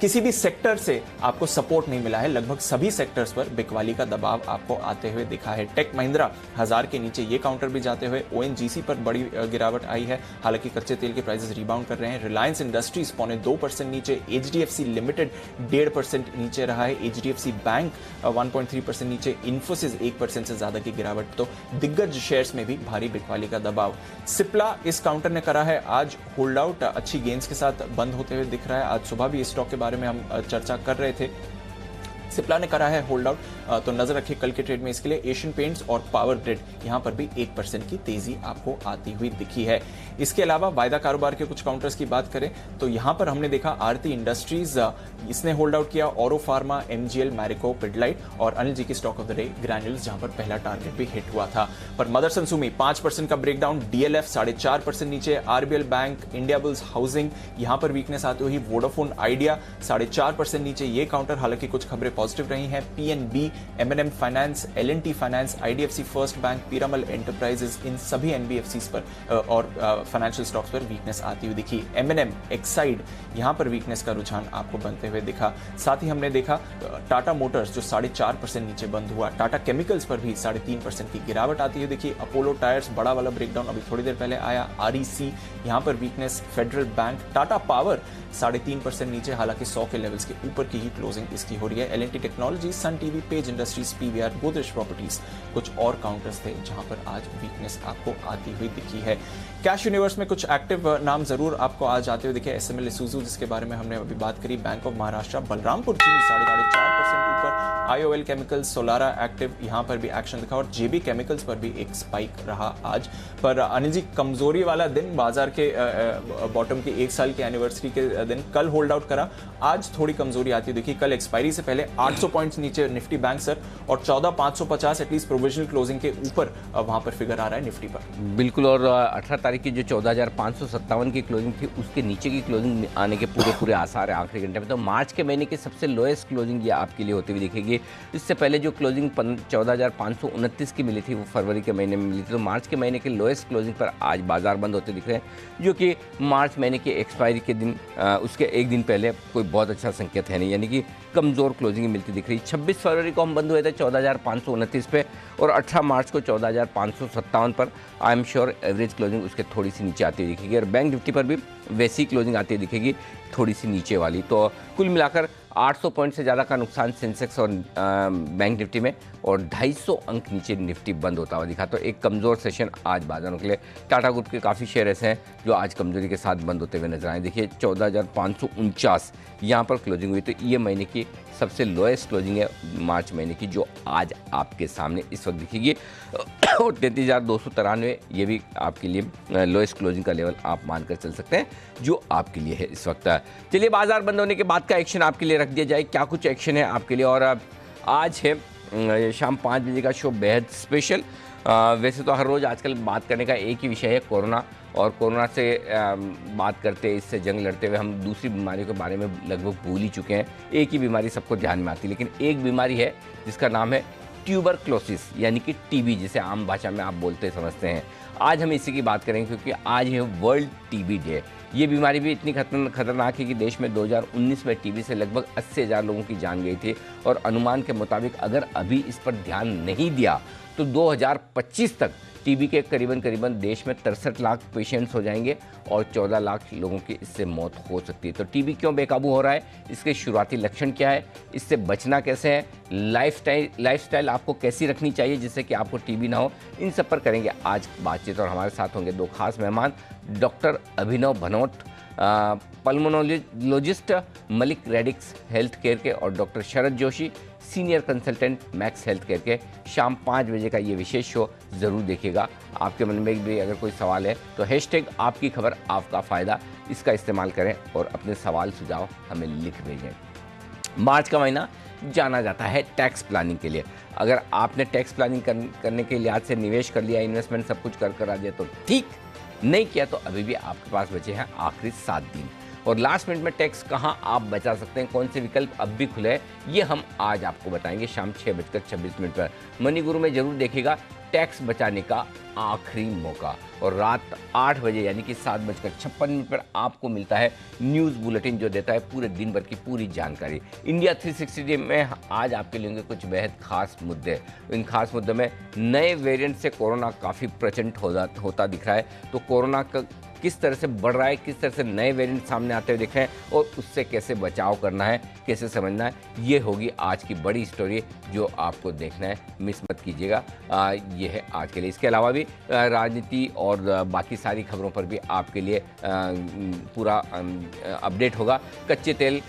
किसी भी सेक्टर से आपको सपोर्ट नहीं मिला है। लगभग सभी सेक्टर्स पर बिकवाली का दबाव आपको आते हुए दिखा है। टेक महिंद्रा 1000 के नीचे ये काउंटर भी जाते हुए, ओएनजीसी पर बड़ी गिरावट आई है, हालांकि कच्चे तेल के प्राइसेस रिबाउंड कर रहे हैं। रिलायंस इंडस्ट्रीज 0.2% नीचे, एचडीएफसी लिमिटेड 1.5% नीचे रहा है, एचडीएफसी बैंक 1.3% नीचे, इन्फोसिस 1% से ज्यादा की गिरावट। तो दिग्गज शेयर्स में भी भारी बिकवाली का दबाव। सिप्ला इस काउंटर ने करा है आज होल्ड आउट, अच्छी गेंस के साथ बंद होते हुए दिख रहा है। आज सुबह भी इस स्टॉक के बारे में हम चर्चा कर रहे थे। सिप्ला ने करा है होल्ड आउट, तो नजर रखिए कल के ट्रेड में इसके लिए। एशियन पेंट्स और पावर ग्रिड यहां पर भी 1% की तेजी आपको आती हुई दिखी है। इसके अलावा वायदा कारोबार के कुछ काउंटर्स की बात करें तो यहां पर हमने देखा आरती इंडस्ट्रीज इसने होल्ड आउट किया, औरो फार्मा, एमजीएल, मैरिको, पिडलाइट और अनिल जी की stock of the day granules, जहां पर पहला टारगेट भी हिट हुआ था। पर मदरसन सुमी 5% का ब्रेकडाउन, डीएलएफ 4.5% नीचे, RBL bank, India bulls housing यहां पर वीकनेस आती हुई, वोडाफोन आइडिया 4.5% नीचे ये काउंटर। हालांकि कुछ खबरें पॉजिटिव रही हैं। PNB, M&M Finance, L&T Finance, IDFC First Bank, Piramal Enterprises, इन सभी एनबीएफसीज पर और फाइनेंशियल स्टॉक्स पर वीकनेस आती हुई दिखी। एमएनएम, एक्साइड यहां पर वीकनेस का रुझान आपको बनते हुए दिखा। साथ ही हमने देखा टाटा मोटर्स जो 4.5% नीचे बंद हुआ, टाटा केमिकल्स पर भी 3.5% की गिरावट आती हुई दिखी। अपोलो टायर्स बड़ा वाला ब्रेकडाउन अभी थोड़ी देर पहले आया, आरईसी यहां पर weakness, federal bank, Tata power 3.5% नीचे, हालांकि 100 के लेवल्स के ऊपर की ही क्लोजिंग इसकी हो रही है। L&T Technology, Sun TV, Page Industries, PVR, Godrej Properties कुछ और काउंटर्स थे जहां पर आज वीकनेस आपको आती हुई दिखी है। कैश यूनिवर्स में कुछ एक्टिव नाम जरूर आपको आज आते हुए दिखे। एसएमएल इसूजू जिसके बारे में हमने अभी बात करी, बैंक ऑफ महाराष्ट्र, बलरामपुर चीनी 4.5% ऊपर, आईओएल केमिकल्स, सोलारा एक्टिव यहां पर भी एक्शन दिखा और जेबी केमिकल्स पर भी एक स्पाइक रहा आज। पर अनिल जी कमजोरी वाला दिन, बाजार के बॉटम के 1 साल के एनिवर्सरी के दिन कल होल्ड आउट करा, आज थोड़ी कमजोरी आती है। देखिए कल एक्सपायरी से पहले 800 पॉइंट्स नीचे निफ्टी बैंक सर और 14,550 एटलीस्ट प्रोविजनल क्लोजिंग के ऊपर वहां पर फिगर आ रहा है निफ्टी पर।
बिल्कुल, और 18 तारीख की जो 14,557 की क्लोजिंग थी उसके नीचे की क्लोजिंग आने के पूरे आसार है आखिरी घंटे में। तो मार्च के महीने की सबसे लोएस्ट क्लोजिंग ये आपके लिए होती हुई दिखेगी। इससे पहले जो क्लोजिंग 14,529 की मिली थी वो फरवरी के महीने में मिली थी। तो मार्च के महीने के लोएस्ट क्लोजिंग पर आज बाजार बंद होते दिख रहे हैं, जो कि मार्च महीने के एक्सपायरी के दिन उसके एक दिन पहले कोई बहुत अच्छा संकेत है नहीं, यानी कि कमजोर क्लोजिंग मिलती दिख रही। 26 फरवरी को हम बंद हुए थे 14,529 पे और 18 मार्च को 14,557 पर। I am sure average closing उसके थोड़ी सी नीचे आती हुई दिखेगी और बैंक निफ्टी पर भी वैसी क्लोजिंग आती दिखेगी, थोड़ी सी नीचे वाली। तो कुल मिलाकर 800 पॉइंट से ज़्यादा का नुकसान सेंसेक्स और बैंक निफ्टी में और 250 अंक नीचे निफ्टी बंद होता हुआ दिखा। तो एक कमज़ोर सेशन आज बाजारों के लिए। टाटा ग्रुप के काफ़ी शेयर ऐसे हैं जो आज कमजोरी के साथ बंद होते हुए नजर आए। देखिए 14,549 यहाँ पर क्लोजिंग हुई, तो ये महीने की सबसे लोएस्ट क्लोजिंग है मार्च महीने की, जो आज आपके सामने इस वक्त दिखेगी। और 33,293 ये भी आपके लिए लोएस्ट क्लोजिंग का लेवल आप मानकर चल सकते हैं जो आपके लिए है इस वक्त। चलिए बाजार बंद होने के बाद का एक्शन आपके लिए रख दिया जाए, क्या कुछ एक्शन है आपके लिए। और आज है शाम 5 बजे का शो बेहद स्पेशल। वैसे तो हर रोज़ आजकल बात करने का एक ही विषय है कोरोना, और कोरोना से बात करते, इससे जंग लड़ते हुए हम दूसरी बीमारियों के बारे में लगभग भूल ही चुके हैं। एक ही बीमारी सबको ध्यान में आती है, लेकिन एक बीमारी है जिसका नाम है ट्यूबरक्लोसिस, यानी कि टीबी, जिसे आम भाषा में आप बोलते समझते हैं। आज हम इसी की बात करेंगे क्योंकि आज है वर्ल्ड टीबी डे। ये बीमारी भी इतनी खतरनाक है कि देश में 2019 में टीबी से लगभग 80,000 लोगों की जान गई थी, और अनुमान के मुताबिक अगर अभी इस पर ध्यान नहीं दिया तो 2025 तक टीबी के करीबन देश में 63 लाख पेशेंट्स हो जाएंगे और 14 लाख लोगों की इससे मौत हो सकती है। तो टीबी क्यों बेकाबू हो रहा है, इसके शुरुआती लक्षण क्या है, इससे बचना कैसे है, लाइफस्टाइल आपको कैसी रखनी चाहिए जिससे कि आपको टीबी ना हो, इन सब पर करेंगे आज बातचीत। और हमारे साथ होंगे दो खास मेहमान, doctor Abhinav Bhanot, pulmonologist Malik Radix Health Care के, और doctor Sharad Joshi, senior consultant Max Health Care के। शाम 5 बजे का ये विशेष शो ज़रूर देखिएगा। आपके मन में भी अगर कोई सवाल है तो हैशटैग आपकी खबर आपका फ़ायदा, इसका इस्तेमाल करें और अपने सवाल सुझाव हमें लिख भेजें। मार्च का महीना जाना जाता है टैक्स प्लानिंग के लिए। अगर आपने टैक्स प्लानिंग करने के लिहाज से निवेश कर लिया, इन्वेस्टमेंट सब कुछ करा दिया तो ठीक, नहीं किया तो अभी भी आपके पास बचे हैं आखिरी 7 दिन। और लास्ट मिनट में टैक्स कहां आप बचा सकते हैं, कौन से विकल्प अब भी खुले हैं, ये हम आज आपको बताएंगे शाम 6:26 पर। मनी गुरु में जरूर देखिएगा टैक्स बचाने का आखिरी मौका। और रात 8 बजे यानी कि 7:56 पर आपको मिलता है न्यूज़ बुलेटिन, जो देता है पूरे दिन भर की पूरी जानकारी। इंडिया 360 में आज आपके लिए कुछ बेहद खास मुद्दे। इन खास मुद्दों में नए वेरिएंट से कोरोना काफ़ी प्रचंड होता दिख रहा है, तो कोरोना का किस तरह से बढ़ रहा है, किस तरह से नए वेरिएंट सामने आते हुए दिख रहे हैं और उससे कैसे बचाव करना है, कैसे समझना है, ये होगी आज की बड़ी स्टोरी जो आपको देखना है, मिस मत कीजिएगा। ये है आज के लिए। इसके अलावा भी राजनीति और बाकी सारी खबरों पर भी आपके लिए पूरा अपडेट होगा। कच्चे तेल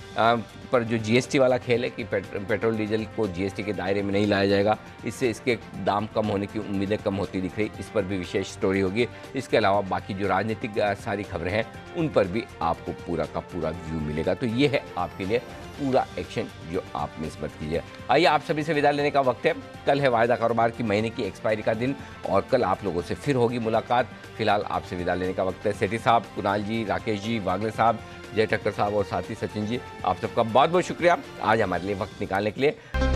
पर जो जीएसटी वाला खेल है कि पेट्रोल डीजल को जीएसटी के दायरे में नहीं लाया जाएगा, इससे इसके दाम कम होने की उम्मीदें कम होती दिख रही, इस पर भी विशेष स्टोरी होगी। इसके अलावा बाकी जो राजनीतिक सारी खबरें हैं उन पर भी आपको पूरा का पूरा व्यू मिलेगा। तो ये है आपके लिए पूरा एक्शन जो आप मिस मत कीजिए। आइए आप सभी से विदा लेने का वक्त है। कल है वायदा कारोबार की महीने की एक्सपायरी का दिन और कल आप लोगों से फिर होगी मुलाकात। फिलहाल आपसे विदा लेने का वक्त है। सेठी साहब, कुणाल जी, राकेश जी, वागले साहब, जय ठक्कर साहब और साथी सचिन जी, आप सबका बहुत बहुत शुक्रिया आज हमारे लिए वक्त निकालने के लिए।